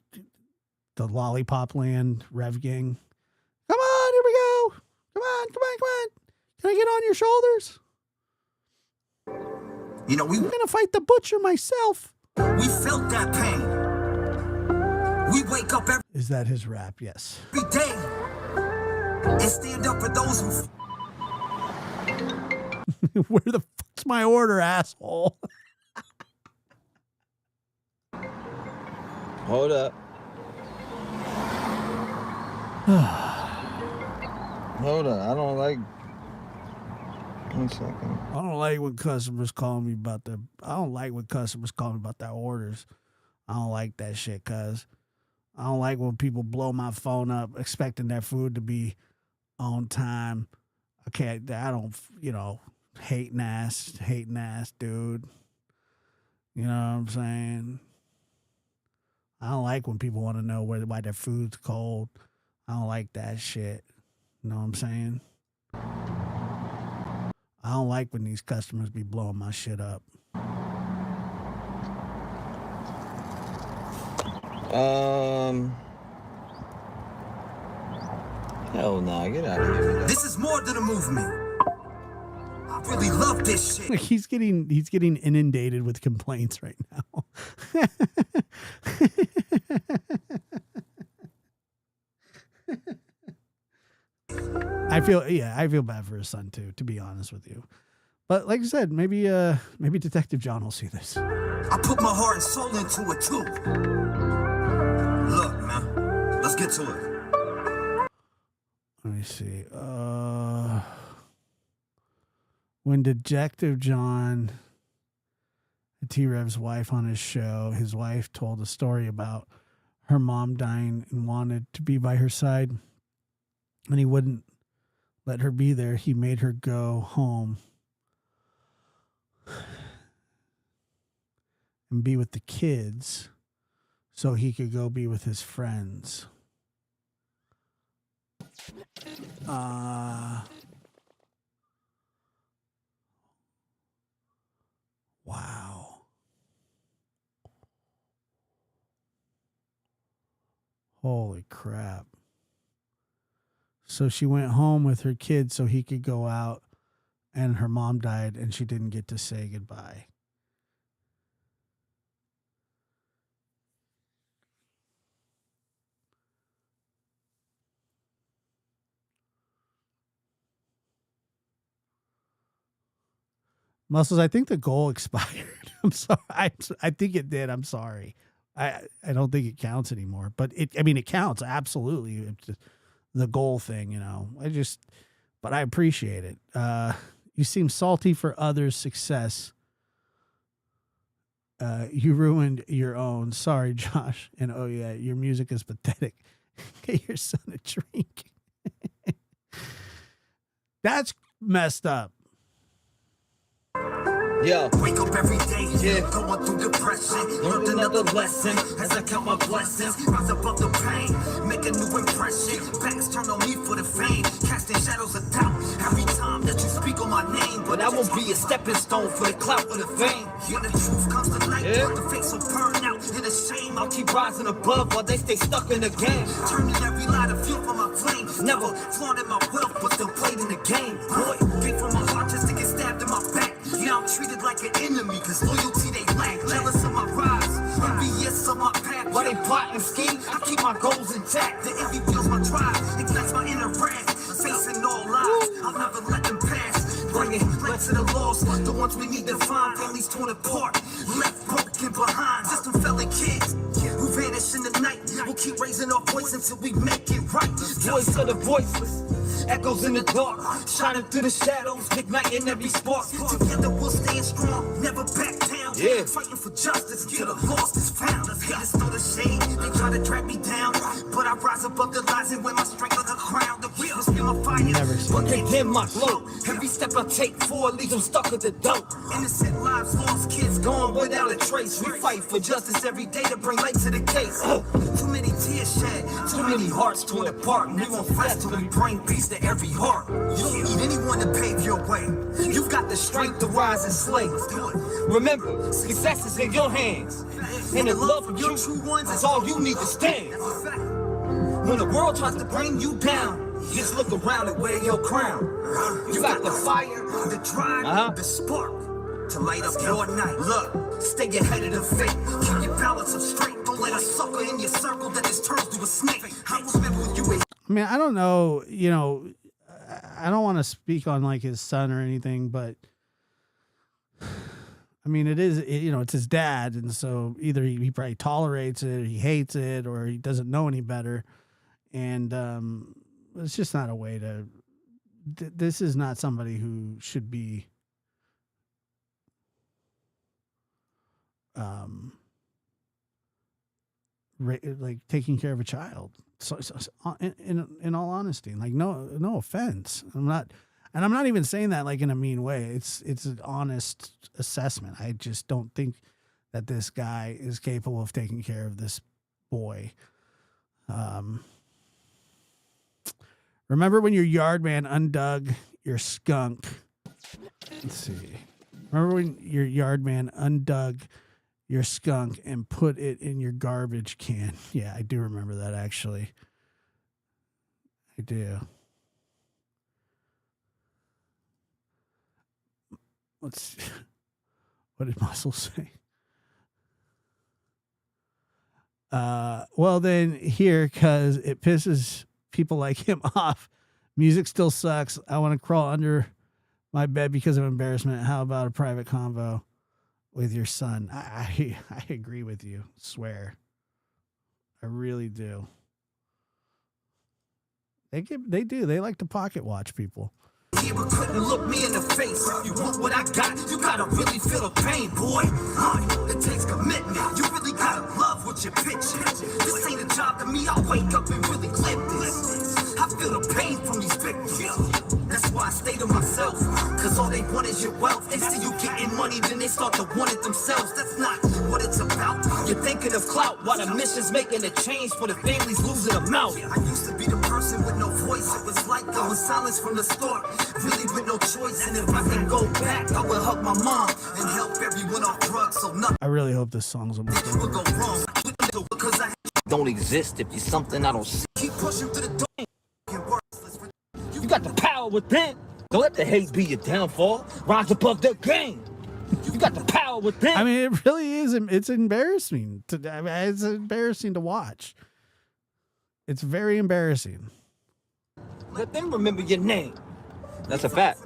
the Lollipop Land Rev Gang. Come on, here we go. Come on. Can I get on your shoulders? You know, I'm gonna fight the butcher myself. we felt that pain. We wake up every Is that his rap? Yes. day and stand up for those who Where the fuck's my order, asshole? Hold up. Hold on. I don't like. 1 second. I don't like when customers call me about the. I don't like when customers call me about their orders. I don't like that shit, cuz. I don't like when people blow my phone up expecting their food to be on time. I don't, hating ass dude. You know what I'm saying? I don't like when people want to know why their food's cold. I don't like that shit. You know what I'm saying? I don't like when these customers be blowing my shit up. Hell nah, get out of here. This is more than a movement. I really love this shit. Like he's getting inundated with complaints right now. I feel bad for his son too, to be honest with you. But like I said, maybe Detective John will see this. I put my heart and soul into it too. Look, man, let's get to it. Let me see. When Detective John, T-Rev's wife, on his show, his wife told a story about her mom dying and wanted to be by her side, and he wouldn't let her be there. He made her go home and be with the kids so he could go be with his friends. Wow. Holy crap. So she went home with her kids so he could go out, and her mom died and she didn't get to say goodbye. Muscles, I think the goal expired. I'm sorry. I think it did. I'm sorry. I don't think it counts anymore. But it counts. Absolutely. It's just the goal thing, but I appreciate it. You seem salty for others' success. You ruined your own. Sorry, Josh. And oh yeah, your music is pathetic. Get your son a drink. That's messed up. Yo. Wake up every day, going through depression. Learned another lesson as I count my blessings. Rise above the pain, make a new impression. Backs turn on me for the fame, casting shadows of doubt every time that you speak on my name. But I won't be a stepping stone for the clout or the fame. When the truth comes to light, the face will burn out in the shame. I'll keep rising above while they stay stuck in the game. Turning every light of fuel for my flame. Never flaunted my wealth, but still played in the game. Boy, came from my heart just to get stabbed in my back. Now I'm treated like an enemy, cause loyalty they lack. Jealous of my rise, envious of my path. While they plot and scheme, I keep my goals intact. The envy fuels my drive, ignites my inner wrath. Facing all lies, I'll never let them pass. Bringing light to the lost, the ones we need to find. Families torn apart, left broken behind. Just some felon kids who vanish in the night. We'll keep raising our voice until we make it right. Voice of the voiceless, echoes in the dark, shining through the shadows, igniting every spark. Together we'll stand strong, never back down. Fighting for justice until the lost is found. Haters throw the shade, they try to drag me down, but I rise above the lies and wear my strength like a crown. The real is in my fire, but they dim my glow. Every step I take forward leaves them stuck at the dope. Innocent lives lost, kids gone without a trace. We fight for justice every day to bring light to the case. Too many tears shed, too many hearts torn apart. And we won't fight till we bring peace to every heart. You don't need anyone to pave your way. You've got the strength to rise and slay. Remember, success is in your hands, and the love of your true ones is all you need to stand. When the world tries to bring you down, just look around and wear your crown. You got the fire, the drive, the spark. to light up your night. Look, stay ahead of the fate. Keep your balance up straight. Don't let a sucker in your circle that just turns to a snake. I remember when you were. I mean, I don't know, you know, I don't want to speak on like his son or anything, but I mean, you know, it's his dad. And so either he probably tolerates it, or he hates it, or he doesn't know any better. And it's just not a way to, this is not somebody who should be like taking care of a child. So in all honesty, like no offense, I'm not even saying that like in a mean way. It's an honest assessment. I just don't think that this guy is capable of taking care of this boy. Remember when your yard man undug your skunk? Let's see. Remember when your yard man undug your skunk and put it in your garbage can? Yeah, I do remember that, actually. I do. What did Muscle say? Well, then here, because it pisses people like him off. Music still sucks. I want to crawl under my bed because of embarrassment. How about a private convo with your son? I agree with you. Swear. I really do. They do. They like to pocket watch people. You couldn't look me in the face. You want what I got, you gotta really feel the pain, boy. It takes commitment. You really gotta love what you're pitching. This ain't a job to me. I'll wake up and really clip this. I feel the pain from these victims. That's why I stay to myself. Cause all they want is your wealth. They see you getting money, then they start to want it themselves. That's not what it's about. You're thinking of clout while the mission's making a change for the families losing a mouth. I used to be the person with no voice. It was like I was silence from the start. Really with no choice. And if I can go back, I will hug my mom and help everyone off drugs. So nothing I really hope this song's almost over. will go wrong. Because I don't exist if you're something I don't see. Keep pushing through the door. You got the power within. Don't let the hate be your downfall. Rise above the game. You got the power within. I mean, it really is. It's embarrassing. It's embarrassing to watch. It's very embarrassing. Let them remember your name. That's a fact.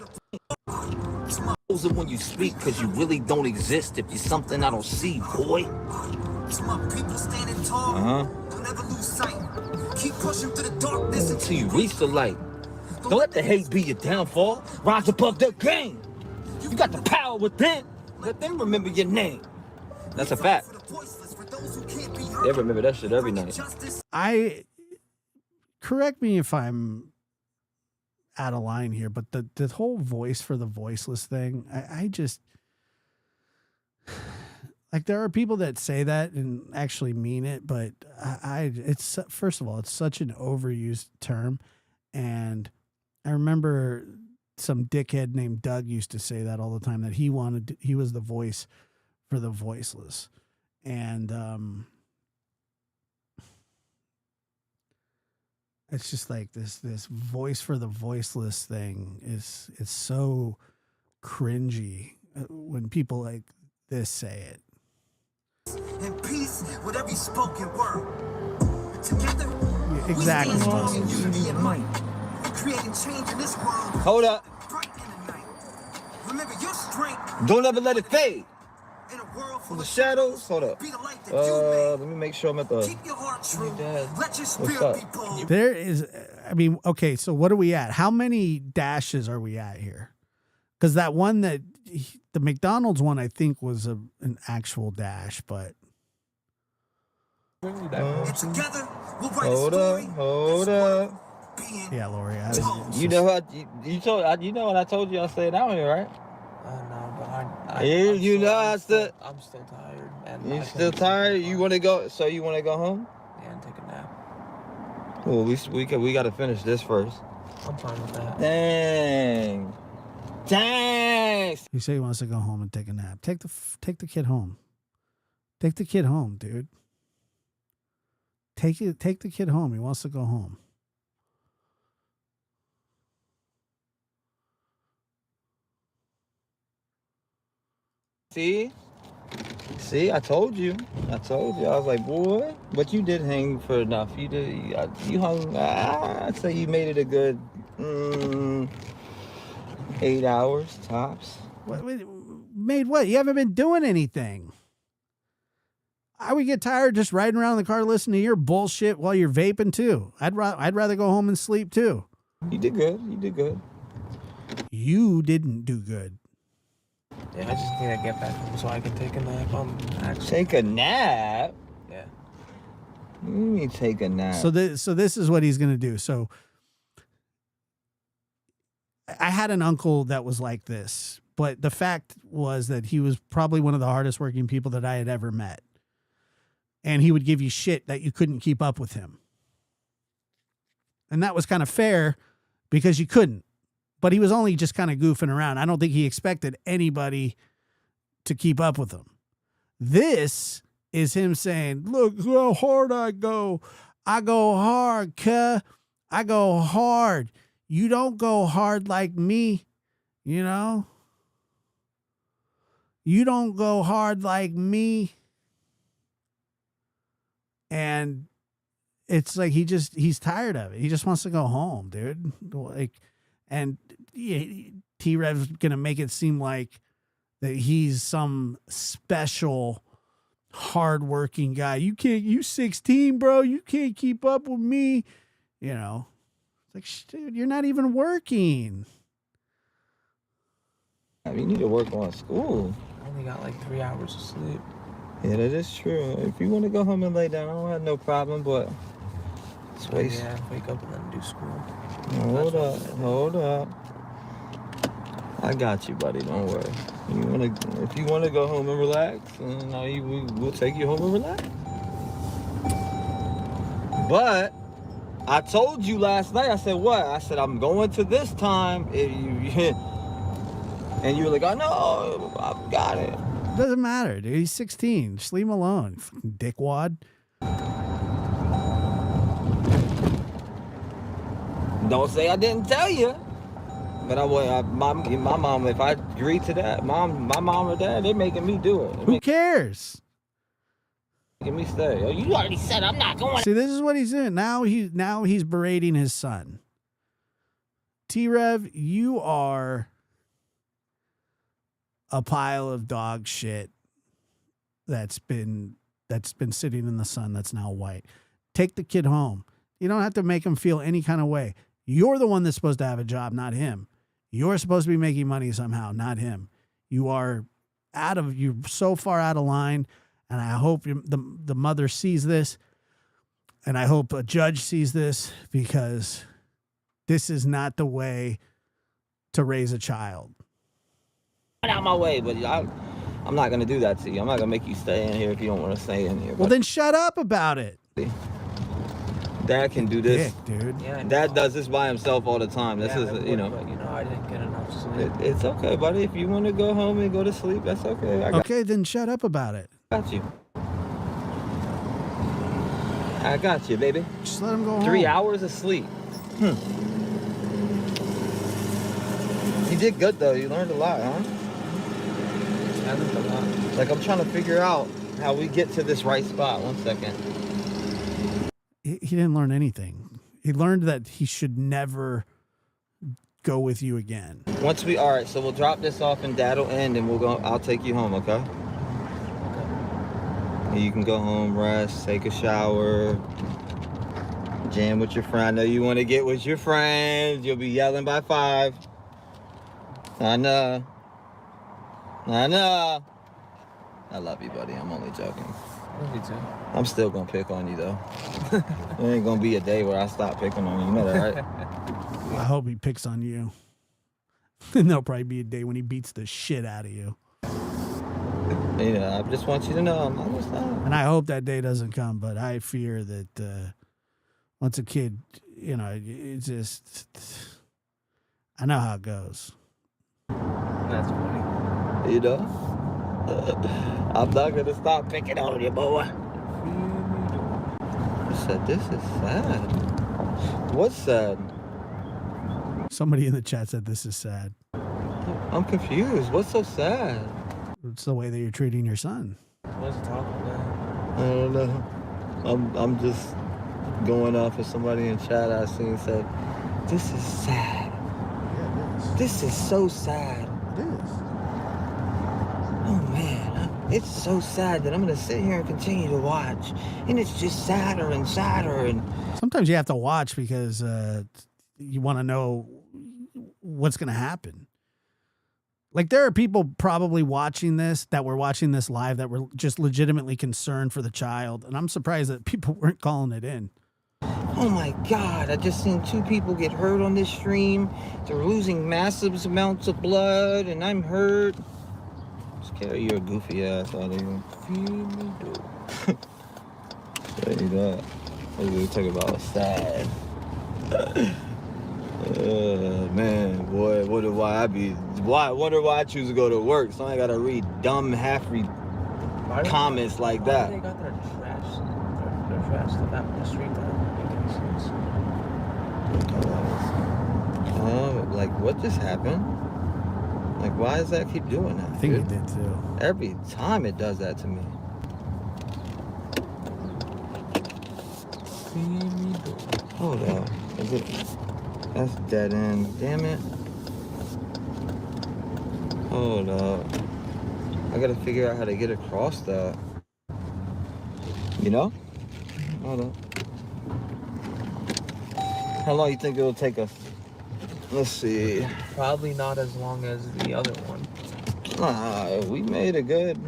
When you speak, because you really don't exist if you're something I don't see, boy. My people standing tall. Don't ever lose sight. Keep pushing through the darkness until you reach the light. Don't let the hate be your downfall. Rise above the game. You got the power within. Let them remember your name. That's a fact. They remember that shit every night. Correct me if I'm out of line here, but the whole voice for the voiceless thing, I just like, there are people that say that and actually mean it, but it's first of all, it's such an overused term. And I remember some dickhead named Doug used to say that all the time, that he was the voice for the voiceless. And it's just like this voice for the voiceless thing is so cringy when people like this say it. And peace with every spoken word. Together, exactly. Creating change in this world. Hold up. Remember your strength. Don't ever let it fade. In a world From the shadows. Hold up. Let me make sure I'm at the. Keep your heart true. Let your What's spirit up? be bold. There is, I mean, okay, so what are we at? How many dashes are we at here? Because that one the McDonald's one, I think, was an actual dash, but. Together, we'll write Hold a story. up. Hold up. Yeah, Lori. You know what? You know what I told you I stayed out here, right? No, but I'm still tired. And you still tired? You want to go? So you want to go home? Yeah, and take a nap. Well, we got to finish this first. I'm fine with that. Dang. He said he wants to go home and take a nap. Take the kid home. Take the kid home, dude. Take the kid home. He wants to go home. See, I told you. I was like, boy, but you did hang for enough. You hung. I'd say you made it a good 8 hours tops. Made what? You haven't been doing anything. I would get tired just riding around in the car listening to your bullshit while you're vaping too. I'd rather go home and sleep too. You did good. You didn't do good. Yeah, I just need to get back home so I can take a nap. Take a nap? Yeah. What do you mean take a nap? So this is what he's gonna do. So I had an uncle that was like this, but the fact was that he was probably one of the hardest working people that I had ever met. And he would give you shit that you couldn't keep up with him. And that was kind of fair because you couldn't. But he was only just kind of goofing around. I don't think he expected anybody to keep up with him. This is him saying, look how hard I go. I go hard, cuh. I go hard. You don't go hard like me, you know? You don't go hard like me. And it's like he's tired of it. He just wants to go home, dude. Like, and T-Rev's gonna make it seem like that he's some special hardworking guy. You 16, bro. You can't keep up with me. You know, it's like, dude, you're not even working. You need to work on school. I only got like 3 hours of sleep. Yeah, that is true. If you want to go home and lay down, I don't have no problem, but it's waste. Yeah, wake up and then do school. Hold up. I got you, buddy. Don't worry. If you wanna go home and relax, we'll take you home and relax. But I told you last night. I said what? I said I'm going to this time. And you were like, oh no, I've got it. Doesn't matter, dude. He's 16. Just leave him alone, fucking dickwad. Don't say I didn't tell you. But my mom, if I agree to that, my mom or dad, they're making me do it. Who cares? Making me stay. Oh, you already said I'm not going. See, this is what he's doing. Now he's berating his son. T-Rev, you are a pile of dog shit that's been sitting in the sun that's now white. Take the kid home. You don't have to make him feel any kind of way. You're the one that's supposed to have a job, not him. You're supposed to be making money somehow, not him. You're so far out of line, and I hope the mother sees this, and I hope a judge sees this, because this is not the way to raise a child. Get out my way, but I'm not going to do that to you. I'm not going to make you stay in here if you don't want to stay in here. Well, then shut up about it. Dad can do this. Dick, dude. Yeah, Dad does this by himself all the time. This is, but, I didn't get enough sleep. It's okay, buddy. If you want to go home and go to sleep, that's okay. Okay, then shut up about it. Got you. I got you, baby. Just let him go home. 3 hours of sleep. You did good, though. You learned a lot, huh? I learned a lot. Like, I'm trying to figure out how we get to this right spot. 1 second. He didn't learn anything. He learned that he should never go with you again. All right, so we'll drop this off and Dad'll end and I'll take you home, okay? You can go home, rest, take a shower, jam with your friend. I know you want to get with your friends. You'll be yelling by 5. I know. I love you, buddy. I'm only joking. Me too. I'm still gonna pick on you, though. There ain't gonna be a day where I stop picking on you. You know that, right? I hope he picks on you. And there'll probably be a day when he beats the shit out of you. Yeah, I just want you to know I'm not gonna stop. And I hope that day doesn't come, but I fear that once a kid, it's just, I know how it goes. That's funny. You know? I'm not gonna stop picking on you, boy. You said this is sad. What's sad? Somebody in the chat said this is sad. I'm confused. What's so sad? it's the way that you're treating your son. Let's talk about I don't know. I'm just going off of somebody in chat I seen said, this is sad. Yeah, it is. This is so sad. It is. Oh man, it's so sad that I'm gonna sit here and continue to watch, and it's just sadder and sadder. And Sometimes you have to watch because you want to know what's going to happen. Like there are people probably watching this that were watching this live that were just legitimately concerned for the child, and I'm surprised that people weren't calling it in. oh my God, I just seen 2 people get hurt on this stream. They're losing massive amounts of blood, and I'm hurt. Just carry your goofy ass out of here. Say that. What we talking about? Sad. Man, boy, wonder why I choose to go to work, so I gotta read dumb half-read comments like that. They got their trash stuff out in the street. That doesn't make any sense. Like, what just happened? Like, why does that keep doing that? I think dude? it did too. Every time it does that to me. Hold up. Is it? That's dead end. Damn it. Hold up. I gotta figure out how to get across that. You know? Hold up. How long you think it'll take us? Let's see. Probably not as long as the other one. We made a good,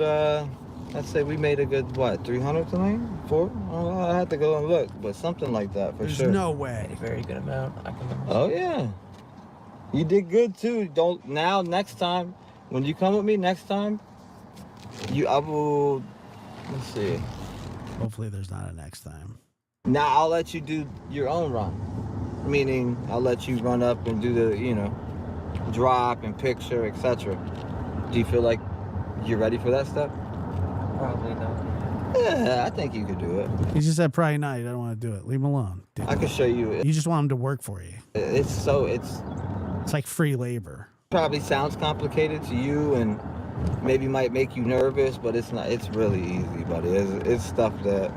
I'd say we made a good, what, 300 tonight? 4? Oh, I have to go and look, but something like that for There's sure. no way. A very good amount. I can remember. Oh, yeah. You did good, too. Next time, when you come with me next time, I will, let's see. Hopefully there's not a next time. Now, I'll let you do your own run. Meaning, I'll let you run up and do the, drop and picture, etc. Do you feel like you're ready for that step? Probably not. Yeah, I think you could do it. He just said probably not. You don't want to do it. Leave him alone. Dude. I can show you. You just want him to work for you. It's like free labor. Probably sounds complicated to you and maybe might make you nervous, but it's not. It's really easy, buddy. It's stuff that.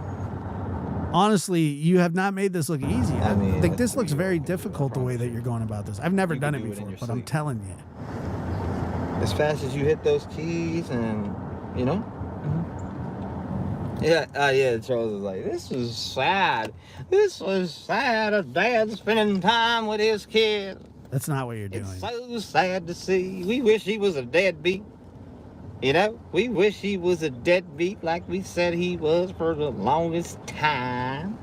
Honestly, you have not made this look easy. I mean, think this looks very difficult the way that you're going about this. I've never done it before, but I'm telling you. As fast as you hit those keys and, Mm-hmm. Yeah, Charles was like, this was sad. This was sad. A dad spending time with his kid. That's not what you're doing. It's so sad to see. We wish he was a deadbeat. We wish he was a deadbeat like we said he was for the longest time.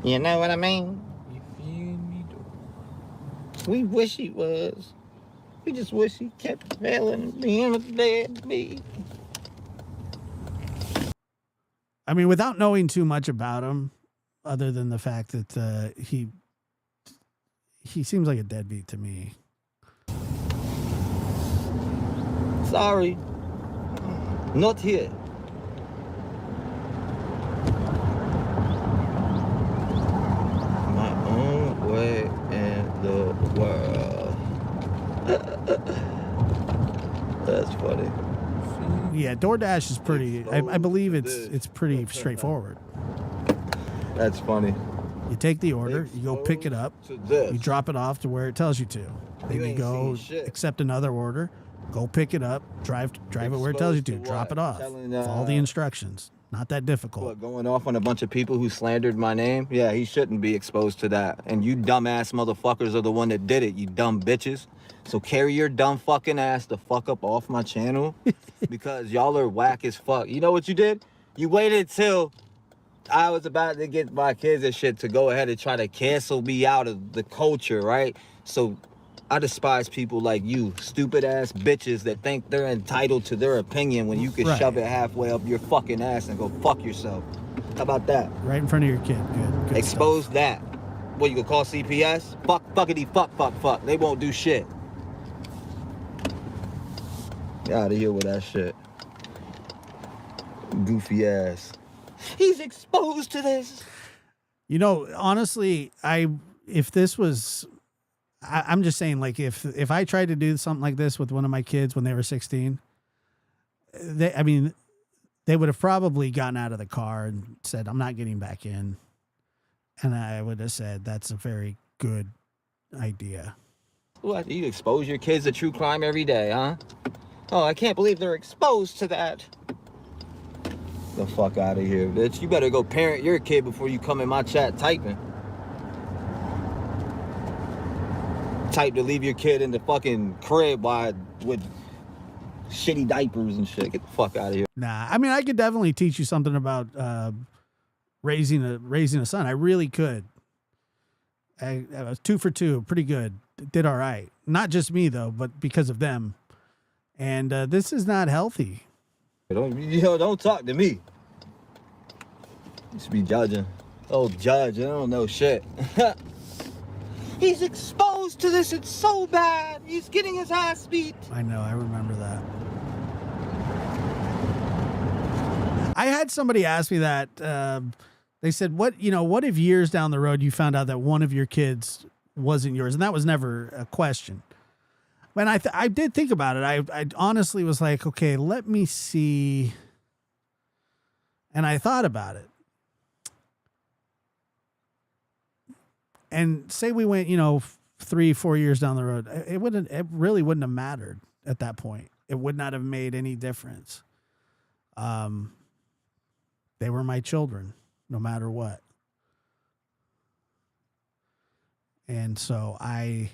You know what I mean? You feel me, though? We wish he was. We just wish he kept failing and being a deadbeat. I mean, without knowing too much about him, other than the fact that he seems like a deadbeat to me. Sorry. Not here. My own way in the world. That's funny. Yeah, DoorDash is pretty. I believe it's pretty straightforward. That's funny. You take the order, you go pick it up, you drop it off to where it tells you to. Then you go accept another order, go pick it up, drive it where it tells you to, drop it off. Follow the instructions. Not that difficult. What, going off on a bunch of people who slandered my name? Yeah, he shouldn't be exposed to that. And you dumbass motherfuckers are the one that did it, you dumb bitches. So carry your dumb fucking ass the fuck up off my channel because y'all are whack as fuck. You know what you did? You waited till I was about to get my kids and shit to go ahead and try to cancel me out of the culture, right? So I despise people like you, stupid ass bitches that think they're entitled to their opinion when you can shove it halfway up your fucking ass and go fuck yourself. How about that? Right in front of your kid. Good Expose that. What, you gonna call CPS? Fuckity fuck. They won't do shit. Get out of here with that shit. Goofy ass. He's exposed to this. You know, honestly, if this was I'm just saying, like, if I tried to do something like this with one of my kids when they were 16, they would have probably gotten out of the car and said, I'm not getting back in. And I would have said, that's a very good idea. What? You expose your kids to true crime every day, huh? Oh, I can't believe they're exposed to that. The fuck out of here, bitch. You better go parent your kid before you come in my chat typing. Type to leave your kid in the fucking crib with shitty diapers and shit. Get the fuck out of here. Nah, I mean, I could definitely teach you something about raising a son. I really could. I was 2 for 2, pretty good. Did all right. Not just me though, but because of them. And this is not healthy. Don't talk to me. You should be judging. Oh, judge, I don't know shit. He's exposed to this. It's so bad. He's getting his ass beat. I know. I remember that. I had somebody ask me that. They said, "What if years down the road you found out that one of your kids wasn't yours?" And that was never a question. When I did think about it, I honestly was like, okay, let me see. And I thought about it. And say we went, 3-4 years down the road, it really wouldn't have mattered at that point. It would not have made any difference. They were my children, no matter what. And so I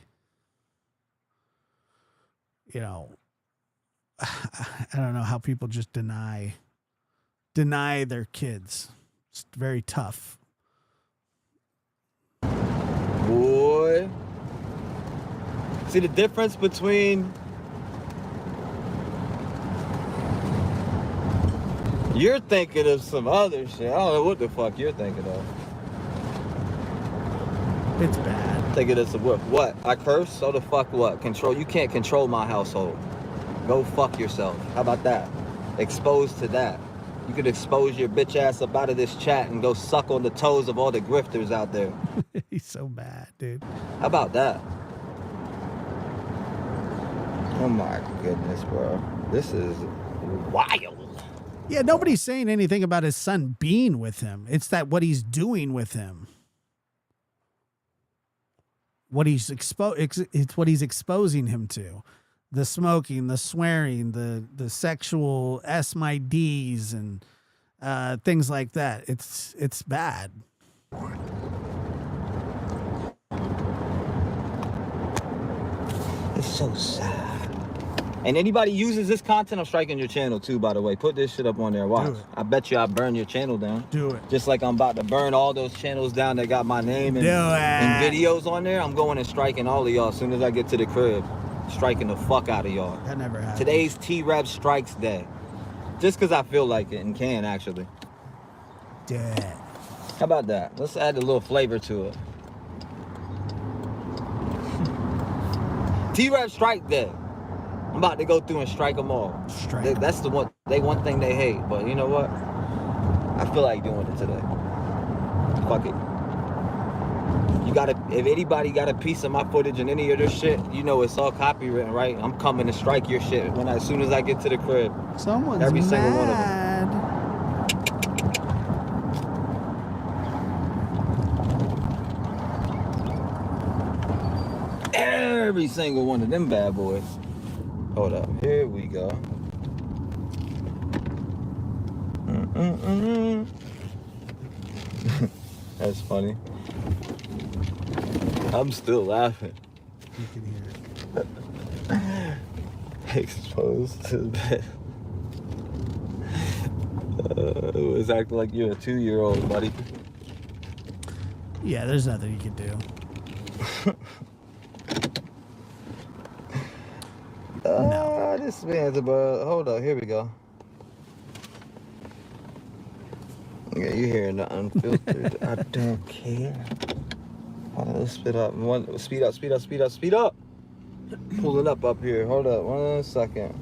don't know how people just deny their kids. It's very tough. Boy. See the difference between you're thinking of some other shit. I don't know what the fuck you're thinking of. It's bad. Thinking of some what? I curse? So the fuck what? Control? You can't control my household. Go fuck yourself. How about that? Exposed to that. You could expose your bitch ass up out of this chat and go suck on the toes of all the grifters out there. He's so bad, dude. How about that? Oh my goodness, bro. This is wild. Yeah, nobody's saying anything about his son being with him. It's that what he's doing with him. It's what he's exposing him to. The smoking, the swearing, the sexual S-my-Ds and things like that. It's bad. It's so sad. And anybody uses this content, I'm striking your channel too, by the way. Put this shit up on there. Watch. I bet you I burn your channel down. Do it. Just like I'm about to burn all those channels down that got my name and videos on there. I'm going and striking all of y'all as soon as I get to the crib. Striking the fuck out of y'all. That never happened. Today's T-Rap Strikes Day. Just because I feel like it and can, actually. Yeah. How about that? Let's add a little flavor to it. T-Rap Strike Day. I'm about to go through and strike them all. That's the one thing they hate. But you know what? I feel like doing it today. Fuck it. If anybody got a piece of my footage and any of this shit, it's all copywritten, right? I'm coming to strike your shit as soon as I get to the crib. Someone's Every mad. single one of them. Every single one of them bad boys. Hold up. Here we go. That's funny. I'm still laughing. You can hear it. Exposed to that. It was acting like you're a 2-year-old, buddy. Yeah, there's nothing you can do. No. This man's about. Hold up, here we go. Yeah, you hearing the Unfiltered. I don't care. Hold on, let's speed up. Speed up. Pulling up here. Hold up, 1 second.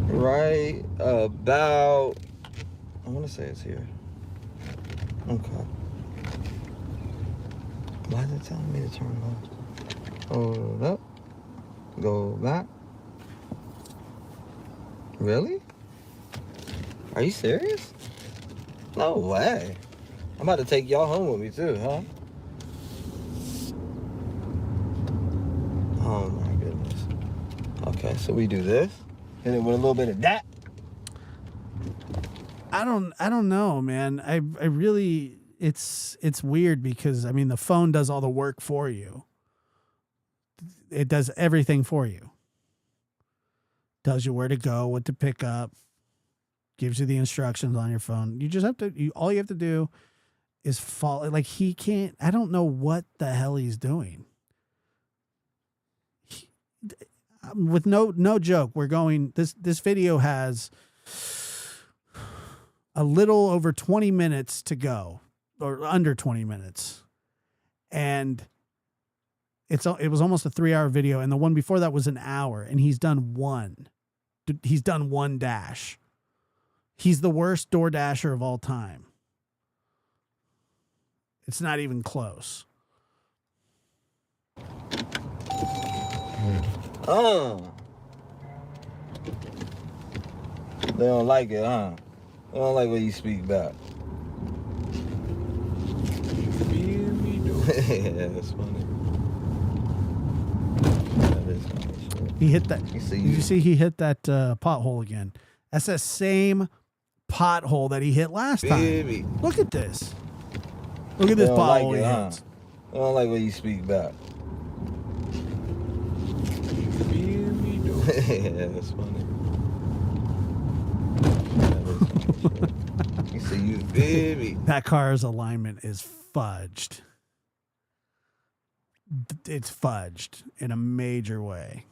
Right about. I want to say it's here. Okay. Why is it telling me to turn it off? Hold up. Go back. Really? Are you serious? No way. I'm about to take y'all home with me too, huh? Oh my goodness. Okay, so we do this. Hit it with a little bit of that. I don't know, man. I really, it's weird because, I mean, the phone does all the work for you. It does everything for you. Tells you where to go, what to pick up, gives you the instructions on your phone. You just have to, all you have to do is follow. Like, he can't, I don't know what the hell he's doing. With no joke, we're going, this video has a little over 20 minutes to go, or under 20 minutes. And it was almost a 3-hour video. And the one before that was an hour, and he's done one. He's done one dash. He's the worst door dasher of all time. It's not even close. Oh. They don't like it, huh? They don't like when you speak back. Yeah, that's funny. That is funny shit. He hit that. Did you see he hit that pothole again? That's the same pothole that he hit last time. Look at this. Look at this pothole like he it, huh? hits. They don't like when you speak back. Yeah, that's funny. You see, you baby. That car's alignment is fudged. It's fudged in a major way.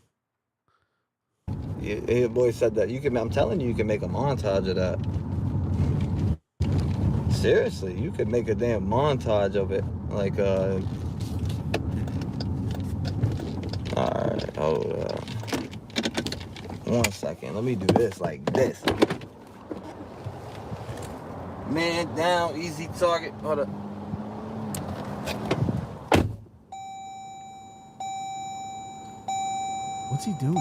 Yeah, boy said that. I'm telling you, you can make a montage of that. Seriously, you could make a damn montage of it. Like, alright, hold up. 1 second. Let me do this like this. Man down, easy target. Hold up. What's he doing?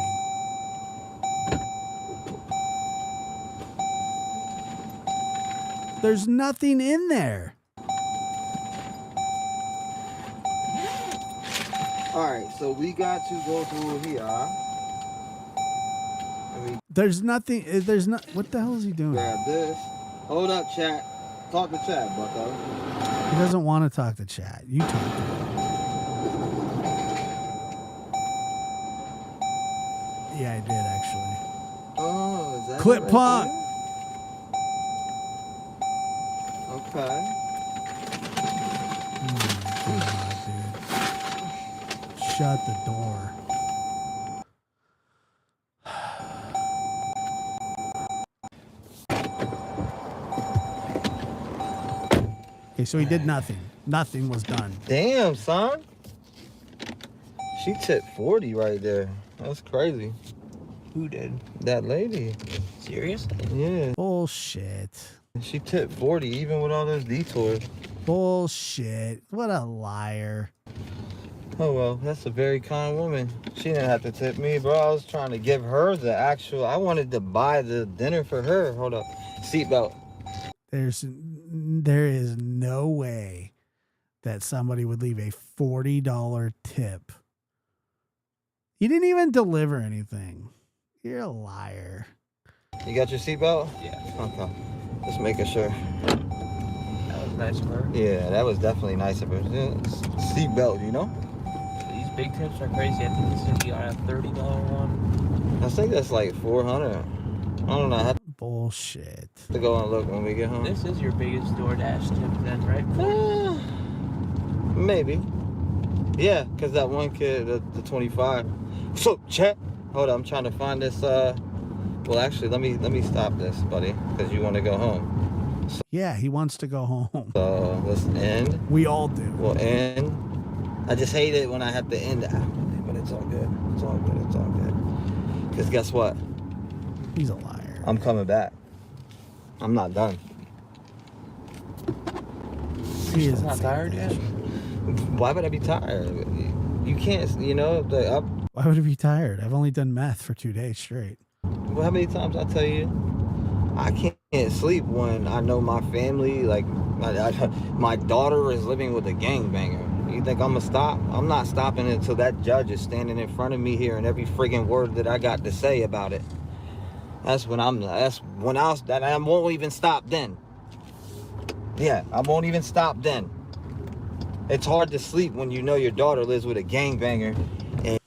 There's nothing in there. Alright, so we got to go through here. There's nothing. There's not. What the hell is he doing? Grab this. Hold up, chat. Talk to chat, bucko. He doesn't want to talk to chat. You talk to him. Yeah, I did actually. Oh, is that Clip right punk. there? Okay. Oh my God, dude. Shut the door. Okay, so he did nothing. Nothing was done. Damn, son. She tipped 40 right there. That's crazy. Who did? That lady. Seriously? Yeah. Bullshit. She tipped 40 even with all those detours. Bullshit. What a liar. Oh, well, that's a very kind woman. She didn't have to tip me, bro. I was trying to give her the actual... I wanted to buy the dinner for her. Hold up. Seatbelt. There is no way that somebody would leave a $40 tip. You didn't even deliver anything. You're a liar. You got your seatbelt? Yeah. Okay. Just making sure. That was nice of her. Yeah, that was definitely nice of her. Seatbelt, you know? These big tips are crazy. I think this is a $30 one. I think that's like 400. I don't know. I have Bullshit. to go and look when we get home. This is your biggest DoorDash tip then, right? Maybe. Yeah, because that one kid, the 25. So, chat. Hold on, I'm trying to find this. Well, actually, let me stop this, buddy, because you want to go home. So, Yeah, he wants to go home. so let's end. We all do. We'll end. I just hate it when I have to end it. But it's all good. It's all good. It's all good. Because guess what? He's a liar. I'm coming back. I'm not done. He She's isn't not saying tired that. yet? Why would I be tired? You can't, you know. Why would I be tired? I've only done meth for 2 days straight. Well, how many times I tell you? I can't sleep when I know my family, like my daughter is living with a gangbanger. You think I'm gonna stop? I'm not stopping until that judge is standing in front of me hearing every friggin' word that I got to say about it. I won't even stop then. Yeah, I won't even stop then. It's hard to sleep when you know your daughter lives with a gangbanger. And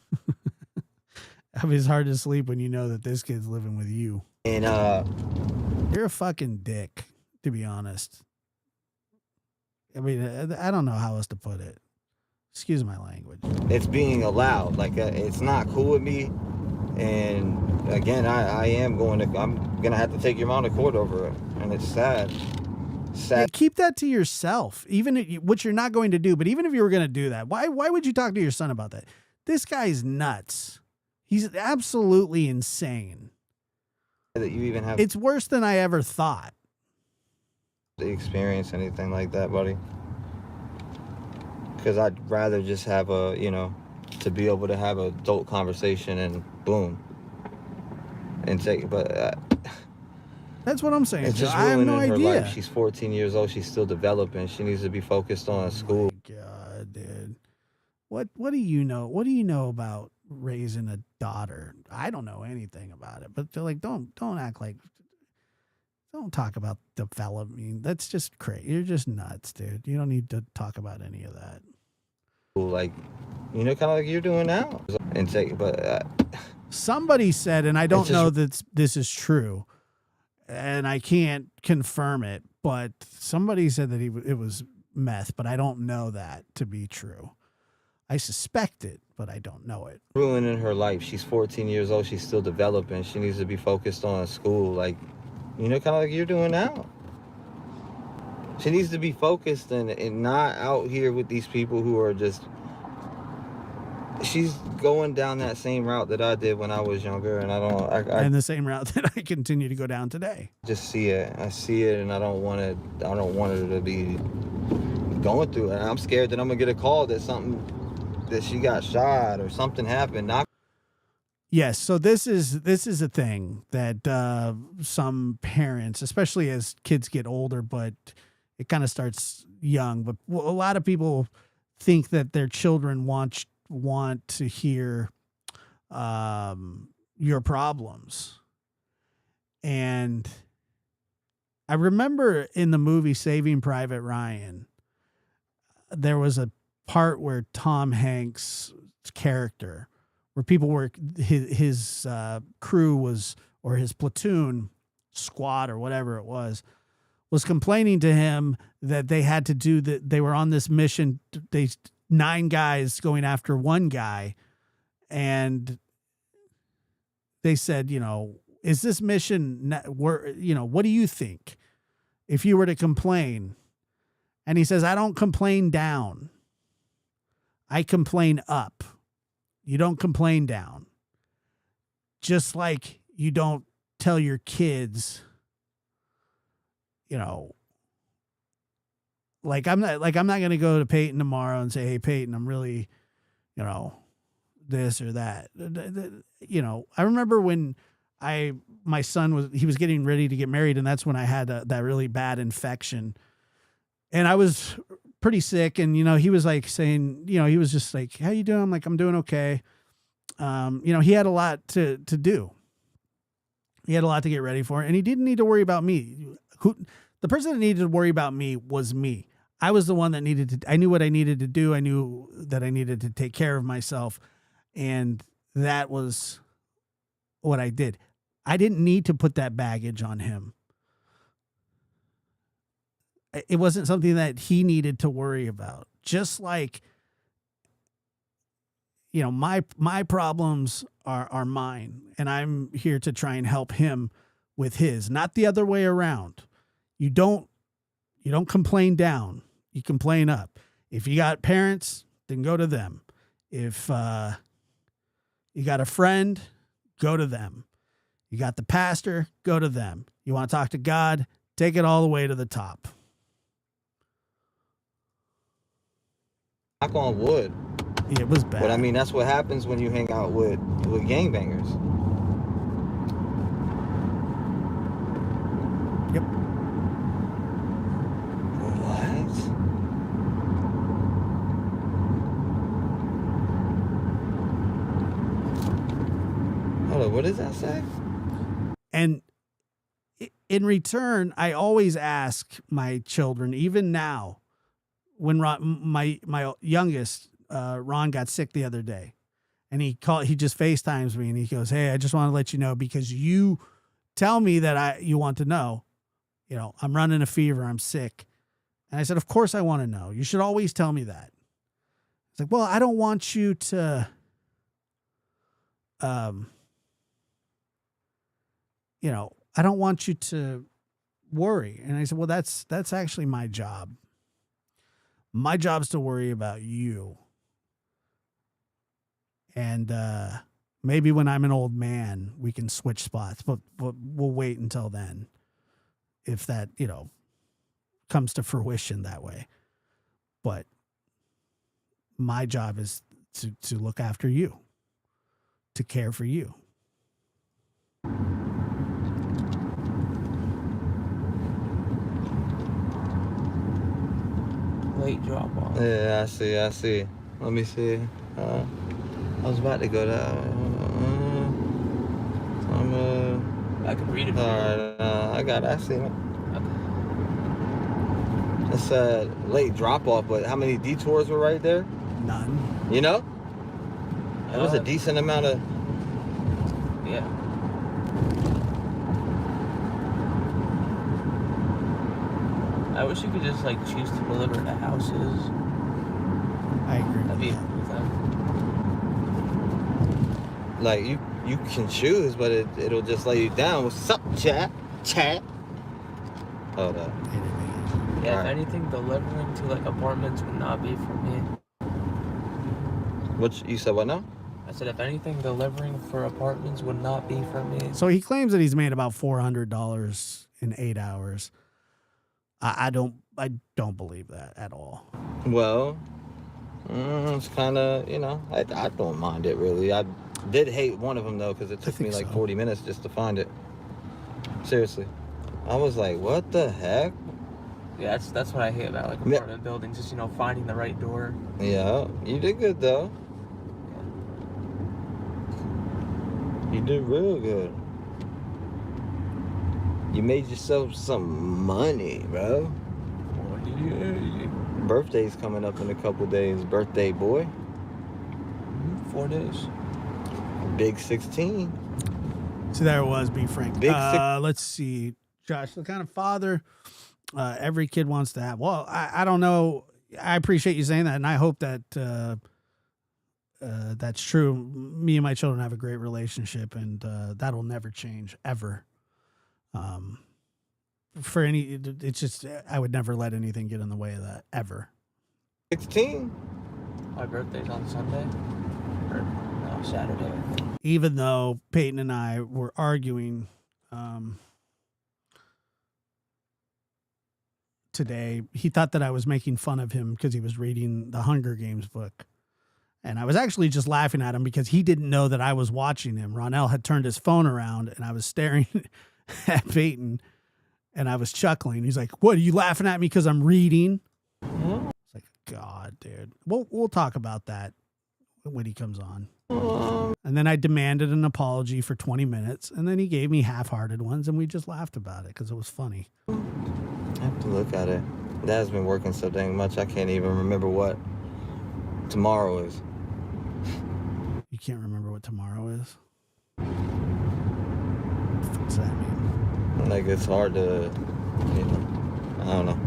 I mean, it's hard to sleep when you know that this kid's living with you. And you're a fucking dick, to be honest. I mean, I don't know how else to put it. Excuse my language. It's being allowed. Like, it's not cool with me. And again, I'm gonna have to take your mom to court over it, and it's sad. Yeah, keep that to yourself, even which you're not going to do. But even if you were going to do that, why would you talk to your son about that? This guy's nuts. He's absolutely insane. That you even have. It's worse than I ever thought. To experience anything like that, buddy. Because I'd rather just have to be able to have an adult conversation and boom, and take. But that's what I'm saying. It's just I have no ruining her idea. life. She's 14 years old. She's still developing. She needs to be focused on school. God, dude. What do you know? What do you know about raising a daughter? I don't know anything about it. But they're like, don't act like. Don't talk about developing. That's just crazy. You're just nuts, dude. You don't need to talk about any of that. Like, kind of like you're doing now. And take, but somebody said, and I don't know that this is true, and I can't confirm it, but somebody said that it was meth, but I don't know that to be true. I suspect it, but I don't know it. Ruining her life. She's 14 years old. She's still developing. She needs to be focused on school. Like, kind of like you're doing now. She needs to be focused and not out here with these people who are just. She's going down that same route that I did when I was younger, and and the same route that I continue to go down today. Just see it. I see it, and I don't want it. I don't want her to be going through it. And I'm scared that I'm gonna get a call that she got shot or something happened. Yes, so this is a thing that some parents, especially as kids get older, but it kind of starts young. But a lot of people think that their children want to hear your problems. And I remember in the movie Saving Private Ryan, there was a part where Tom Hanks' character, where people were, his crew was, or his platoon, squad or whatever it was complaining to him that they had to do that. They were on this mission. 9 guys going after one guy. And they said, is this mission, what do you think if you were to complain? And he says, I don't complain down. I complain up. You don't complain down. Just like you don't tell your kids, like I'm not going to go to Peyton tomorrow and say, hey, Peyton, I'm really, this or that. I remember when my son was getting ready to get married, and that's when I had that really bad infection, and I was pretty sick. And, he was like saying, he was just like, how you doing? I'm like, I'm doing okay. He had a lot to do. He had a lot to get ready for, and he didn't need to worry about me. The person that needed to worry about me was me. I was the one that I knew what I needed to do. I knew that I needed to take care of myself. And that was what I did. I didn't need to put that baggage on him. It wasn't something that he needed to worry about. Just like, my problems are mine, and I'm here to try and help him with his, not the other way around. You don't complain down. You complain up. If you got parents, then go to them. If you got a friend, go to them. You got the pastor, go to them. You want to talk to God, take it all the way to the top. knock on wood. It was bad. But I mean, that's what happens when you hang out with gangbangers. Yep. What? Hold on, what does that say? And in return, I always ask my children, even now, when my youngest, Ron, got sick the other day, and he just FaceTimes me and he goes, "Hey, I just want to let you know, because you tell me that you want to know, I'm running a fever, I'm sick." And I said, "Of course I want to know. You should always tell me that." It's like, "Well, I don't want you to, I don't want you to worry." And I said, "Well, that's actually my job. My job is to worry about you. And maybe when I'm an old man, we can switch spots, but we'll wait until then, if that, comes to fruition that way. But my job is to look after you, to care for you." Late drop off. Yeah, I see. Let me see. I was about to go down. I can read it. Alright, I see it. It said late drop off, but how many detours were right there? None. It was a decent amount of. Yeah. I wish you could just choose to deliver to houses. I agree. That'd be with that. You can choose, but it'll just lay you down. What's up, chat? Hold up. Yeah, if anything, delivering to apartments would not be for me. What you said? What now? I said, if anything, delivering for apartments would not be for me. So he claims that he's made about $400 in 8 hours. I don't believe that at all. Well, it's kind of, I don't mind it really. I did hate one of them though, because it took me 40 minutes just to find it. Seriously. I was like, what the heck? Yeah, that's what I hate about apartment buildings, just finding the right door. Yeah, you did good though. You did real good. You made yourself some money, bro. Yeah. Birthday's coming up in a couple days. Birthday boy. 4 days. Big 16. So there it was, Be Frank. Let's see. Josh, the kind of father every kid wants to have. Well, I don't know. I appreciate you saying that, and I hope that that's true. Me and my children have a great relationship, and that'll never change, ever. It's just, I would never let anything get in the way of that, ever. 16? My birthday's on Sunday. Or no, Saturday. Even though Peyton and I were arguing today, he thought that I was making fun of him because he was reading the Hunger Games book. And I was actually just laughing at him because he didn't know that I was watching him. Ronell had turned his phone around and I was staring at Peyton and I was chuckling. He's like, "What, are you laughing at me because I'm reading?" It's like, God, dude. We'll talk about that when he comes on. And then I demanded an apology for 20 minutes, and then he gave me half-hearted ones, and we just laughed about it because it was funny. I have to look at it. Dad's been working so dang much, I can't even remember what tomorrow is. You can't remember what tomorrow is? What's that mean? Like, it's hard to, I don't know.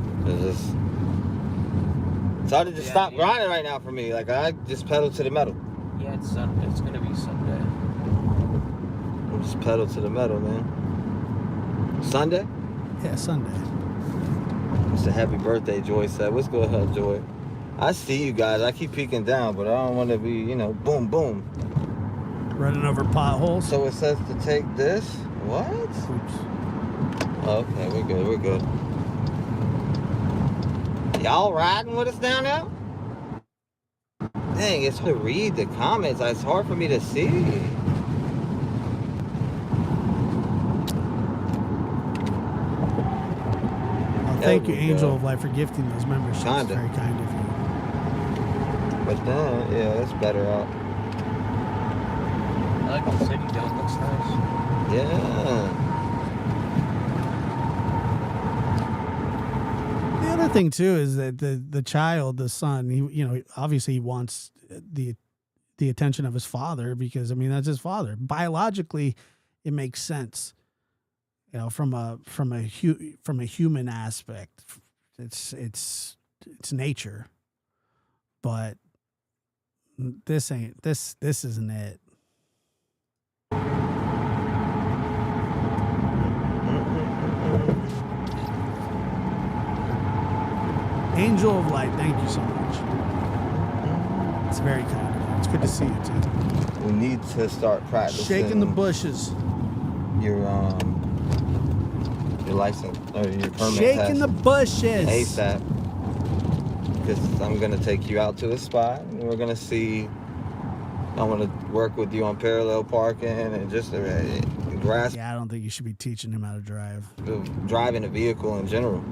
It's hard to just stop grinding right now for me. Like, I just pedal to the metal. Yeah, it's Sunday. It's gonna be Sunday. I'm just pedal to the metal, man. Sunday? Yeah, Sunday. It's a happy birthday, Joy said. What's going on, Joy? I see you guys. I keep peeking down, but I don't want to be, boom, boom. Running over potholes. So it says to take this. What? Oops. Okay, we're good. Y'all riding with us down there? Dang, it's hard to read the comments. It's hard for me to see. Well, thank you, Angel of Life, for gifting those memberships. Kinda. Very kind of you. But then, yeah, it's better out. I like the city though. It looks nice. Yeah. The other thing too is that the child, the son, he obviously he wants the attention of his father, because I mean that's his father. Biologically, it makes sense. From a human aspect, it's nature. But this isn't it. Angel of Light, thank you so much. It's very kind of you. It's good to see you too. We need to start practicing. Shaking the bushes. Your license or your permit. Shaking the bushes. ASAP. Because I'm gonna take you out to a spot and we're gonna see. I want to work with you on parallel parking and just grasp. Yeah, I don't think you should be teaching him how to drive. Driving a vehicle in general.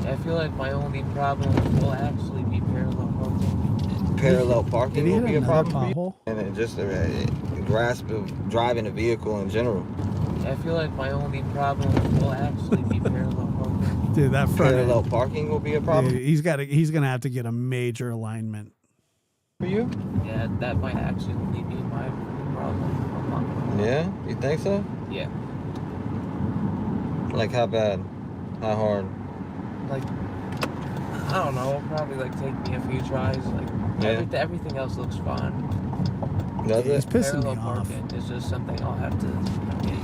I feel like my only problem will actually be parallel parking. Parallel parking will be a problem for you. Pothole? And it just grasp of driving a vehicle in general. I feel like my only problem will actually be parallel parking. Dude, that front Parallel end, parking will be a problem. dude, he's gonna have to get a major alignment. For you? Yeah, that might actually be my problem. Yeah? You think so? Yeah. Like how bad? How hard? Like, I don't know. It'll probably like take me a few tries. Like, Yeah. everything else looks fine. Does He's it? pissing me Parallel off. parking is just something I'll have to.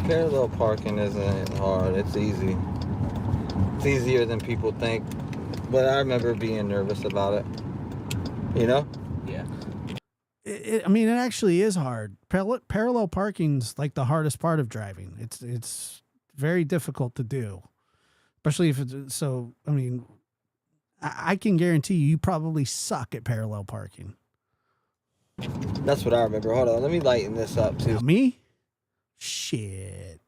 Parallel parking isn't hard. It's easy. It's easier than people think. But I remember being nervous about it. You know? Yeah. I mean, it actually is hard. Parallel parking's like the hardest part of driving. It's very difficult to do, especially if it's so. I mean, I can guarantee you probably suck at parallel parking. That's what I remember. Hold on, let me lighten this up too. Now, me? Shit.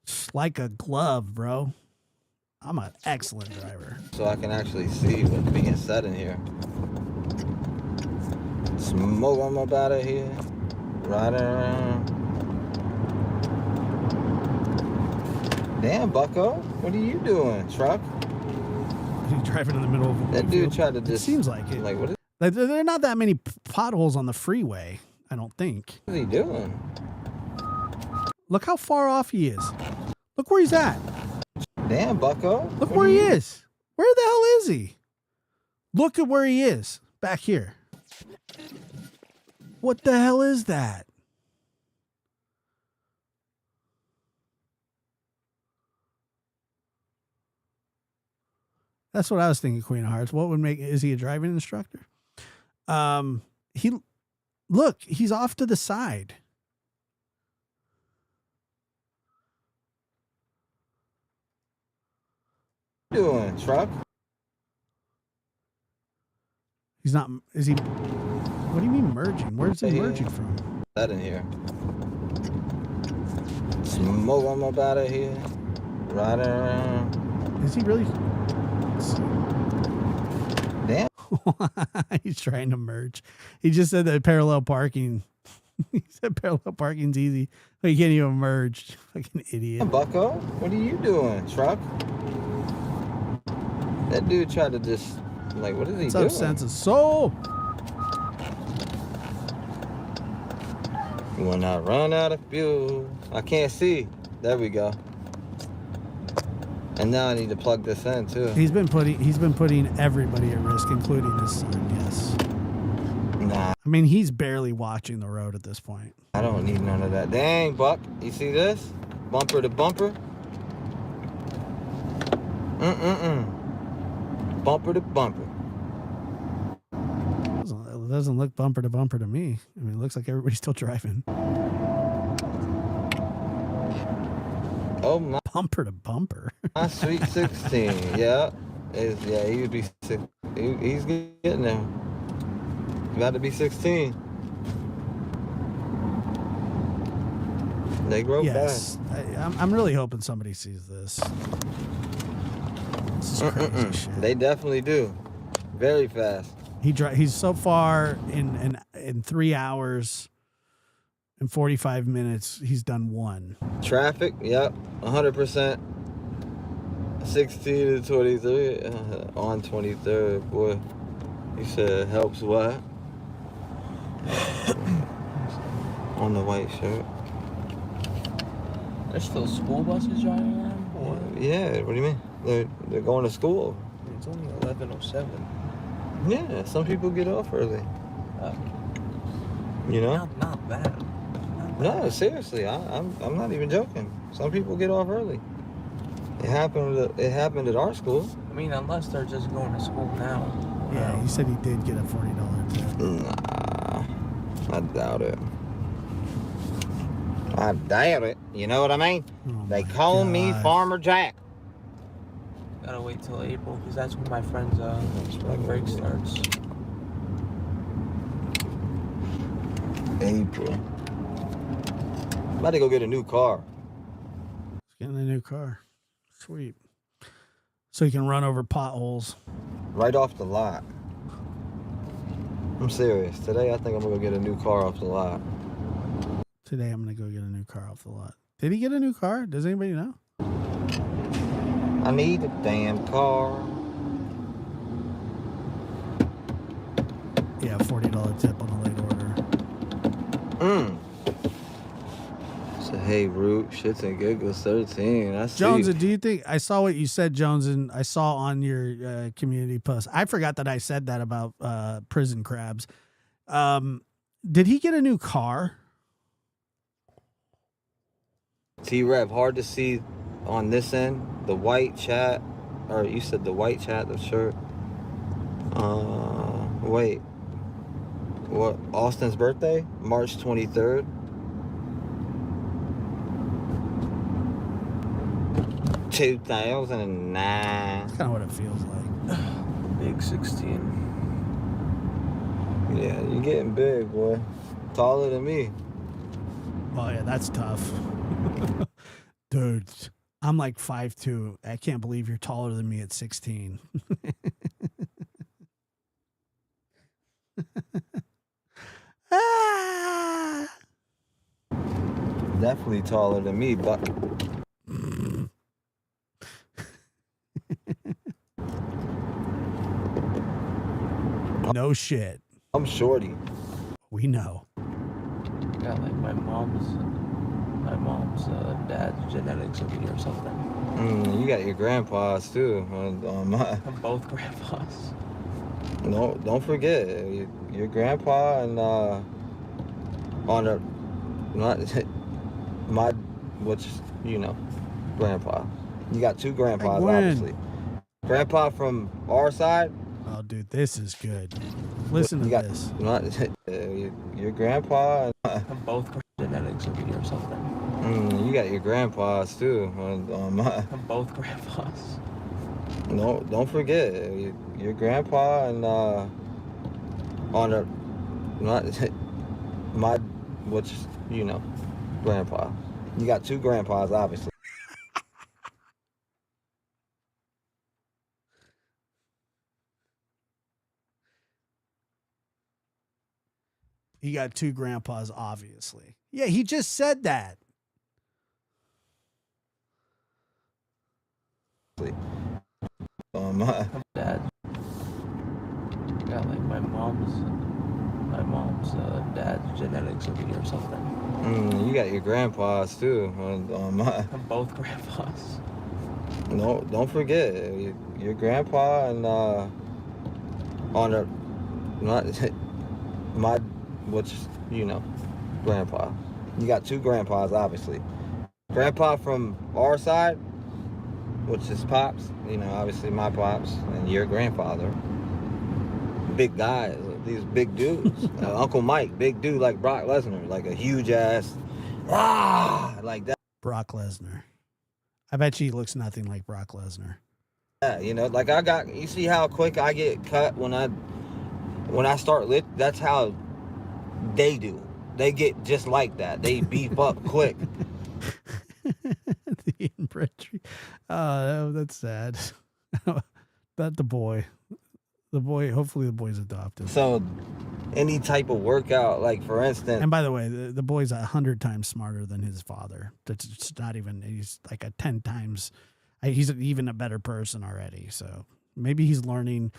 It's like a glove, bro. I'm an excellent driver. So I can actually see what's being said in here. Smoke on my body here. Riding around. Damn, bucko. What are you doing, truck? He's driving in the middle of a That dude tried to It just... seems like it. Like, what is There are not that many potholes on the freeway, I don't think. he doing? Look how far off he is. Look where he's at. Damn, bucko. Look What where are he you- is. Where the hell is he? Look at where he is. Back here. What the hell is that? That's what I was thinking, Queen of Hearts. What would make, is he a driving instructor? He's off to the side. Doing, truck? He's not, is he, what do you mean merging? Where's he merging from? That in here. Smoke on my body here. Riding around. Is he really? Damn. He's trying to merge. He just said that parallel parking. He said parallel parking's easy. But you can't even merge. Fucking idiot. Bucko, what are you doing, truck? That dude tried to just, like, what is he What's doing? up, sense of soul? When I run out of fuel, I can't see. There we go. And now I need to plug this in too. He's been putting everybody at risk, including his son. Yes. Nah, I mean, he's barely watching the road at this point. I don't need none of that. Dang, Buck, you see this? Bumper to bumper. Bumper to bumper. It doesn't look bumper to bumper to me. I mean, it looks like everybody's still driving. Oh my. Bumper to bumper. My sweet 16. Yeah. He would be sick. He's getting there. About to be 16. They grow Yes, fast. I'm really hoping somebody sees this. This is crazy shit. They definitely do. Very fast. He's so far in 3 hours and 45 minutes. He's done one. Traffic, yep, 100%. 16 to 23 on 23rd, boy. He said helps what? On the white shirt. There's still school buses driving around? Or? Yeah, what do you mean? They're going to school. It's only 11:07. Yeah, some people get off early. You know? Not bad. No, seriously, I'm not even joking. Some people get off early. It happened at our school. I mean, unless they're just going to school now. Yeah, he said he did get a $40 tip. Nah, I doubt it. I doubt it. You know what I mean? Oh they call me Farmer Jack. Gotta wait till April because that's when my friend's spring break starts. April. About to go get a new car. He's getting a new car. Sweet. So you can run over potholes. Right off the lot. I'm serious. Today I think I'm gonna go get a new car off the lot. Today I'm gonna go get a new car off the lot. Did he get a new car? Does anybody know? I need a damn car. Yeah, $40 tip on a late order. So hey, Root, shits and giggles 13. I see. Jones, do you think I saw what you said, Jones, and I saw on your community post? I forgot that I said that about prison crabs. Did he get a new car? T-Rev, hard to see on this end. The white chat, or you said the white chat, the shirt. Wait. What? Austin's birthday? March 23rd. 2009. That's kind of what it feels like. Big 16. Yeah, you're getting big, boy. Taller than me. Oh, yeah, that's tough. Dude, I'm like 5'2". I can't believe you're taller than me at 16. Definitely taller than me, but... No shit. I'm shorty. We know. Got like my mom's dad's genetics of me or something. You got your grandpas too. On my... Both grandpas. No, don't forget your grandpa and on a my which grandpa. You got two grandpas, obviously. Grandpa from our side. Oh, dude, this is good. Listen to this. Your grandpa and both genetics of me or something. You got your grandpas too. On my both grandpas. No, don't forget your grandpa and on a my which grandpa. You got two grandpas, obviously. You got two grandpas, obviously. Yeah, he just said that. My dad got like my mom's dad's genetics of me or something. You got your grandpas too. On my both grandpas. No, don't forget your grandpa and on a my which grandpa. You got two grandpas, obviously. Grandpa from our side, which is pops. Obviously my pops and your grandfather. Big guys, these big dudes. Uncle Mike, big dude like Brock Lesnar, like a huge ass, like that. Brock Lesnar. I bet he looks nothing like Brock Lesnar. Yeah, like you see how quick I get cut when when I start that's how they do. They get just like that. They beef up quick. The inbred tree. Oh, that's sad. That the boy, hopefully the boy's adopted. So any type of workout, like for instance. And by the way, the boy's 100 times smarter than his father. That's just not even, he's like a 10 times, he's even a better person already. So maybe he's learning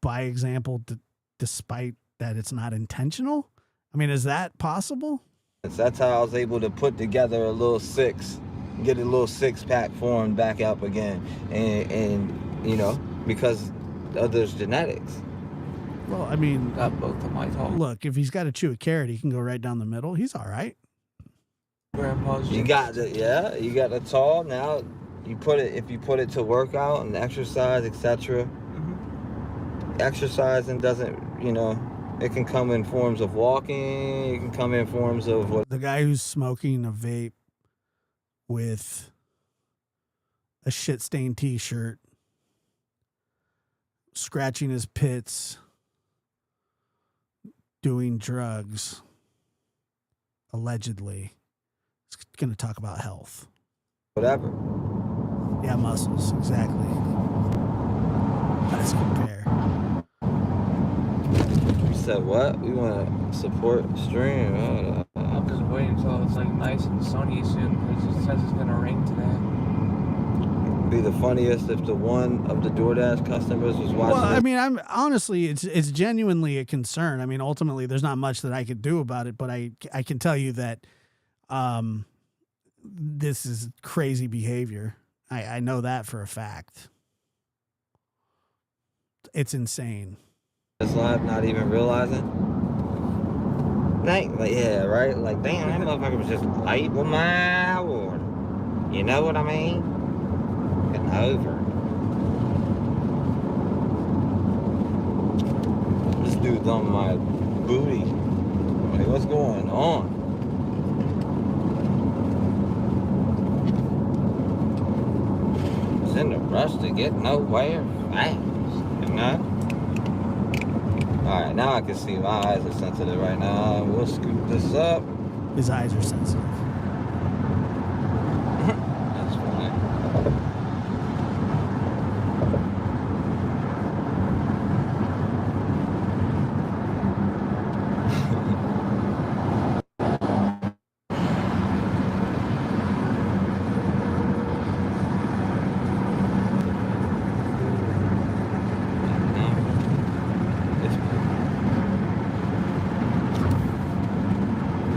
by example, despite that it's not intentional. I mean, is that possible? That's how I was able to put together a little get a little 6-pack formed back up again. And you know, because of those genetics. Well, I mean, got both of my tall. Look, if he's got to chew a carrot, he can go right down the middle. He's all right. Grandpa's. You got the tall. Now if you put it to workout and exercise, etc. Exercising doesn't, it can come in forms of walking. It can come in forms of what. The guy who's smoking a vape with a shit-stained T-shirt, scratching his pits, doing drugs, allegedly, is going to talk about health. Whatever. Yeah, muscles, exactly. Let's compare. You said what? We want to support stream. I'm just waiting until it's like nice and sunny soon because it says it's going to rain today. Be the funniest if the one of the DoorDash customers was watching. Well, I mean, I'm honestly, it's genuinely a concern. I mean, ultimately, there's not much that I could do about it, but I can tell you that this is crazy behavior. I know that for a fact. It's insane. This live, not even realizing. Yeah, right? Like, damn, that motherfucker was just late with my order. You know what I mean? Getting over. This dude's on my booty. Like, what's going on? It's in the rush to get nowhere fast, you know? Alright, now I can see my eyes are sensitive right now. We'll scoop this up. His eyes are sensitive. That's fine.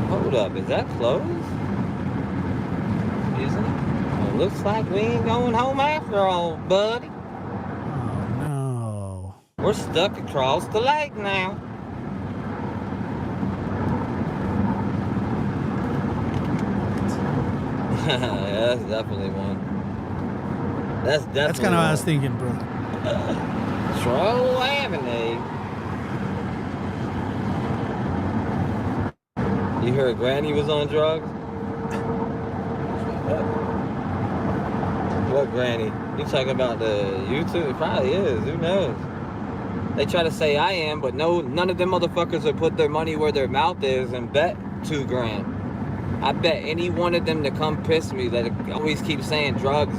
Hold up, is that closed? Isn't it? Well, looks like we ain't going home after all, buddy. Oh, no. We're stuck across the lake now. Yeah, that's definitely one. That's definitely That's kind of what I was thinking, bro. Troll Avenue. You heard Granny was on drugs? What Granny? You talking about the YouTube? It probably is. Who knows? They try to say I am, but no, none of them motherfuckers will put their money where their mouth is and bet $2,000. I bet any one of them to come piss me that always keep saying drugs.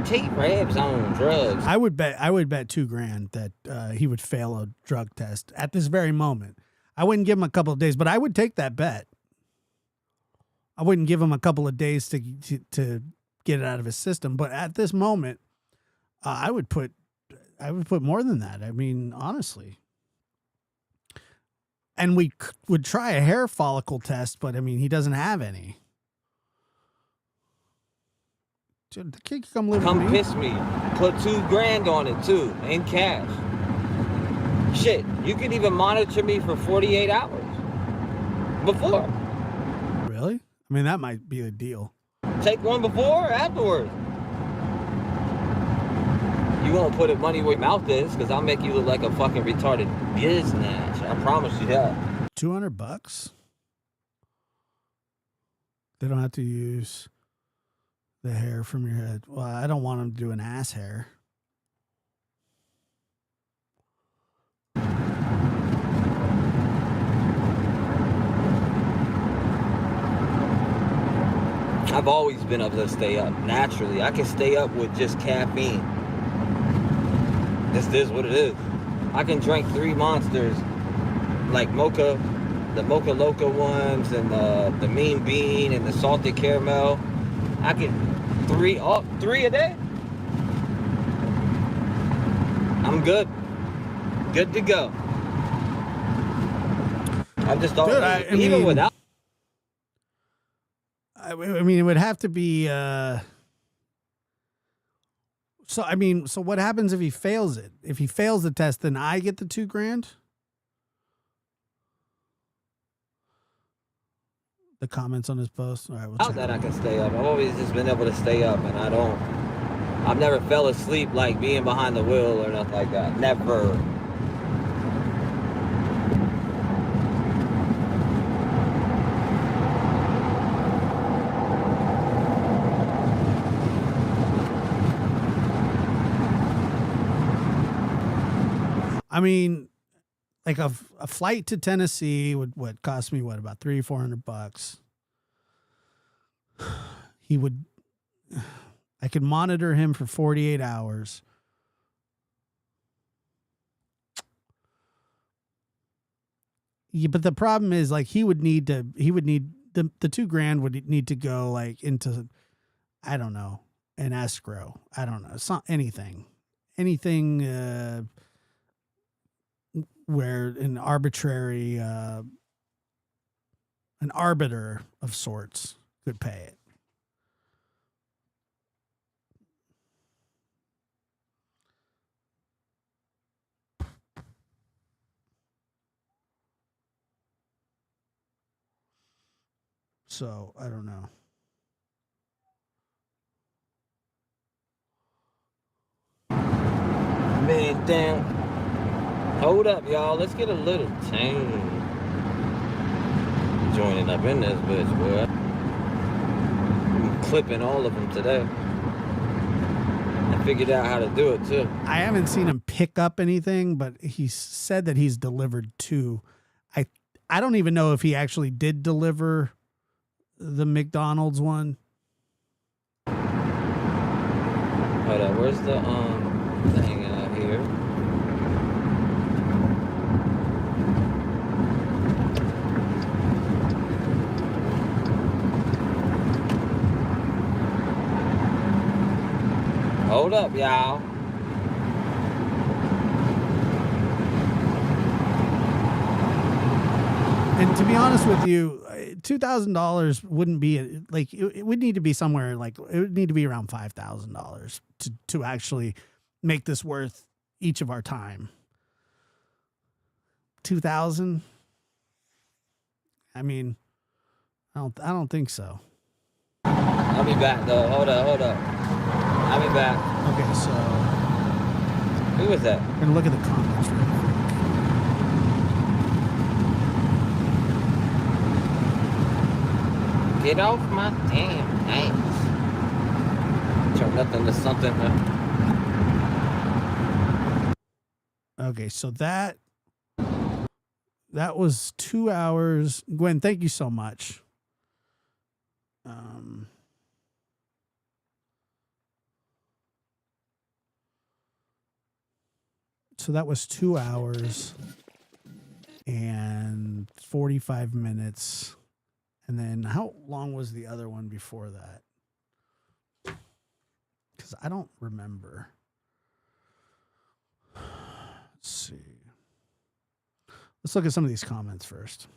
T-Reb's on drugs. I would bet $2,000 that he would fail a drug test at this very moment. I wouldn't give him a couple of days, but I would take that bet. I wouldn't give him a couple of days to get it out of his system, but at this moment, I would put more than that. I mean, honestly. And we would try a hair follicle test, but I mean, he doesn't have any. Dude, the kid come live with me. Piss me. Put $2,000 on it too, in cash. Shit, you could even monitor me for 48 hours before. Really? I mean, that might be a deal. Take one before or afterwards. You won't put it money where your mouth is, because I'll make you look like a fucking retarded business. I promise you that. $200? They don't have to use the hair from your head. Well, I don't want them to do an ass hair. I've always been able to stay up naturally. I can stay up with just caffeine. This is what it is. I can drink 3 Monsters, like mocha, the Mocha Loca ones, and the Mean Bean, and the salted caramel. I can 3 a day. I'm good. Good to go. I'm just all, Dude, even without. I mean, it would have to be. So I mean, so what happens if he fails it? If he fails the test, then I get the $2,000. The comments on his post. All right, we'll check That I can stay up. I've always just been able to stay up, and I've never fell asleep like being behind the wheel or nothing like that. Never. I mean, like a flight to Tennessee would cost me about $300-400. I could monitor him for 48 hours. Yeah, but the problem is, like, he would need the $2,000 would need to go like into, I don't know, an escrow. I don't know. It's not anything where an arbitrary, an arbiter of sorts could pay it. So I don't know. Man, damn. Hold up, y'all. Let's get a little tame joining up in this bitch, boy. I'm clipping all of them today. I figured out how to do it, too. I haven't seen him pick up anything, but he said that he's delivered 2. I don't even know if he actually did deliver the McDonald's one. Hold up, where's the thing out here? Hold up, y'all. And to be honest with you, $2,000 wouldn't be like, it would need to be somewhere like, it would need to be around $5,000 to actually make this worth each of our time. 2,000. I mean, I don't think so. I'll be back though. Hold up. I'll be back. Okay, so who was that? We're gonna look at the comments real quick. Get off my damn ass. Turn nothing to something. Okay, so that was 2 hours. Gwen, thank you so much. So that was 2 hours and 45 minutes. And then how long was the other one before that? Because I don't remember. Let's see. Let's look at some of these comments first.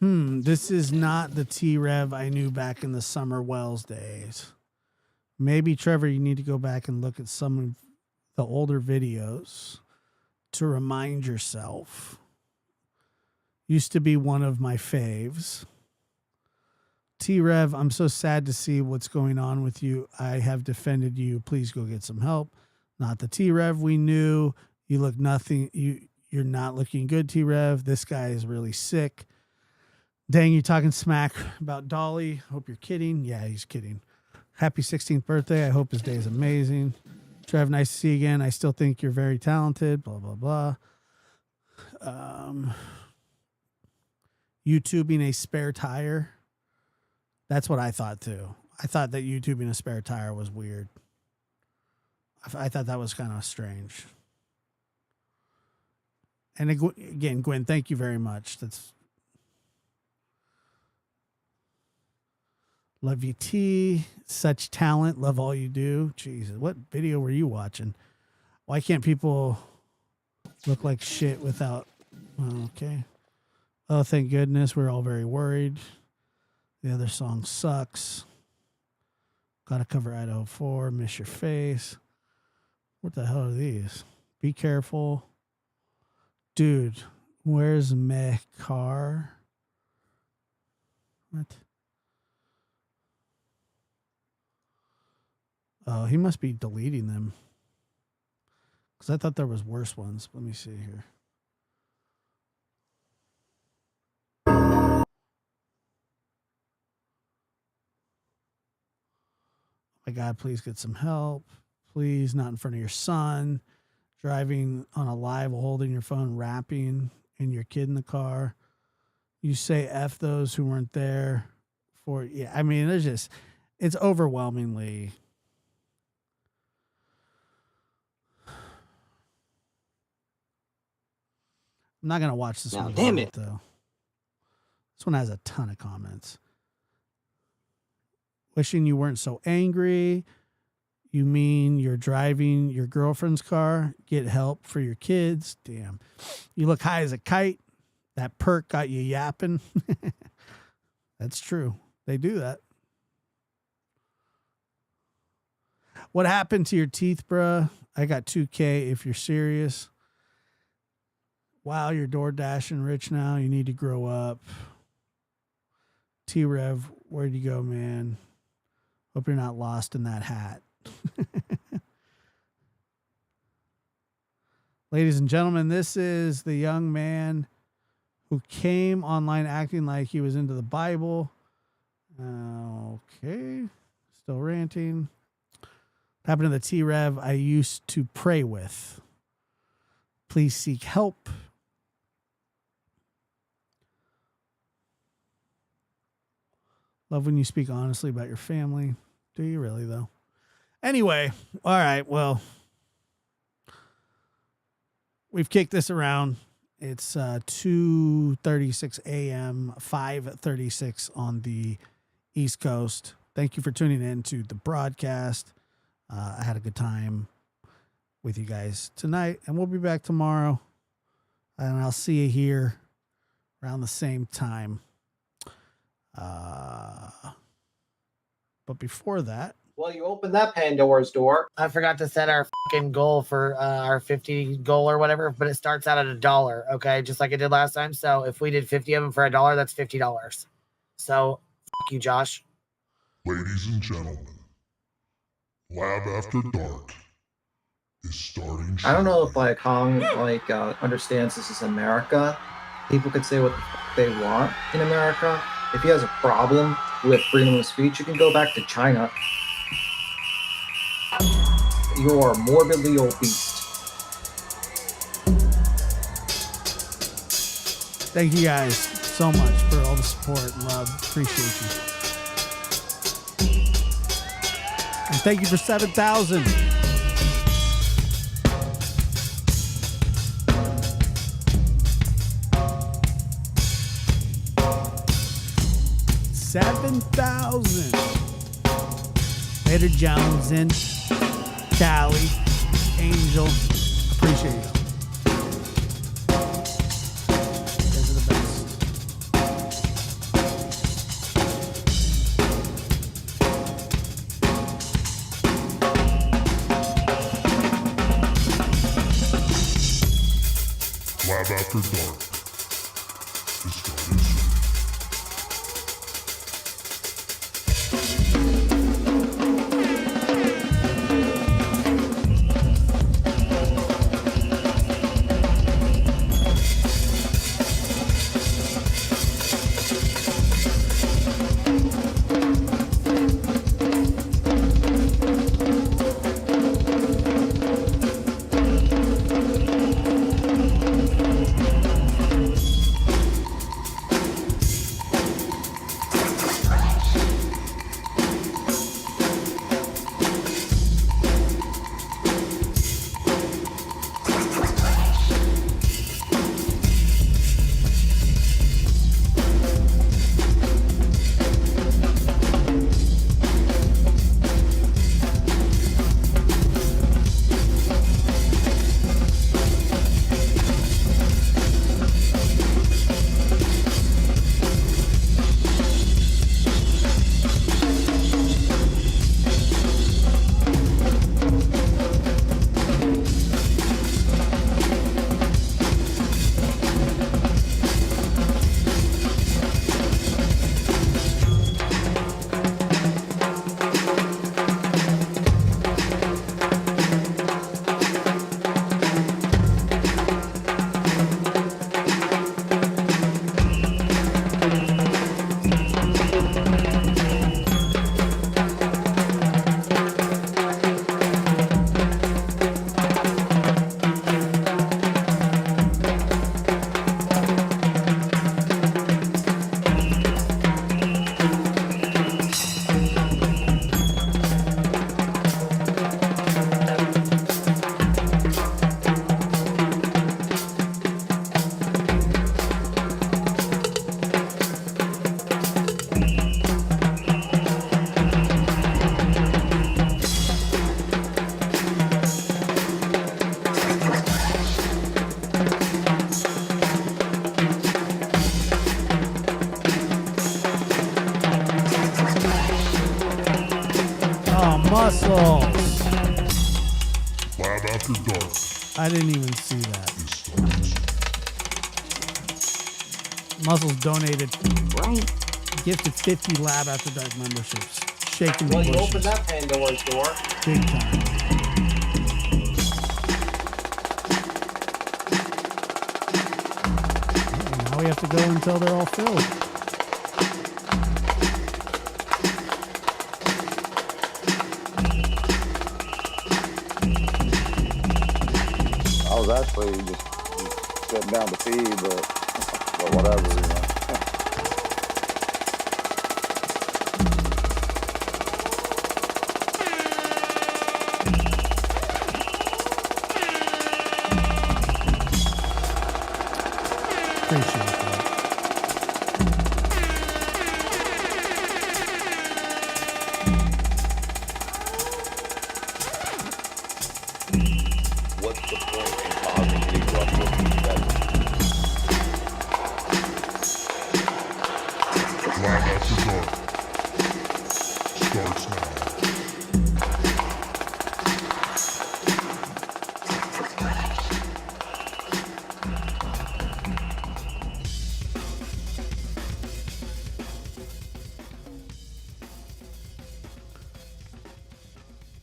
This is not the T-Rev I knew back in the Summer Wells days. Maybe, Trevor, you need to go back and look at some of the older videos to remind yourself. Used to be one of my faves. T-Rev, I'm so sad to see what's going on with you. I have defended you. Please go get some help. Not the T-Rev we knew. You look nothing. You're not looking good, T-Rev. This guy is really sick. Dang, you talking smack about Dolly. Hope you're kidding. Yeah, he's kidding. Happy 16th birthday. I hope his day is amazing. Trev, nice to see you again. I still think you're very talented. Blah, blah, blah. YouTubing a spare tire. That's what I thought too. I thought that YouTubing a spare tire was weird. I thought that was kind of strange. And again, Gwen, thank you very much. That's love you, T. Such talent. Love all you do. Jesus, what video were you watching? Why can't people look like shit without? Oh, okay. Oh, thank goodness. We're all very worried. The other song sucks. Gotta cover Idaho 4. Miss your face. What the hell are these? Be careful. Dude, where's my car? What? Oh, he must be deleting them. Because I thought there was worse ones. Let me see here. My God, please get some help. Please, not in front of your son. Driving on a live, holding your phone, rapping, and your kid in the car. You say F those who weren't there for, yeah. I mean, it's overwhelmingly. I'm not going to watch this one. Damn it. Though. This one has a ton of comments. Wishing you weren't so angry. You mean you're driving your girlfriend's car? Get help for your kids? Damn. You look high as a kite. That perk got you yapping. That's true. They do that. What happened to your teeth, bruh? I got 2K if you're serious. Wow, you're door dashing rich now. You need to grow up. T-Rev, where'd you go, man? Hope you're not lost in that hat. Ladies and gentlemen, this is the young man who came online acting like he was into the Bible. Okay. Still ranting. What happened to the T-Rev I used to pray with? Please seek help. Love when you speak honestly about your family. Do you really, though? Anyway, all right, well, we've kicked this around. It's 2:36 a.m., 5:36 on the East Coast. Thank you for tuning in to the broadcast. I had a good time with you guys tonight, and we'll be back tomorrow. And I'll see you here around the same time. But before that, well, you opened that Pandora's door. I forgot to set our fucking goal for our 50 goal or whatever, but it starts out at $1, okay? Just like it did last time. So if we did 50 of them for $1, that's $50. So fuck you, Josh. Ladies and gentlemen, Lab After Dark is starting. I don't know if Hong understands this is America. People could say what the fuck they want in America. If he has a problem with freedom of speech, you can go back to China. You are morbidly obese. thank you guys so much for all the support and love. Appreciate you. And thank you for 7,000. Later, Jones and Callie, Angel. Appreciate you. You guys are the best. Lab After Dark is starting soon. Lab After Dark. I didn't even see that. Muscles donated, gifted 50 Lab After Dark memberships. Shaking the Well, you bushes. opened that Pandora's door. Big time. Now we have to go until they're all filled. I was actually just sitting down to pee, but whatever, you know. Appreciate that. What's the point in causing any ruckus in the bedroom? Lab After Dark starts now.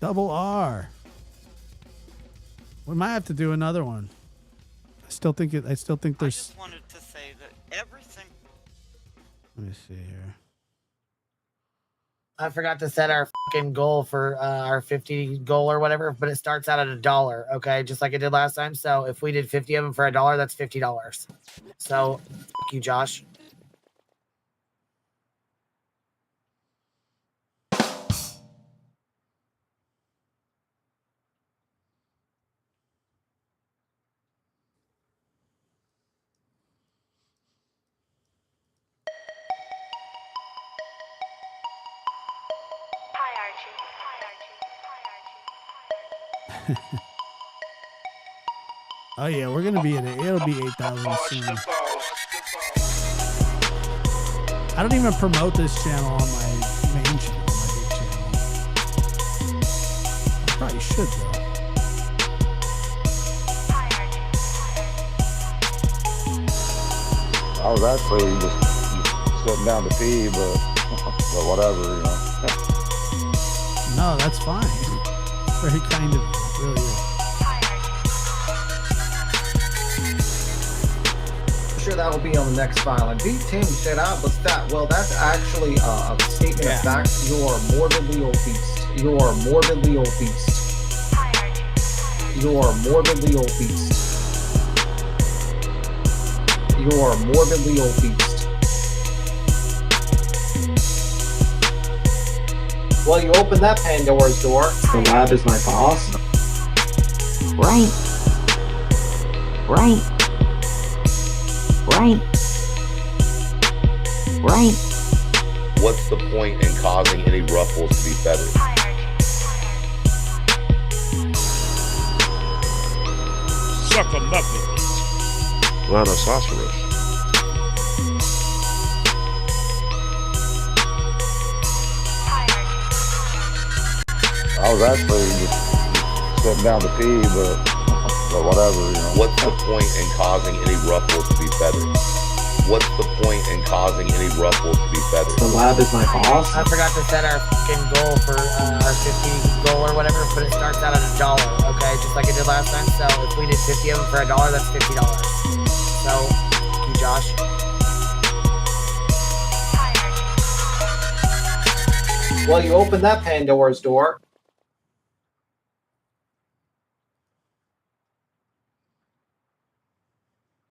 Double R. We might have to do another one. I still think there's. I just wanted to say that everything. Let me see here. I forgot to set our fucking goal for our 50 goal or whatever, but it starts out at $1. Okay, just like it did last time. So if we did 50 of them for $1, that's $50. So, fuck you, Josh. Oh yeah, we're gonna be in it. It'll be 8,000 soon. I don't even promote this channel on my main channel, my big channel. I probably should though. I was actually just sitting down to pee, but whatever, you know. No, that's fine. Very kind of you. It really is. Sure, that will be on the next file. And beat Tim shit out. What's that? Well, that's actually a statement of fact. You're morbidly obese. You're morbidly obese. You're morbidly obese. You're morbidly obese. Well, you opened that Pandora's door. The lab is my boss. Right. Right. Right. Right. What's the point in causing any ruffles to be feathered? Suck a muffin. Rhinoceros. I was actually just sitting down to pee, but whatever, you know. What's the point in causing any ruffles to be feathered? What's the point in causing any ruffles to be feathered? The lab is my boss. I forgot to set our fucking goal for our 50 goal or whatever, but it starts out at $1. Okay, just like it did last time. So if we did 50 of them for $1, that's $50. So, fuck you, Josh. Well, you opened that Pandora's door.